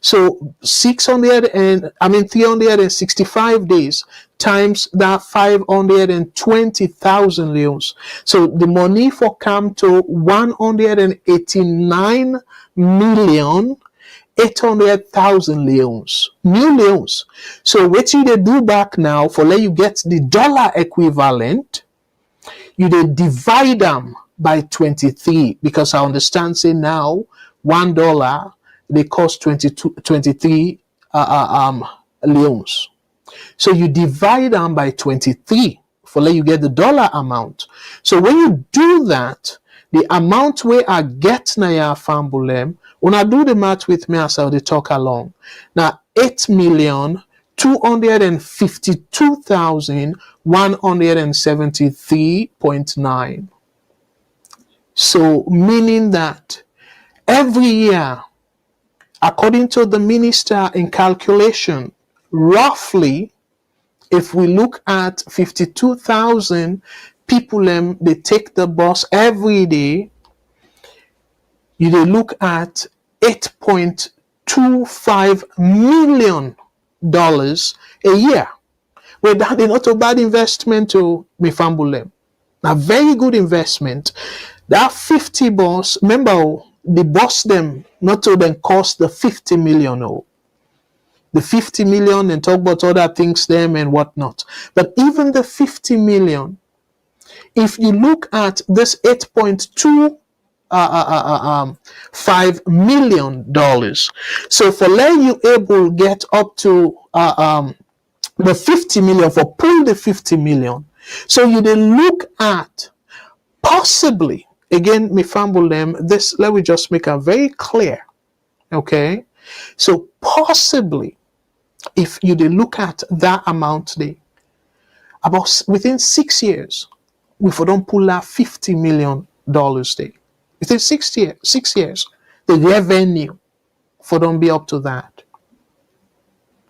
so 365 days times that 520,000 leons. So the money for come to 189,800,000 leons. New leons. So what you they do back now for let you get the dollar equivalent, you they divide them by 23, because I understand say now $1 they cost 23 leons. So you divide them by 23 for let you get the dollar amount. So when you do that, the amount where I get na ya fambulem, when I do the math with me as I talk along, now 8,252,173.9. So meaning that every year, according to the minister in calculation, roughly, if we look at 52,000 people, they take the bus every day, you they look at $8.25 million a year. Well, that is not a bad investment to me fambulem. A very good investment. That 50 bus, remember, the bus them not to then cost the 50 million. Oh, the 50 million and talk about other things them and whatnot. But even the 50 million, if you look at this $8.25 million, so for let you able get up to the 50 million, for pull the 50 million, so you then look at possibly, again, me fumble them, this, let me just make it very clear. Okay, so possibly, if you did look at that amount there, about within 6 years, we for don't pull out $50 million there. Within 6 years, the revenue for don't be up to that.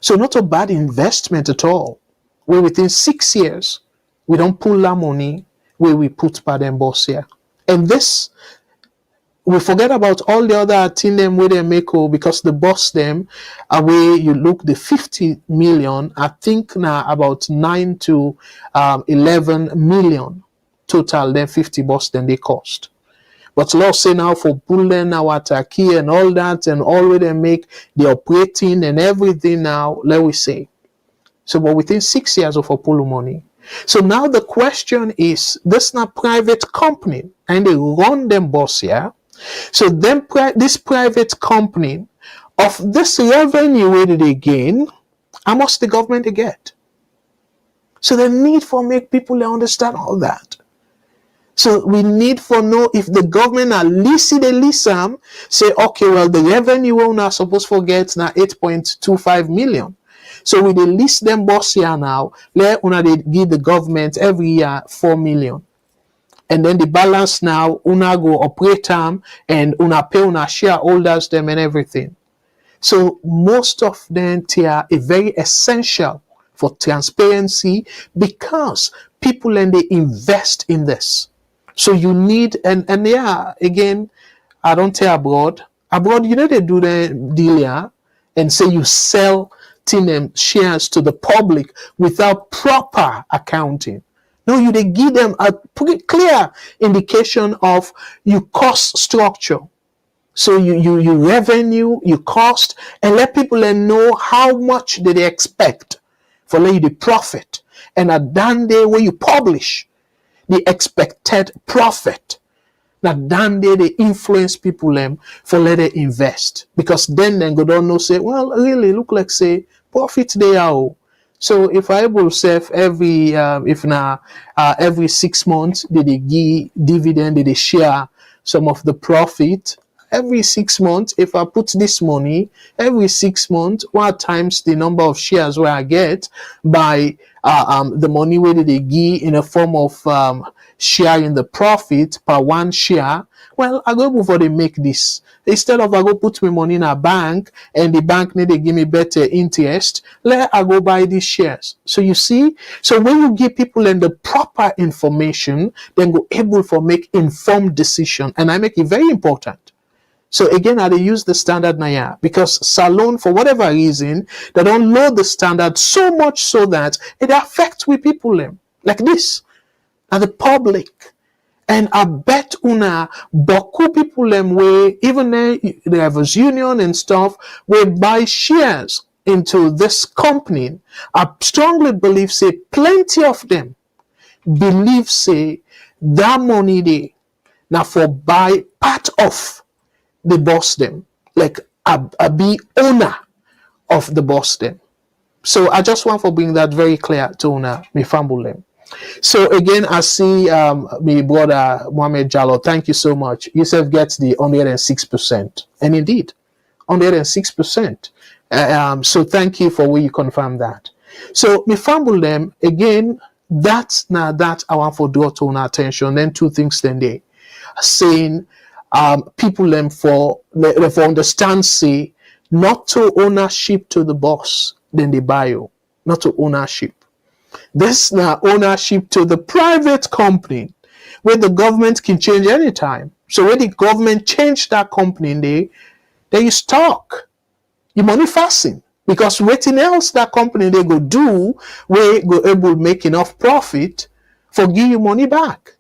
So not a bad investment at all. Where within 6 years, we don't pull that money where we put by them boss here. And this, we forget about all the other thing them where they make, because the boss them where you look the 50 million, I think now about 9 to 11 million total, then 50 bus, then they cost. But law say now for pulling our Turkey and all that, and already make the operating and everything now, let we say. So, but within 6 years of Apollo money. So now the question is, this not private company, and they run them bus here. So then this private company, of this revenue, where did they gain? How much the government they get? So the need for make people understand all that. So we need for know if the government are leasing the lease say, okay, well, the revenue we're not supposed to get now 8.25 million. So we lease them bus here now, let una they give the government every year 4 million. And then the balance now, una go operate them and una pay una shareholders them and everything. So most of them are very essential for transparency because people and they invest in this. So you need, and yeah, again, I don't tell abroad. Abroad, you know, they do the deal here and say you sell shares to the public without proper accounting. No, they give them a pretty clear indication of your cost structure. So you revenue, you cost, and let people know how much they expect for the profit. And at that day where you publish the expected profit, that then they influence people for let they invest. Because then go don't know say, well, really look like say profit they are. So if I able to save every every 6 months they give dividend, they share some of the profit. Every 6 months, if I put this money, every 6 months, what times the number of shares where I get by the money where they give in a form of sharing the profit per one share, well, I go before they make this. Instead of I go put my money in a bank and the bank need to give me better interest, let I go buy these shares. So you see, so when you give people the proper information, then go able for make informed decision. And I make it very important. So again, I use the standard Naya because Salone, for whatever reason, they don't load the standard so much so that it affects we people like this, and the public. And I bet una boku people way even the Rivers Union and stuff will buy shares into this company. I strongly believe say plenty of them believe say that money they now for buy part of the boss them, like a be owner of the boss them. So I just want to bring that very clear to owner me fumble them. So again, I see my brother Mohamed Jallo. Thank you so much. Yusuf gets the 106%, and indeed, 106%. So thank you for where you confirm that. So me fumble them again. That's now that I want to draw to our attention. Then two things. Then they saying people them for understand say not to ownership to the boss. Then they buy you not to ownership. This now ownership to the private company where the government can change anytime. So when the government change that company, they you stock. You money fasting. Because waiting else that company they go do where go able to make enough profit for give you money back.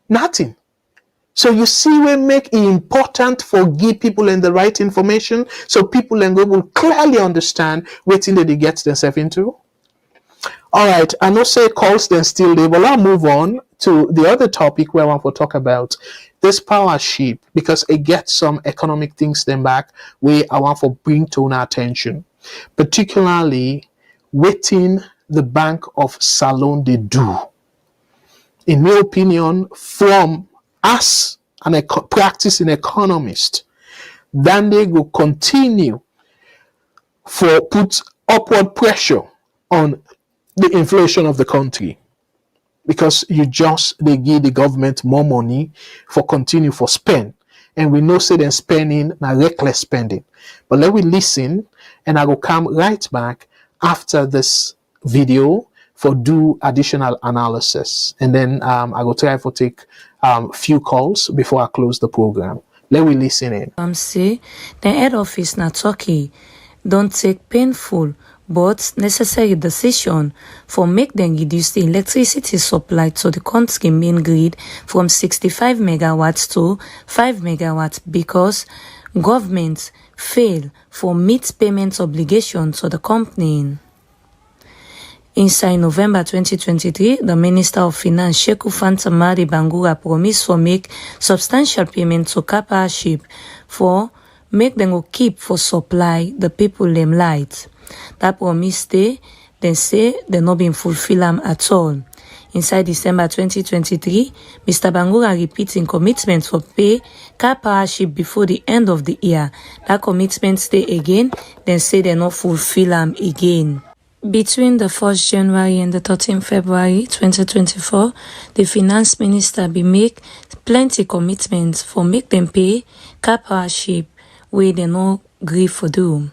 Nothing. So you see we make it important for give people in the right information so people and go will clearly understand what thing that they get themselves into. All right, I know say calls then still there, but I'll move on to the other topic where I want to talk about this power ship because it gets some economic things then back where I want to bring to our attention, particularly within the Bank of Salone they do. In my opinion, from us and a practicing economist, then they will continue for put upward pressure on the inflation of the country because they give the government more money for continue for spend, and we know say them spending na reckless spending. But let we listen, and I will come right back after this video for do additional analysis, and then I will try to take few calls before I close the program. Let we listen in. Say the head office na Turkey don't take painful but necessary decision for make them reduce the electricity supply to the country main grid from 65 megawatts to 5 megawatts because government fail for meet payment obligation to the company. Inside November 2023, the Minister of Finance, Sheku Fanta Mari Bangura, promised to make substantial payment to Comparative for make them go keep for supply the people them light. That promise they say they not been fulfill them at all. Inside December 2023, Mr. Bangura repeating commitment for pay Comparative before the end of the year. That commitment stay again, then say they not fulfill them again. Between the 1st January and the 13th February 2024, the finance minister be make plenty commitments for make them pay Comparative where they no agree for do.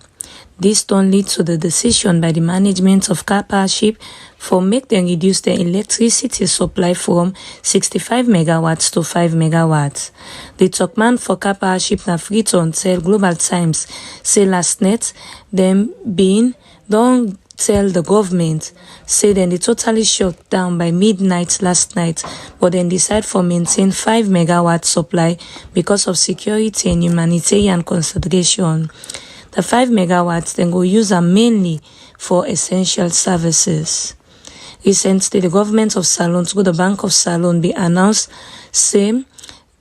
This don't lead to the decision by the management of Comparative for make them reduce their electricity supply from 65 megawatts to 5 megawatts. The talkman for Comparative na Freeton tell Global Times say last night them being don't tell the government say then they totally shut down by midnight last night, but then decide for maintain 5 megawatt supply because of security and humanitarian consideration. The 5 megawatts then go use them mainly for essential services. Recently, the government of Salone through the Bank of Salone be announced same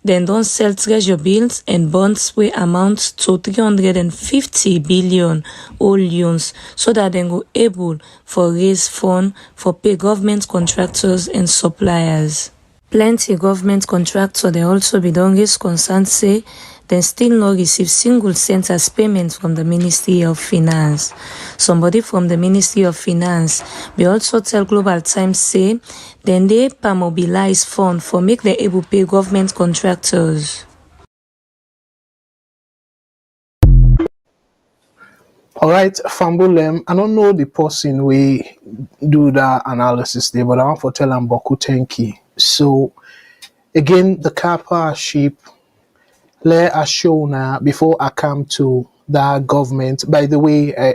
then don't sell treasury bills and bonds wey amount to 350 billion old loans so that they go able for raise fund for pay government contractors and suppliers. Plenty government contractors they also be don raise concern say they still not receive single cent as payment from the Ministry of Finance. Somebody from the Ministry of Finance be also tell Global Times say then they mobilize fund for make they able pay government contractors. All right, Fambulem, I don't know the person we do that analysis there, but I want to tell them Boku Tenki. So again, the Comparative, let us show now before I come to that government. By the way, I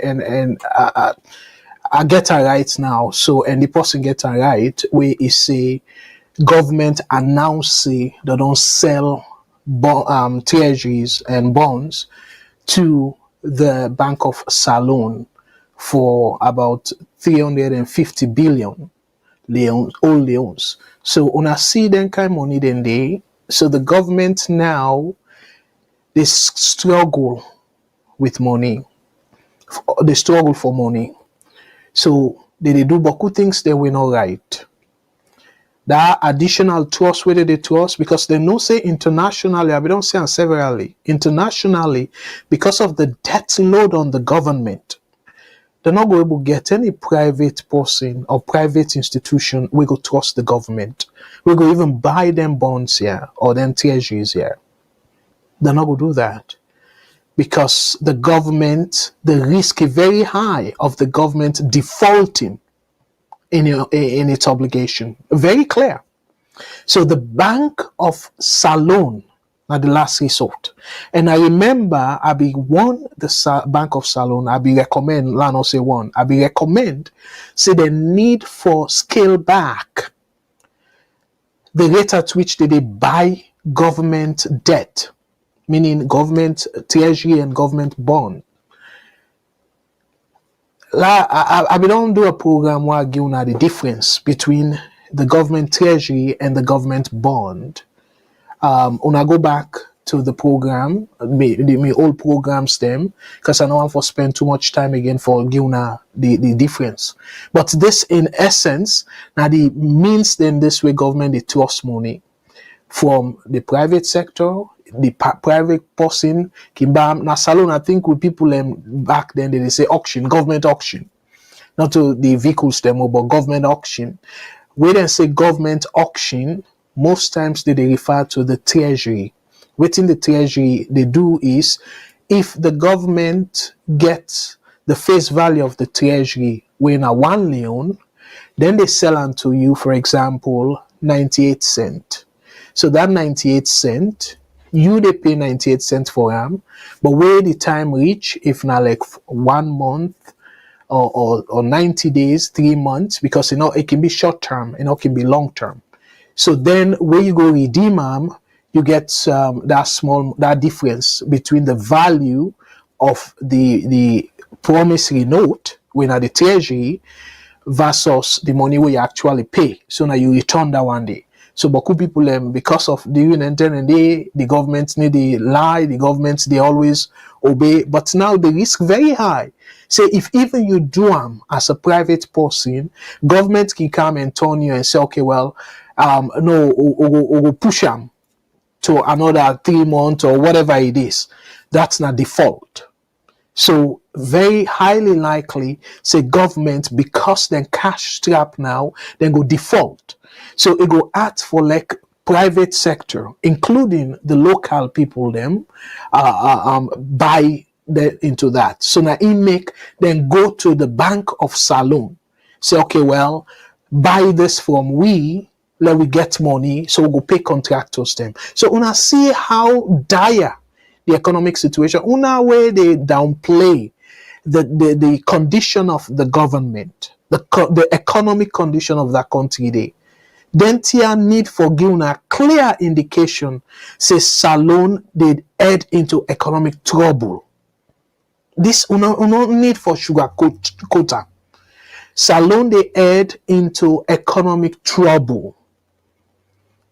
get it right now. So and the person get it right where he say government announce they don't sell treasuries and bonds to the Bank of Salone for about 350 billion old loans. So when I see them kind of money then they, so the government now they struggle with money. They struggle for money. So they do boku things they were not right. That additional trust, whether they trust, because they know say internationally, I don't say severally, internationally, because of the debt load on the government, they're not going to get any private person or private institution we go trust the government. We go even buy them bonds here or them treasuries here. They're not going to do that. Because the government, the risk is very high of the government defaulting in its obligation. Very clear. So the Bank of Salone are the last resort. And I remember I be one the Bank of Salone, I be recommend, Lano say one, I be recommend say the need for scale back the rate at which they buy government debt, meaning government treasury and government bond. I don't do a program where I give you the difference between the government treasury and the government bond. When I go back to the program, my old programs them, because I don't want to spend too much time again for giving the difference. But this in essence, now the means then this way government they trust money from the private sector, the private person, Kimbam, na Salone, I think with people back then they say auction, government auction. Not to the vehicles demo, but government auction. When they say government auction, most times they refer to the treasury. Within the treasury, they do is if the government gets the face value of the treasury when a 1 loan, then they sell unto you, for example, 98 cents. So that 98 cents, you they pay 98 cents for them, but where the time reach, if not like 1 month or 90 days, 3 months, because it can be short term, it can be long term. So then where you go redeem them, you get that difference between the value of the promissory note when at the treasury versus the money we actually pay. So now you return that one day. So Baku people, because of the the government need they lie, the government they always obey. But now the risk very high. Say if even you do them as a private person, government can come and turn you and say, okay, well, no, we'll push them to another 3 months or whatever it is. That's not default. So very highly likely, say government, because then cash strap now, then go default. So it go act for like private sector, including the local people them, buy into that. So now he make then go to the bank of Salone. Say, okay, well, buy this from we, let we get money, so we go pay contractors them. So una see how dire the economic situation, una way they downplay the condition of the government, the economic condition of that country they. Then there need for giving a clear indication, say Salone did head into economic trouble. This no need for sugar quota. Salone they head into economic trouble.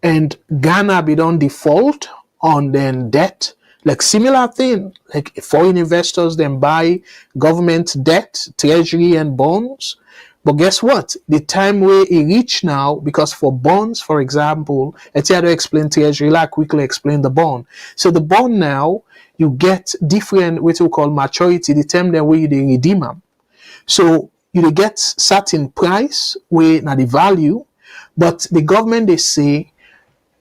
And Ghana be done default on then debt. Like similar thing, like foreign investors then buy government debt, treasury and bonds. But guess what? The time where it reach now, because for bonds, for example, let's here to explain treasury, like quickly explain the bond. So the bond now, you get different what we call maturity, the time then where you redeem them. So you get certain price where now the value, but the government they say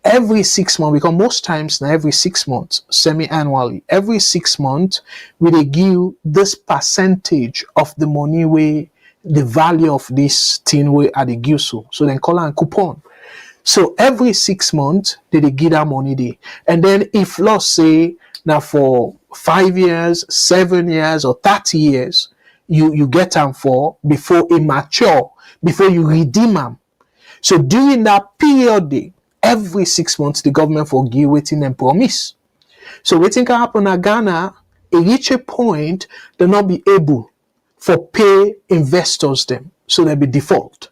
every 6 months, because most times now every 6 months, semi-annually, every 6 months, we they give this percentage of the money where the value of this thing where at the give so then call it a coupon. So every 6 months, they give that money there. And then if let's say now for 5 years, 7 years, or 30 years, you get them for before it mature, before you redeem them. So during that period day, every 6 months, the government for give waiting and promise. So waiting can happen in Ghana, it reach a point they'll not be able for pay investors them, so they'll be default.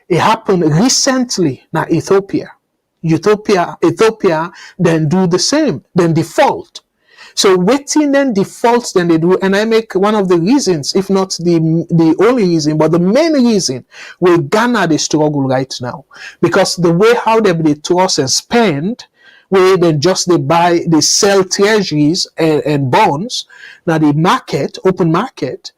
It happened recently in Ethiopia. Ethiopia then do the same, then default. So waiting then defaults then they do, and I make one of the reasons, if not the only reason, but the main reason where Ghana they struggle right now, because the way how they trust and spend, where they sell treasuries and bonds. Now the market, open market,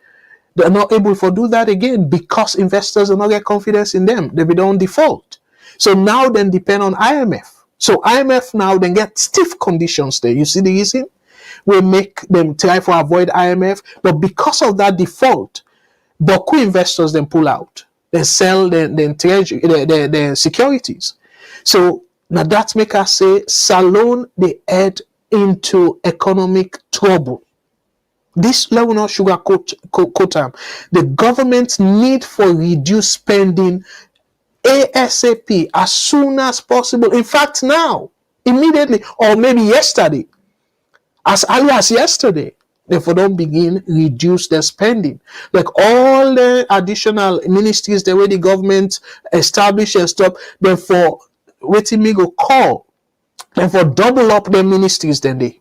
they're not able to do that again because investors are not get confidence in them. They don't default. So now then depend on IMF. So IMF now then get stiff conditions there. You see the reason? We make them try to avoid IMF, but because of that default, Boku investors then pull out. They sell their securities. So now that make us say Salone they head into economic trouble. This level not sugarcoat them. The government need for reduced spending ASAP as soon as possible. In fact, now, immediately, or maybe yesterday, as early as yesterday, therefore don't begin reduce their spending. Like all the additional ministries the way the government established and stuff, therefore waiting me go call, therefore double up their ministries then they.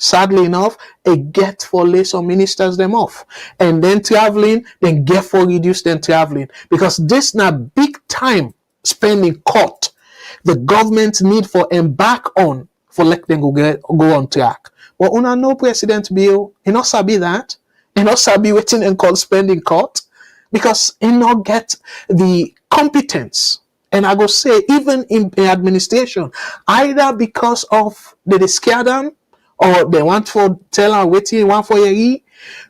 Sadly enough, a get for lay some ministers them off. And then traveling, then get for reduce them traveling. Because this not big time spending cut. The government need for embark on for let them go on track. But una no President Bill, he not sabi that. He not sabi waiting and call spending cut. Because he not get the competence. And I go say, even in administration, either because of they scare them, or they want for tell her waiting one for a year.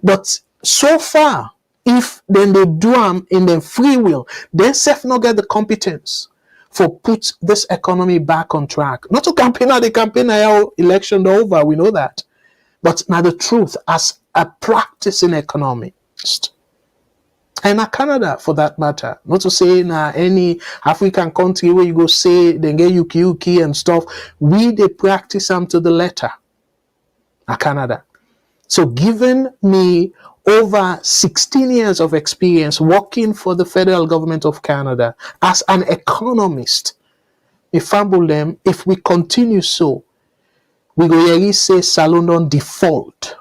But so far, if then they do them in their free will, they self not get the competence for put this economy back on track. Not to campaign now, the campaign now election over, we know that. But now the truth, as a practicing economist, And Canada, for that matter. Not to say any African country where you go say they get uki and stuff. We they practice them to the letter. Canada. So given me over 16 years of experience working for the federal government of Canada as an economist, if we continue so, we go really say Salone don't default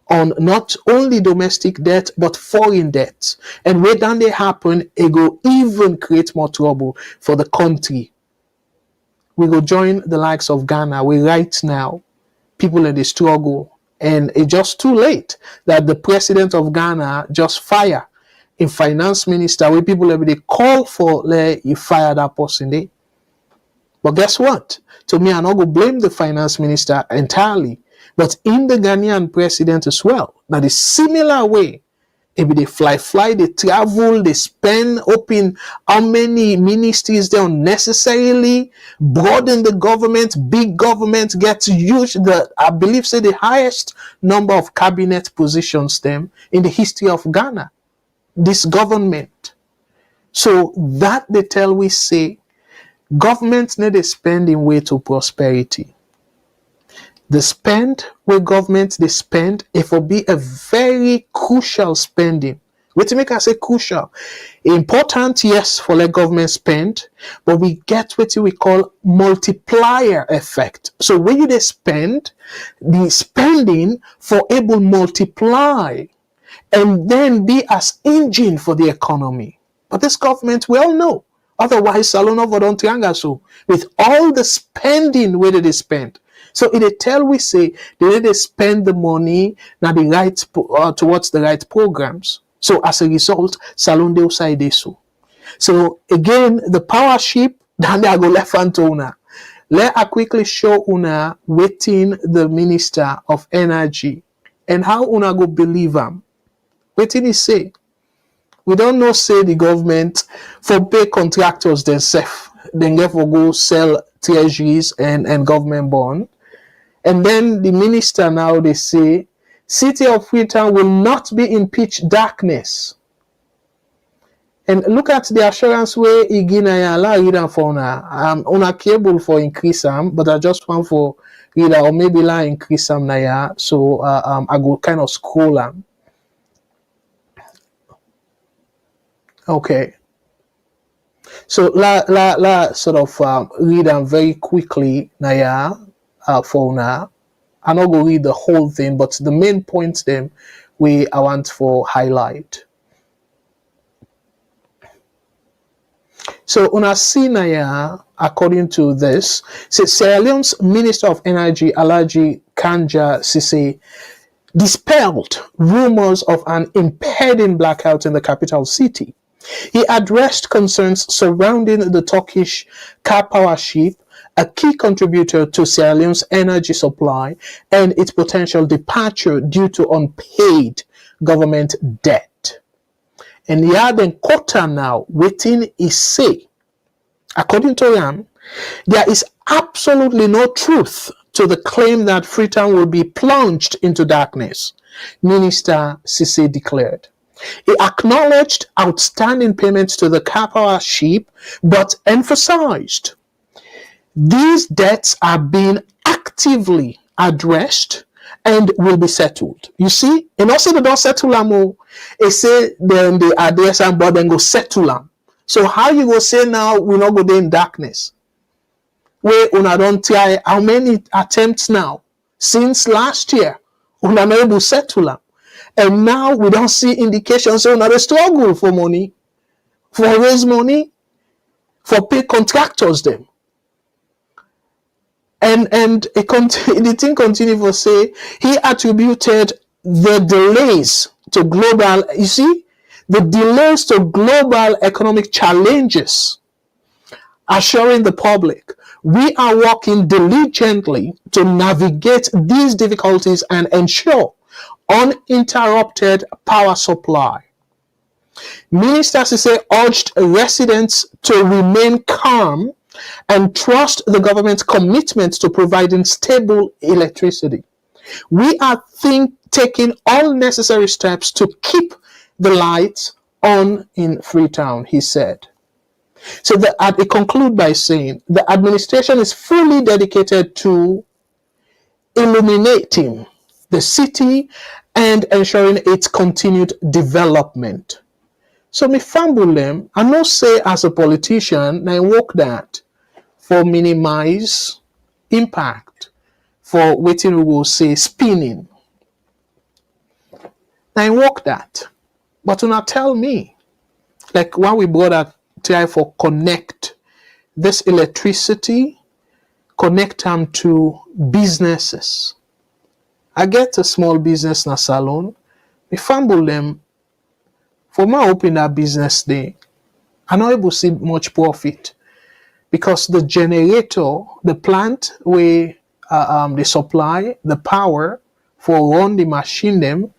on not only domestic debt but foreign debt, and when that they happen, it go even create more trouble for the country. We go join the likes of Ghana. We right now people in the struggle, and it's just too late that the president of Ghana just fire a finance minister where people every day call for you fire that person there. But guess what? To me, I'm not going to blame the finance minister entirely, but in the Ghanaian president as well, that is similar way. If they fly, they travel, they spend, open how many ministries they unnecessarily broaden the government, big government gets huge. I believe say the highest number of cabinet positions them in the history of Ghana. This government. So that they tell we say governments need to spend in way to prosperity. The spend where government they spend, it will be a very crucial spending. What to make I say crucial? Important, yes, for let government spend, but we get what we call multiplier effect. So when you they spend, the spending for able multiply and then be as engine for the economy. But this government, we all know. Otherwise, Salone over don't triangle so with all the spending where they spend. So it tell we say they spend the money now the right towards the right programs. So as a result, Salone they side they so. So again, the power ship then they go left hand to una. Let I quickly show una waiting the Minister of Energy and how una go believe him. Waiting he say. We don't know say the government for pay contractors themselves. Then get for go sell treasuries and government bond. And then the minister now they say, City of Freetown will not be in pitch darkness. And look at the assurance where Iginaya allow read for una cable for increase them, but I just want for reader or maybe la increase them naya. So I go kind of scroll them. Okay. So la sort of read them very quickly naya. For now, I'm not going to read the whole thing, but the main points them I want for highlight. So una see now, according to this, says Sierra Leone's Minister of Energy Alhaji Kanja Sise dispelled rumors of an impending blackout in the capital city. He addressed concerns surrounding the Turkish car power ship, a key contributor to Sierra Leone's energy supply, and its potential departure due to unpaid government debt. And he had then quote now, waiting is say. According to him, there is absolutely no truth to the claim that Freetown will be plunged into darkness, Minister Sise declared. He acknowledged outstanding payments to the car power ship, but emphasized these debts are being actively addressed and will be settled. You see, and also they don't settle them. They say then they address them, but then go settle them. So how you go say now we not go there in darkness? Where una don't try how many attempts now since last year una not able to settle them, and now we don't see indications. So now they struggle for money, for raise money, for pay contractors them. And the thing continued to say he attributed the delays to global, you see, the delays to global economic challenges, assuring the public we are working diligently to navigate these difficulties and ensure uninterrupted power supply. Minister Sise urged residents to remain calm and trust the government's commitment to providing stable electricity. We are taking all necessary steps to keep the lights on in Freetown, he said. So they conclude by saying the administration is fully dedicated to illuminating the city and ensuring its continued development. So me fumble them, I no say as a politician, I work that for minimize impact, for waiting we will say spinning. I work that. But do not tell me, like when we brought that try for connect this electricity, connect them to businesses. I get a small business na Salone, we fumble them for my open that business day. I'm not able to see much profit because the generator, the plant where they supply the power for run the machine them,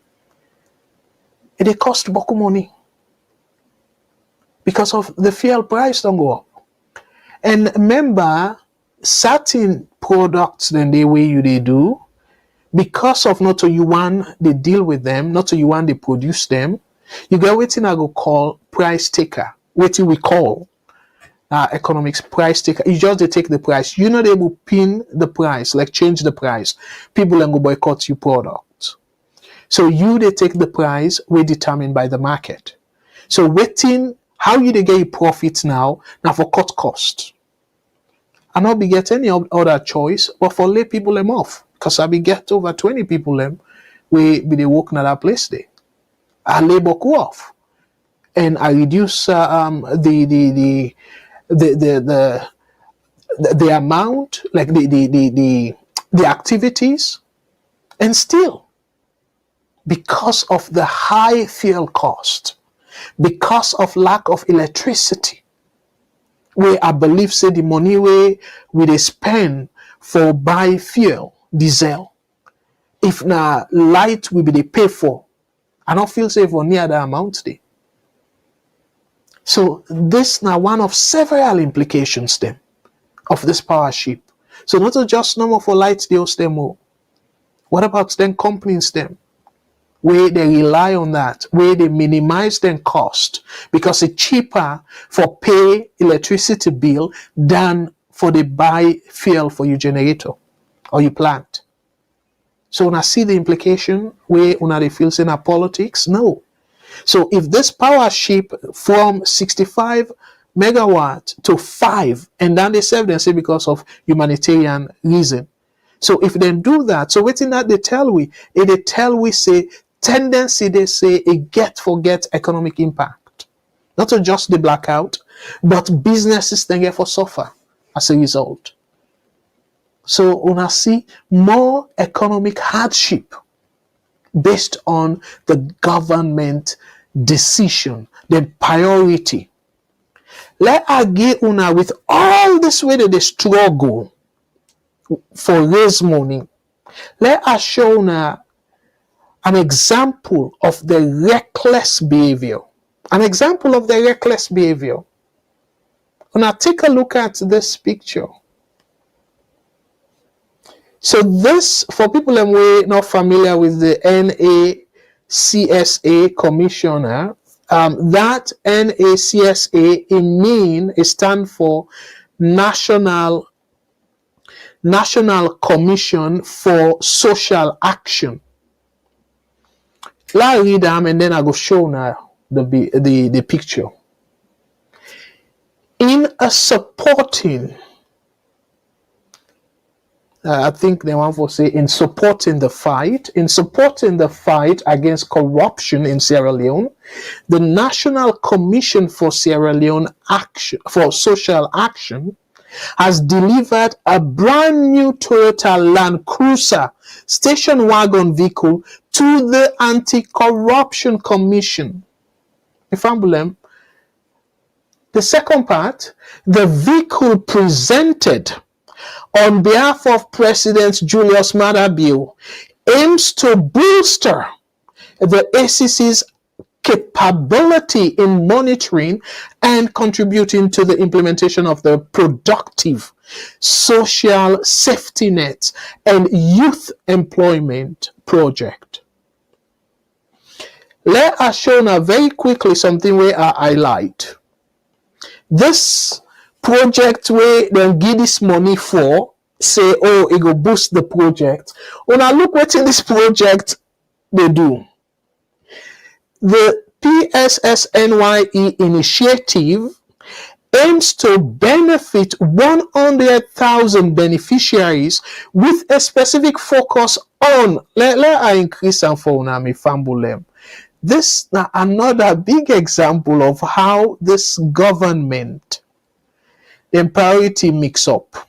it cost boku money because of the fuel price don't go up. And remember, certain products then the way they do, because of not to you want they deal with them, not to you want they produce them, you get waiting I go call price taker. Waiting we call economics price taker. You just they take the price. You're not able to pin the price, like change the price. People then go boycott your product. So you they take the price we determined by the market. So waiting how you they get your profits now for cut cost. And not be get any other choice but for lay people them off. Because I be get over 20 people them we be they working at that place there. I labor go off. And I reduce the amount, like the activities, and still, because of the high fuel cost, because of lack of electricity, where I believe say the money we they spend for buy fuel, diesel, if na light we be they pay for, I don't feel safe for near the amount there. So this now one of several implications then of this power ship. So not just normal for light deals them more. What about then companies them? Where they rely on that, where they minimize their cost because it's cheaper for pay electricity bill than for the buy fuel for your generator or your plant. So when I see the implication where when they feel in our politics, no. So if this power ship from 65 megawatt to 5, and then they serve them say because of humanitarian reason. So if they do that, so waiting that they tell we say tendency they say it get economic impact. Not just the blackout, but businesses then get for suffer as a result. So when I see more economic hardship based on the government decision, the priority. Let us get una with all this way that they struggle for raise money. Let us show una an example of the reckless behavior. An example of the reckless behavior. Una take a look at this picture. So this, for people who are not familiar with the NACSA commissioner, that NACSA in mean it stands for National Commission for Social Action. Let me read them and then I go show now the picture. In a supporting, I think they want to say in supporting the fight against corruption in Sierra Leone, the National Commission for Sierra Leone for Social Action has delivered a brand new Toyota Land Cruiser station wagon vehicle to the Anti-Corruption Commission. The second part, the vehicle presented on behalf of President Julius Maada Bio aims to bolster the ACC's capability in monitoring and contributing to the implementation of the productive social safety net and youth employment project. Let us show now very quickly something where I highlight. This project where they give this money for, say, oh, it go boost the project. When I look what in this project they do, the PSSNYE initiative aims to benefit 100,000 beneficiaries with a specific focus on, let I increase and for now, me fambulem. This is another big example of how this government and priority mix up.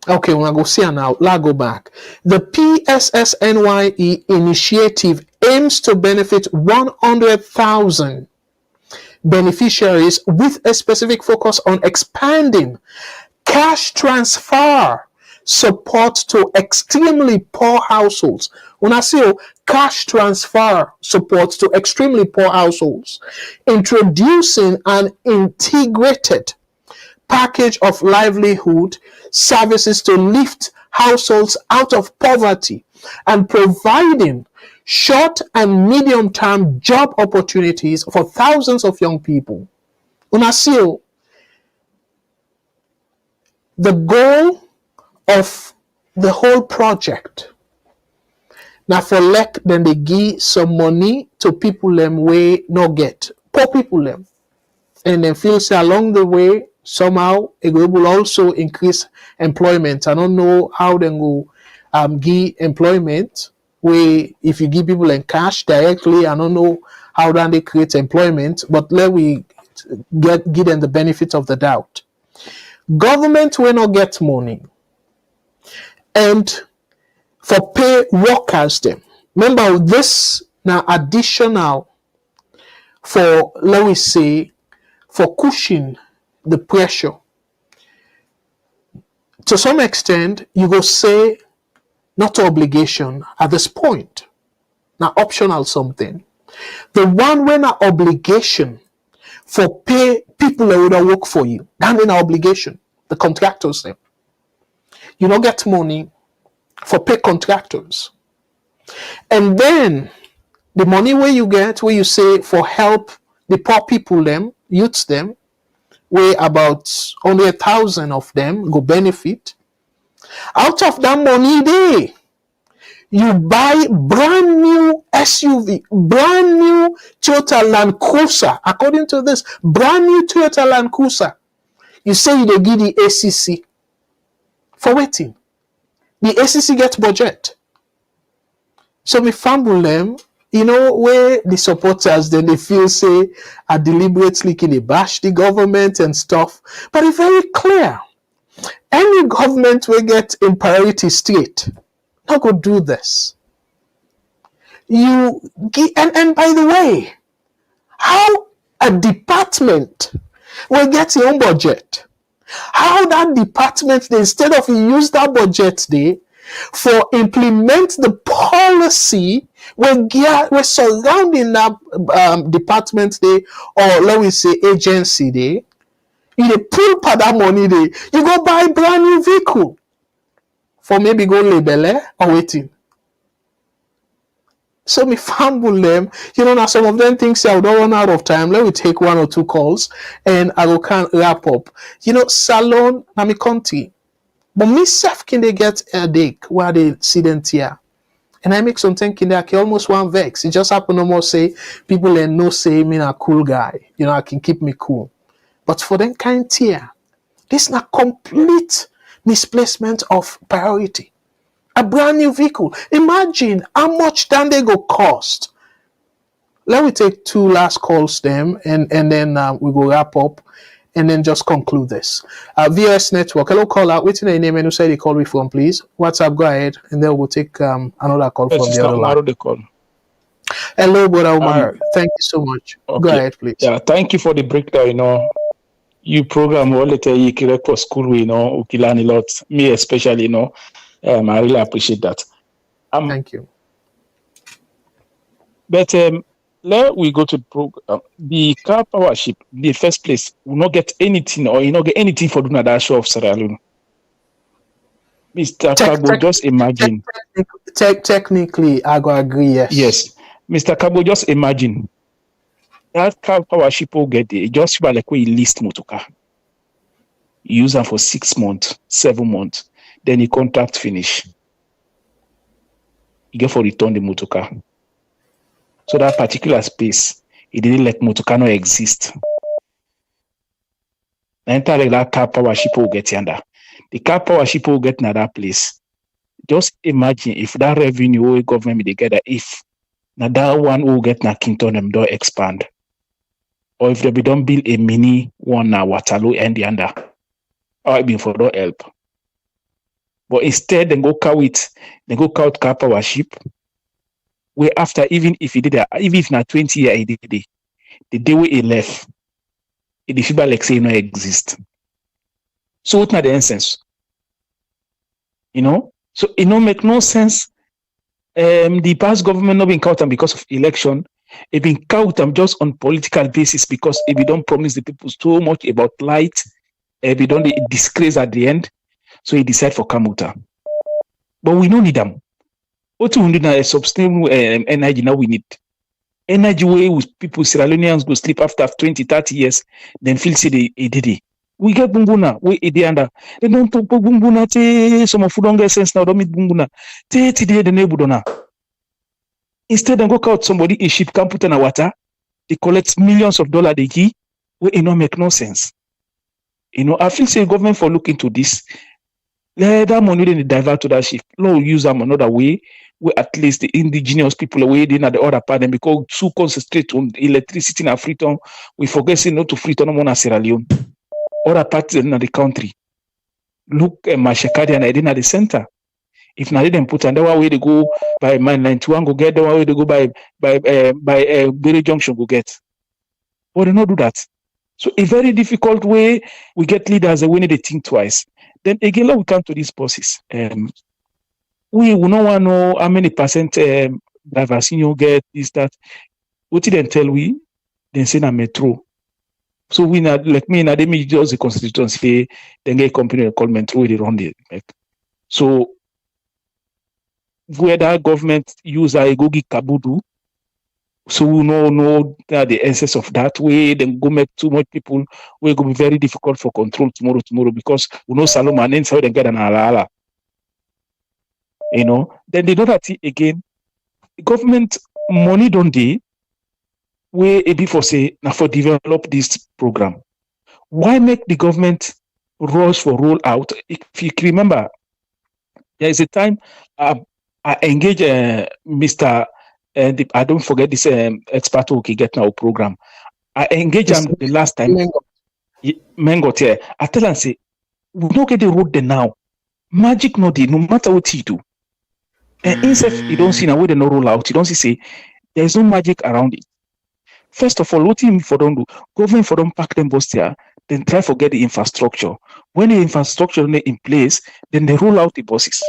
Okay, we're going to go see now. Let's go back. The PSSNYE initiative aims to benefit 100,000 beneficiaries with a specific focus on expanding cash transfer support to extremely poor households. When I say cash transfer support to extremely poor households, introducing an integrated package of livelihood services to lift households out of poverty and providing short and medium-term job opportunities for thousands of young people. Unasio, the goal of the whole project now for let then they give some money to people them way no get poor people them, and then feel say along the way somehow it will also increase employment. I don't know how they go give employment where if you give people in cash directly, I don't know how then they create employment, but let we give them the benefit of the doubt. Government will not get money and for pay workers them. Remember this now additional for, let we say, for cushion the pressure. To some extent, you will say not obligation at this point. Now optional something. The one when an obligation for pay people that would work for you. That mean an obligation. The contractors them. You don't get money for pay contractors. And then the money where you get, where you say for help the poor people them, youths them, where about 100,000 of them go benefit. Out of that money there, you buy brand new SUV, brand new Toyota Land Cruiser. According to this, brand new Toyota Land Cruiser. You say you give the ACC for waiting. The ACC gets budget. So me fumble them, where the supporters then they feel say are deliberately they bash the government and stuff. But it's very clear. Any government will get in priority state. Not go do this. You give, and by the way, how a department will get your own budget? How that department, instead of use that budget there for implement the policy we're surrounding that department there, or let me say agency there, you pull part that money there, you go buy brand new vehicle for maybe go label or waiting. So me fumble them, now some of them things I don't run out of time. Let me take one or two calls and I will can't wrap up. Salone na me country. But myself can they get a dick while they see them here. And I make some thinking that I almost one vex. It just happen no more say people and no say me a cool guy. I can keep me cool. But for them kind tier, this is not complete misplacement of priority. A brand new vehicle. Imagine how much then they go cost. Let me take two last calls them and then we go wrap up and then just conclude this. VS Network. Hello, caller. What's your name and who said you call me from, please? WhatsApp, go ahead. And then we'll take another call from the other line. The call. Hello, Brother Omar. Thank you so much. Okay. Go ahead, please. Yeah, thank you for the breakdown. You program all the time, you for school, you learn a lot. Me especially, I really appreciate that. Thank you. But let we go to the program. The car powership, the first place, will not get anything or you not get anything for doing that show of Sierra Leone. Mr. Kabo, just imagine. Technically, I go agree, yes. Yes. Mr. Kabo, just imagine. That car power ship will get there. Just like we list motorcar. You use them for 6 months, 7 months. Then the contract finish. You get for return the motorcar. So that particular space, it didn't let motorcar no exist. Entirely that car power ship will get yonder. The car power ship will get in that place. Just imagine if that revenue will government be together, if now that one will get na Kinton them don't expand. Or if they be don't build a mini one na Waterloo and the under. Or it be for no help. But instead they go count car power ship. Where after even if he did that, even if not 20 years he did it, the day we he left, it is like say no exist. So what not the essence? You know? So it no make no sense. The past government not been counted because of election. It been counted just on political basis because if you don't promise the people so much about light, if you don't disgrace at the end, so he decide for Kamuta. But we don't need them. What we need a sustainable energy now we need. Energy way with people, Sierra Leoneans go sleep after 20, 30 years, then feel say they did it. We get bumbuna, we under. They don't talk bumbuna, some of don't get sense now, don't meet bumbuna. Today the neighbor. Instead, they go out somebody in ship can put in a water, they collect millions of dollars they give, where it no make no sense. You know, I feel say government for look into this. Let that money then divert to that ship. Lord use them another way, where at least the indigenous people away in at the other part, and because too concentrate on electricity in Freetown, we forget not to Freetown no more Sierra Leone. Other parts in the country. Look at Mashekadi and I didn't at the center. If not, them put and the one way they go by Mine 91 go get, the one way they go by Berry Junction go get. But they not do that. So a very difficult way we get leaders when they think twice. Then again, we come to these bosses. We will not want to know how many percent drivers you get this that. What did they tell we? Then say na metro. So we not like me na they me just the constituency. Then get company called metro they run the like. So whether government use a gogi kabudu, so we know that the essence of that way, then go make too much people, will go be very difficult for control tomorrow because we know Salone and then so they get an ala. You know, then they know that again, government money don't they where a before say now for develop this program. Why make the government rush for roll out? If you remember, there is a time I engage Mr. I don't forget this expert who can get now program. I engage him the last time. Mengot here. I tell him say, we don't get the road there now. Magic no day, no matter what he do. And instead you don't see now where they no roll out. You don't see say there's no magic around it. First of all, what him for don't do? Government for don't pack them bus here, then try to get the infrastructure. When the infrastructure is in place, then they roll out the buses.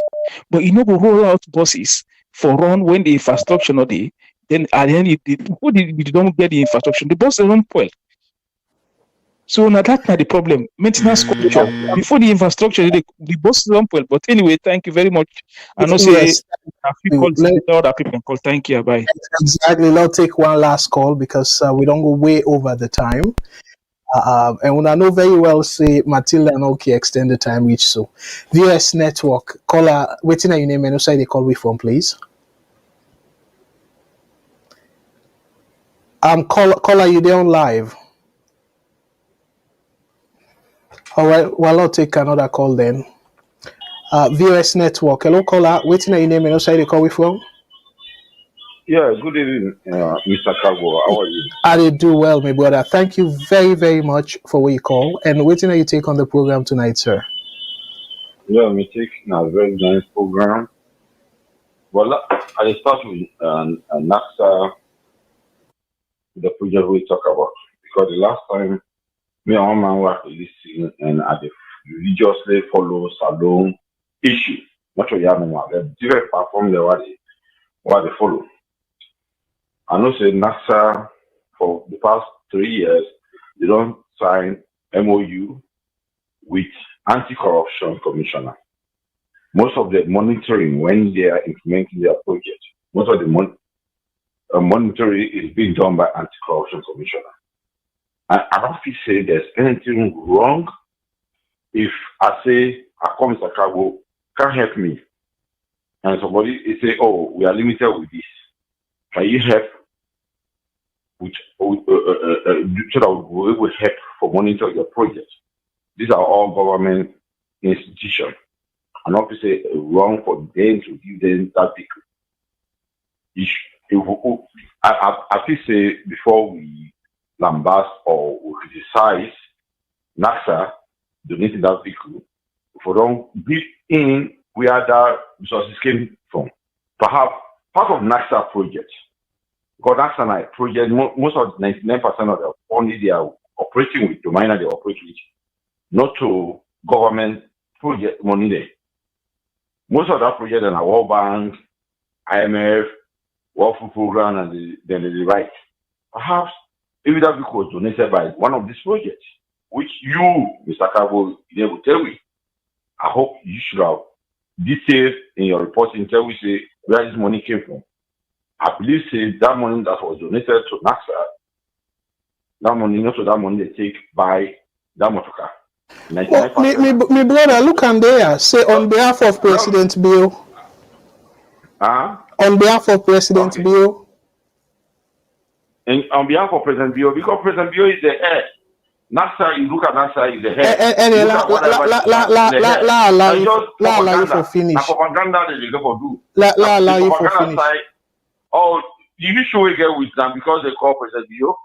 But you know go roll out buses for run when the infrastructure not there, then at the end you don't get the infrastructure, the bus don't spoil. So now that's not the problem. Maintenance culture. Before the infrastructure, the bus don't spoil. But anyway, thank you very much. I know say other people call. Thank you. Bye. Exactly. Let's take one last call because we don't go way over the time. And when I know very well, say Matilda and okay, extend the time reach so. VS Network caller, waiting at your name and also they call we from, please. Caller, you there on live? All right. Well, I'll take another call then. VS Network. Hello, caller. Waiting at your name and also they call we from. Yeah, good evening, Mr. Kagbo. How are you? I did do well, my brother. Thank you very, very much for what you call. And waiting at you take on the program tonight, sir. Yeah, we take a very nice program. Well, I start with NASA, the project we talk about. Because the last time, me and my man were listening and I religiously follow Salone issue. Not sure you have the different platform there what they follow. I know say NASA for the past 3 years they don't sign MOU with anti-corruption commissioner. most of the monitoring when they are implementing their project, most of the monitoring is being done by anti-corruption commissioner. And I don't feel say there's anything wrong if I say, I come to Chicago, can't help me. And somebody is say, oh, we are limited with this. Can you help? So that we will help for monitor your project. These are all government institutions. I'm not to say wrong for them to give them that big. I feel say before we lambast or we criticize NASA donating that vehicle, if we don't build in where that resources came from. Perhaps part of NASA project, because NASA project, most of 99% of the only they are operating with, the miner they operate with, not to government project money there. Most of that project are World Bank, IMF, World Food Program, and then the right. Perhaps if that vehicle was donated by one of these projects, which you, Mr. Cabo, will tell me. I hope you should have details in your reporting, tell me say where this money came from. I believe say that money that was donated to NASA, that money, not to that money they take by that motorcar. Oh, me brother, look and there. Say on behalf of President Bill. On behalf of President Bill. And on behalf of President Bill, because President Bill is the head. NASA, you look at NASA is the head. Allow you for finish. Propaganda they go for do. Allow you for finish. Oh, the issue we get with them because they call President Bill.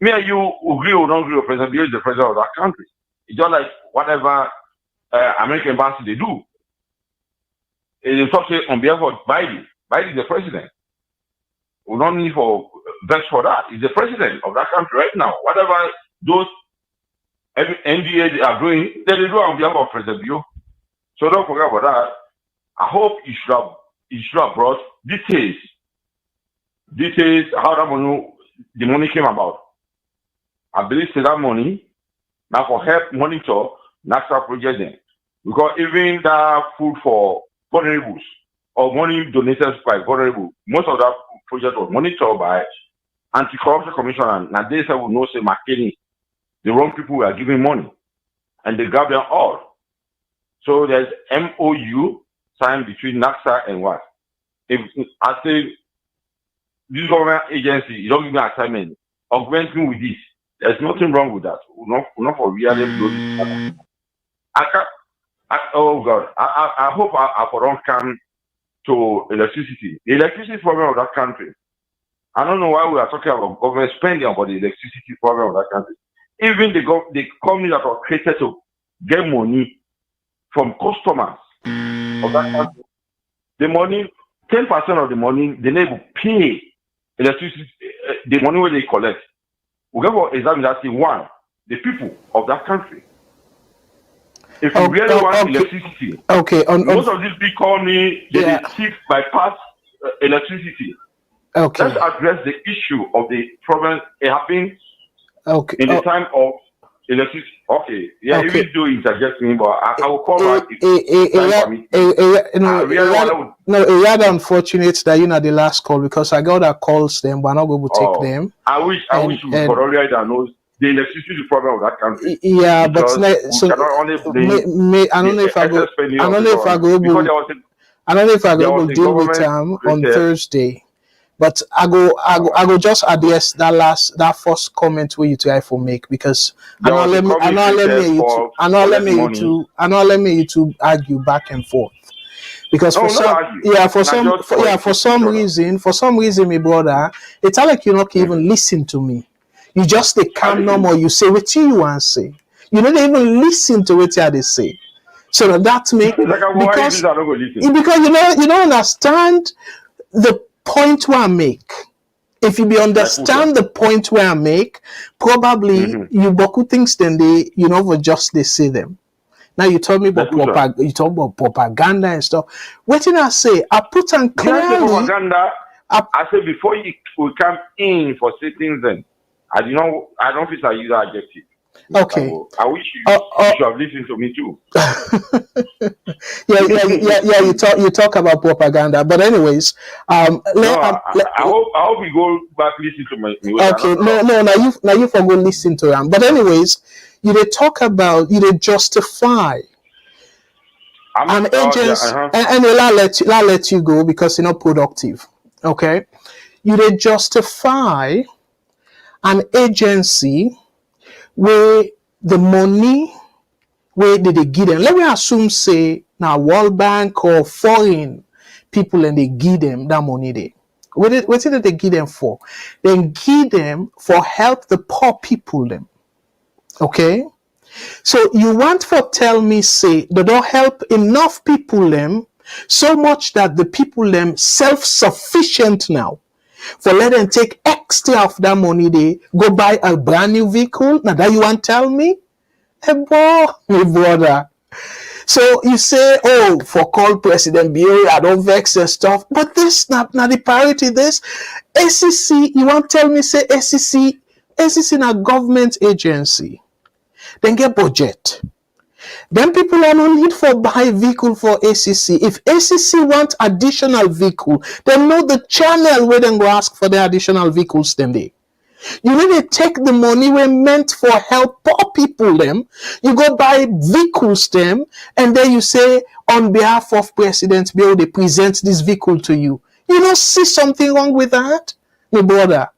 Me and you agree or don't agree with President Bill is the president of that country. It's just like whatever American embassy they do. They talk on behalf of Biden. Biden is the president. We don't need for vex for that. He's the president of that country right now. Whatever those NDA they are doing, they do on behalf of President Bill. So don't forget about that. I hope you should have brought details how the money came about. I believe that money now for help monitor NASA project then. Because even that food for vulnerables or money donated by vulnerable, most of that project was monitored by anti-corruption commissioner. Now they say we know say McKinney, the wrong people were giving money and they grab them all. So there's MOU signed between NASA and what? If I say this government agency, you don't give me assignment, augment me with this. There's nothing wrong with that. We're not for really blow. Oh God, I hope I don't come to electricity. The electricity problem of that country. I don't know why we are talking about government spending on the electricity problem of that country. Even the company that are created to get money from customers of that country, the money, 10% of the money, they never pay electricity, the money where they collect. We go examine that thing. One, the people of that country. If you really want electricity, most of these big companies, they seek bypass electricity. Okay. Let's address the issue of the problem happening in the time of electricity. Okay. Yeah, even though interject me, but I will call back it's rather unfortunate that you're not the last call because I got that calls them, but I'm not going to take them. I wish you would already know the electricity problem of that country. Yeah, because but so cannot only blame I don't know if I go. I don't know if I go. I don't know if I go deal with them on Thursday. But I go just address that first comment where you try for make because I know let me you to argue back and forth because for some reason my brother it's like you not even listen to me. You just they calm normal. You say what you want to say. You don't even listen to what they say. So that make because you don't understand the point where I make. If you understand the point where I make, probably you boku things then they just they say them. Now you told me about propaganda and stuff. What did I say? I put on clearly propaganda. I said before you will come in for certain things. I don't think I use that adjective. Okay. I wish you should have listened to me too. yeah. You talk about propaganda, but anyways, I hope we go back listen to my. Okay, no. Now you for go listen to them. But anyways, they talk about they justify an agency, and I'll let you go because you're not productive. Okay, they justify an agency where the money where did they give them? Let me assume say now World Bank or foreign people and they give them that money there. What did they give them for? They give them for help the poor people them. Okay? So you want for tell me say they don't help enough people them so much that the people them self-sufficient now. For let them take extra of that money they go buy a brand new vehicle. Now that you want tell me? Hey boy, my brother. So you say, oh, for call President Bill, I don't vex and stuff. But this not the priority. This SEC, you want tell me say SEC na government agency. Then get budget. Then people are no need for buy vehicle for ACC. If ACC want additional vehicle, then know the channel where they go ask for the additional vehicles then they. You really take the money we meant for help poor people them. You go buy vehicles them, and then you say on behalf of President Bill, they present this vehicle to you. You don't see something wrong with that, my brother.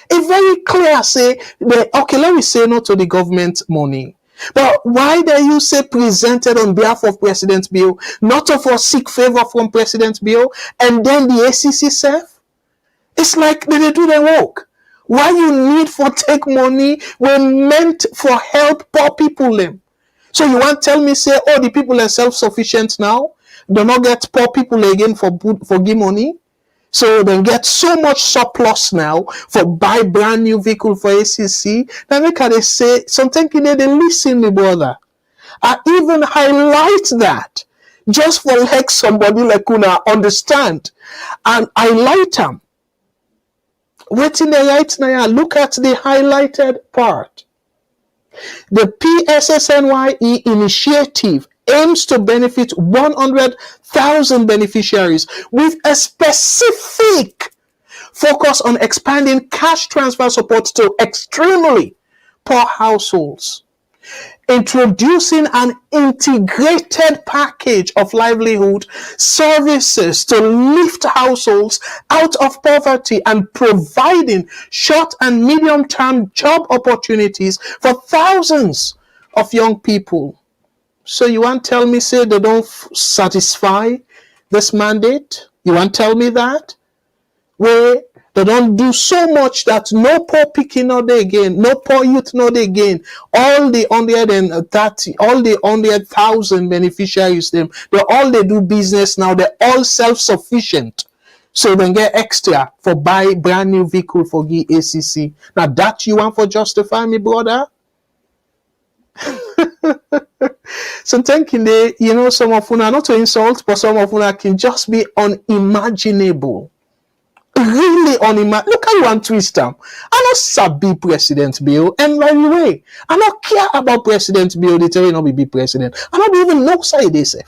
It's very clear. Say okay, let me say no to the government money. But why do you say presented on behalf of President Bill, not for seek favor from President Bill, and then the ACC self? It's like they do their work. Why you need for take money when meant for help poor people them? So you want tell me say, oh, the people are self-sufficient now? Do not get poor people again for give money? So they get so much surplus now for buy brand new vehicle for ACC. Now make they say something they listen, my brother. I even highlight that just for like somebody like Una understand and highlight them. Waiting the right now, look at the highlighted part. The PSSNYE initiative aims to benefit 100,000 beneficiaries with a specific focus on expanding cash transfer support to extremely poor households. Introducing an integrated package of livelihood services to lift households out of poverty and providing short and medium-term job opportunities for thousands of young people. So you want to tell me, say, they don't satisfy this mandate? You want to tell me that? Where they don't do so much that no poor picking not they again, no poor youth not they again. All the 130, all the 100,000 beneficiaries them, they do business now. They're all self-sufficient. So they get extra for buy brand new vehicle for the ACC. Now that you want for justify me, brother? So thinking they, some of you not to insult, but some of you can just be unimaginable. Really unimaginable. Look how you want twist them. I don't sabi President Bill, and by the way, I don't care about President Bill. They tell you not be president. I don't even know side they say.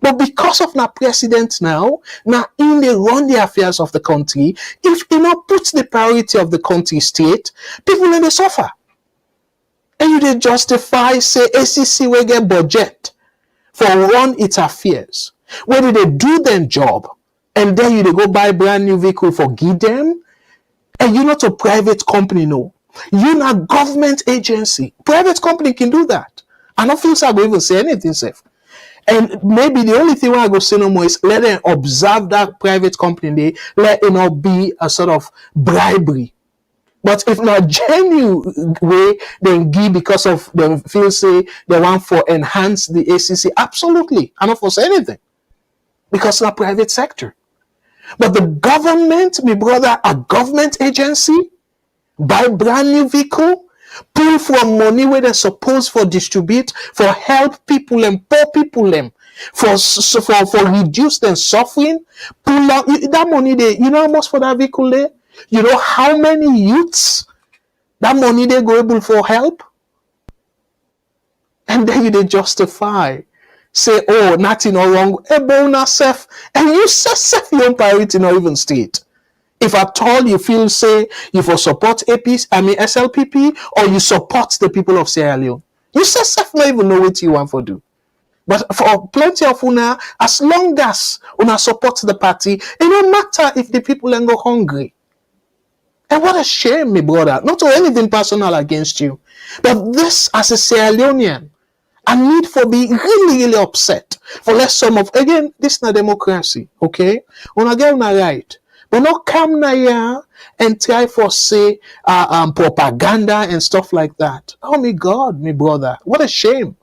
But because of na president now in they run the affairs of the country, if you not put the priority of the country state, people in they suffer. And you they justify say ACC will get budget for run its affairs. Whether they do their job, and then you they go buy brand new vehicle for give them, and you're not a private company, no. You're not government agency. Private company can do that. I don't feel so I go even say anything safe. And maybe the only thing I go say no more is let them observe that private company, let it not be a sort of bribery. But if not genuine way, then give because of them feel say they want for enhance the ACC. Absolutely. I don't foresee anything. Because it's not private sector. But the government, my brother, a government agency, buy brand new vehicle, pull from money where they're supposed for distribute, for help people and poor people them, for reduce them suffering, pull out that money there. You know how much for that vehicle there? You know how many youths that money they go able for help? And then they justify say, oh, nothing no wrong, ebona self, and you say self your priority not even state. If at all you feel say you for support SLPP, or you support the people of Sierra Leone, you say self not even know what you want for do. But for plenty of una, as long as una support the party, it don't matter if the people ain't go hungry. And what a shame, my brother. Not to anything personal against you, but this as a Sierra Leonean, I need for be really upset for less some of, again, this is not democracy, okay? Una get una right, but not come na here and try for say propaganda and stuff like that. Oh my God, my brother, what a shame.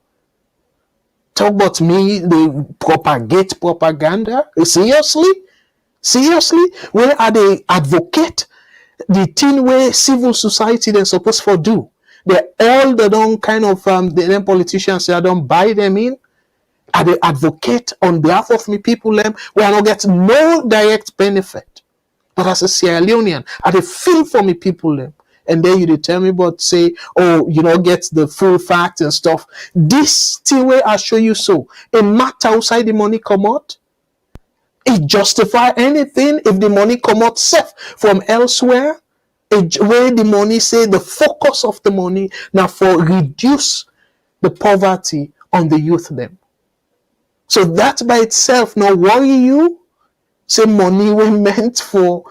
Talk about me, they propagate propaganda. Seriously, where are they advocate the thing where civil society they're supposed to do? They all the don't kind of the politicians they don't buy them in. Are they advocate on behalf of me people them where I don't get no direct benefit? But as a Sierra Leonean, are they feel for me people them? And then you tell me about say, oh, you know, get the full fact and stuff. This thing where I show you so. It matter outside the money come out. It justify anything if the money come out safe from elsewhere. Where the money say the focus of the money now for reduce the poverty on the youth them. So that by itself not worry you. Say money we meant for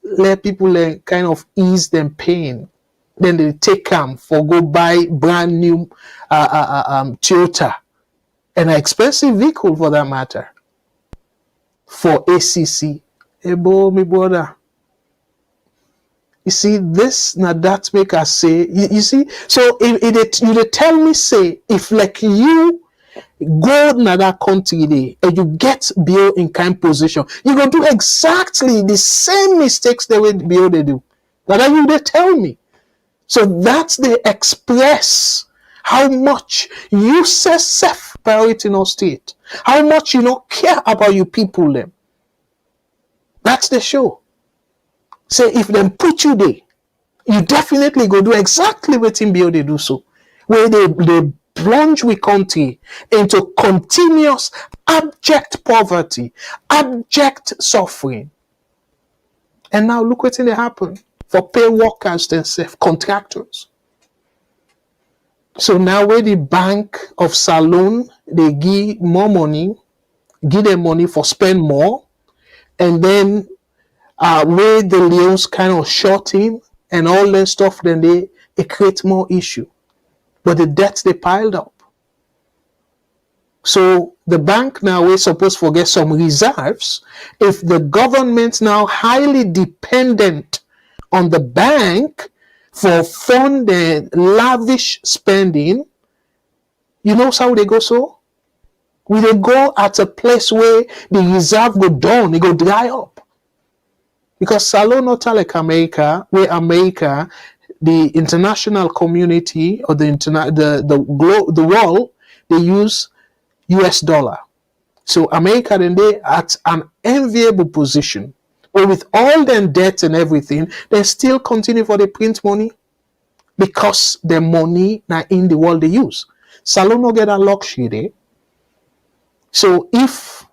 let people kind of ease them pain. Then they take them for go buy brand new Toyota, an expensive vehicle for that matter, for ACC. Hey, boy, my brother. You see, this now that make us say, you see, so if you tell me say, if like you go to that country there and you get Bill in kind position, you gonna do exactly the same mistakes the way Bill they do. But then you they tell me. So that's they express how much you say self priority in our state, how much you don't care about you people them. That's the show. Say if them put you there, you definitely go do exactly what in Bill they do so. Where they plunge we country into continuous abject poverty, abject suffering. And now look what's going to happen for pay workers themselves, contractors. So now where the bank of Salone, they give more money, give them money for spend more, and then where the Leons kind of short in and all that stuff, then they create more issue. But the debts they piled up. So the bank now is supposed to get some reserves. If the government now highly dependent on the bank for fund the lavish spending, you know how they go so? Will they go at a place where the reserve go down, it go dry up? Because Salone not like America, where America, the international community or the world, they use US dollar. So America then they at an enviable position where with all their debt and everything, they still continue for the print money because the money now in the world they use. Salone no get a luxury there. So if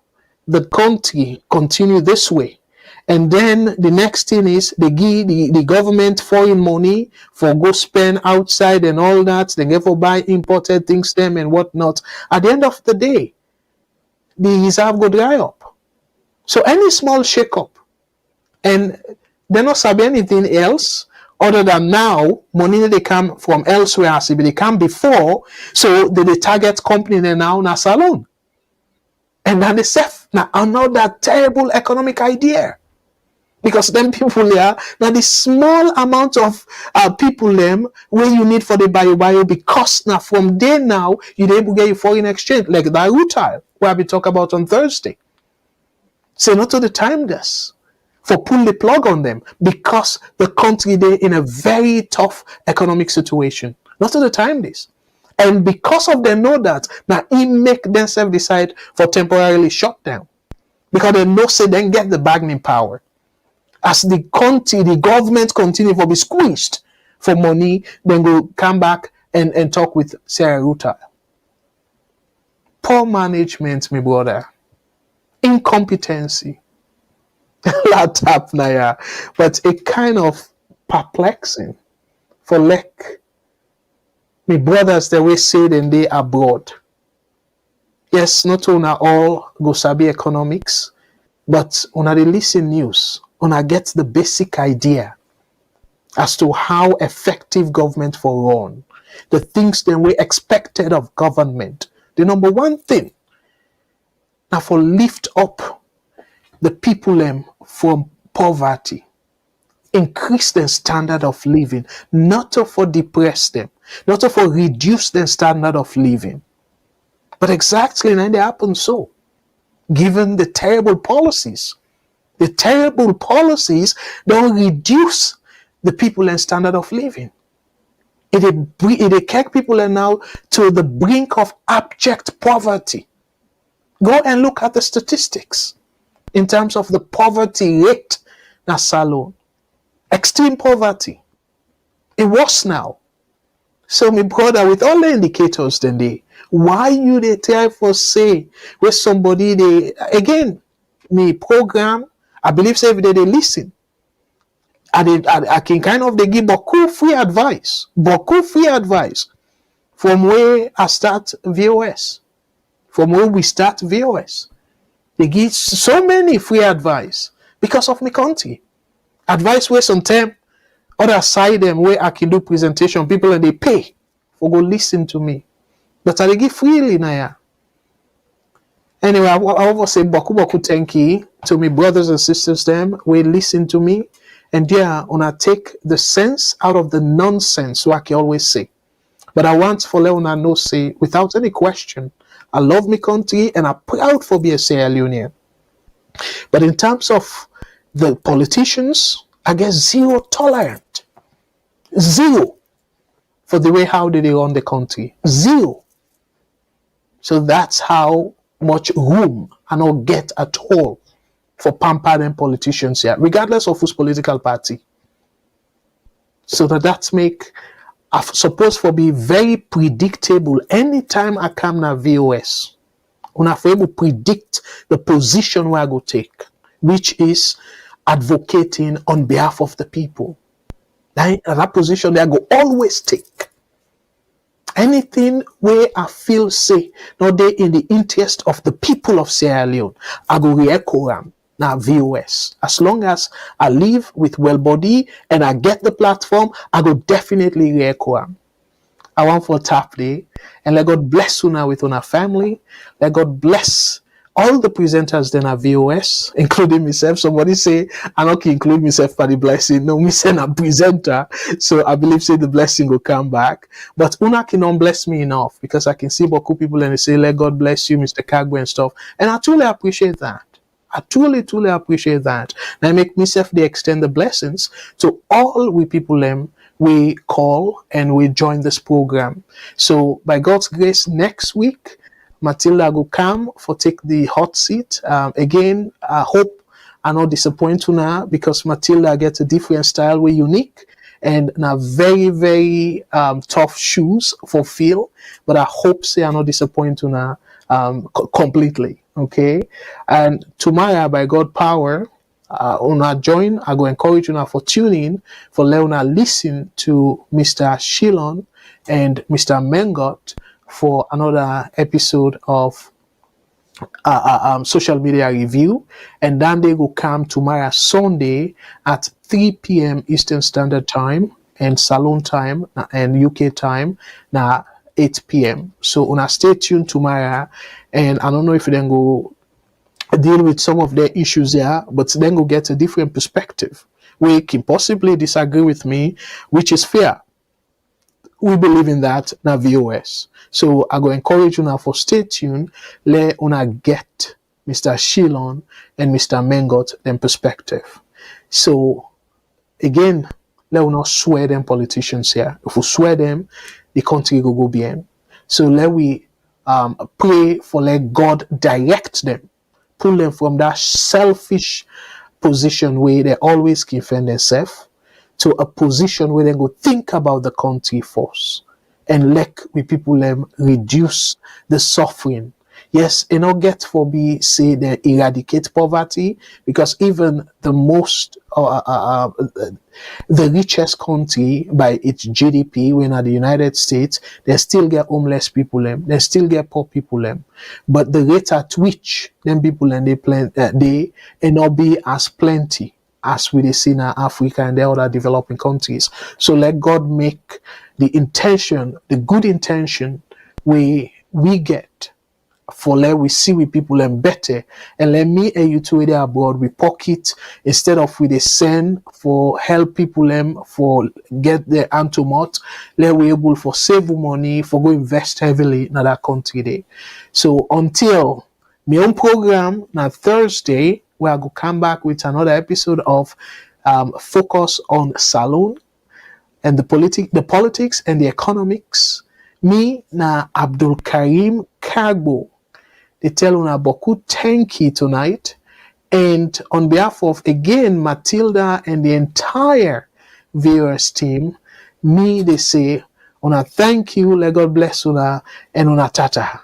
the country continue this way, and then the next thing is they give the government foreign money for go spend outside and all that. They get for buy imported things them and whatnot. At the end of the day, the reserve go dry up. So any small shake-up, and they're not sabi anything else other than now money they come from elsewhere as if they come before. So they target company they now na Salone. And then they say now another terrible economic idea. Because them people there, now the small amount of people them where you need for the bio because now from there now you're able to get your foreign exchange like the Judicial where we talk about on Thursday. So not to the time this for pull the plug on them because the country they in a very tough economic situation. Not to the time this. And because of them know that now it make themselves decide for temporarily shut down. Because they know say then get the bargaining power. As the government continue to be squeezed for money, then go come back and talk with Sarah Ruta. poor management, my brother, incompetency, lot happen here, but it kind of perplexing for like my brothers the way say then they abroad. Yes, not only all go sabi economics, but una dey listen news, una get the basic idea as to how effective government for run, the things that we expected of government. The number one thing now for lift up the people from poverty, increase their standard of living, not to for depress them, not to for reduce their standard of living. But exactly now they happen so, given the terrible policies. The terrible policies don't reduce the people and standard of living. It carry people now to the brink of abject poverty. Go and look at the statistics in terms of the poverty rate na Salone. Extreme poverty. It was now. So my brother, with all the indicators then why you they try for say where somebody they again me program, I believe say if they listen. I can kind of they give Boku free advice from where I start VOS, from where we start VOS. They give so many free advice because of my country. Advice where sometimes other side them where I can do presentation, people and they pay for go listen to me. But I give freely now. Anyway, I will say Boku thank you to my brothers and sisters them who listen to me. And yeah, I take the sense out of the nonsense, like I always say. But I want for Leona no say, without any question, I love my country and I'm proud for being a Sierra Leonean. But in terms of the politicians, I guess zero tolerant. Zero for the way how they run the country. Zero. So that's how much room I don't get at all for pampered politicians here, regardless of whose political party. So that's make I suppose for be very predictable anytime I come na VOS. Una for able predict the position where I go take, which is advocating on behalf of the people. That position there I go always take. Anything where I feel say, not they in the interest of the people of Sierra Leone, I go re-echo them. Now VOS. As long as I live with well body and I get the platform, I go definitely re-echo them. I want for tap day and let God bless you now with our family. Let God bless all the presenters then at VOS, including myself. Somebody say I not include myself for the blessing. No, me say a presenter. So I believe say the blessing will come back. But Una cannot bless me enough because I can see Boku people and they say, let God bless you, Mr. Kagwe and stuff. And I truly appreciate that. I truly appreciate that. And I make myself they extend the blessings to all we people we call and we join this program. So by God's grace, next week, Matilda will come for take the hot seat. Again, I hope I not disappoint you now because Matilda gets a different style, way unique and now very, very tough shoes for feel. But I hope say I not disappoint you now completely. Okay, and tomorrow by God power, una join. I go encourage you now for tuning for Leona listen to Mr. Shilon and Mr. Mengot for another episode of social media review, and then they will come tomorrow Sunday at 3 p.m. Eastern Standard Time and Salone time and UK time now 8 p.m. So una stay tuned tomorrow. And I don't know if you then go deal with some of their issues there, but then go get a different perspective. We can possibly disagree with me, which is fair. We believe in that now VOS. So I go encourage you now for stay tuned. Let una get Mr. Shilon and Mr. Mengot them perspective. So again, let us not swear them politicians here. If we swear them, the country will go bien. So let we pray for let God direct them, pull them from that selfish position where they always can defend themselves to a position where they go think about the country first and let we people them reduce the suffering Yes, you know, get for be say they eradicate poverty, because even the most the richest country by its GDP, when at the United States, they still get homeless people them, they still get poor people them, but the rate at which them people and they not be as plenty as we see in Africa and the other developing countries. So let God make the intention, the good intention we get for let we see with people and better, and let me and you to there abroad we pocket instead of we they send for help people them for get their antomot, let we able for save money for go invest heavily in that country there. So until my own program now Thursday, where I go come back with another episode of focus on Salone and the politics and the economics. Me na Abdul Karim Kagbo. They tell una beaucoup thank you tonight. And on behalf of, again, Matilda and the entire viewers team, me, they say, una thank you, let God bless una, and una tata.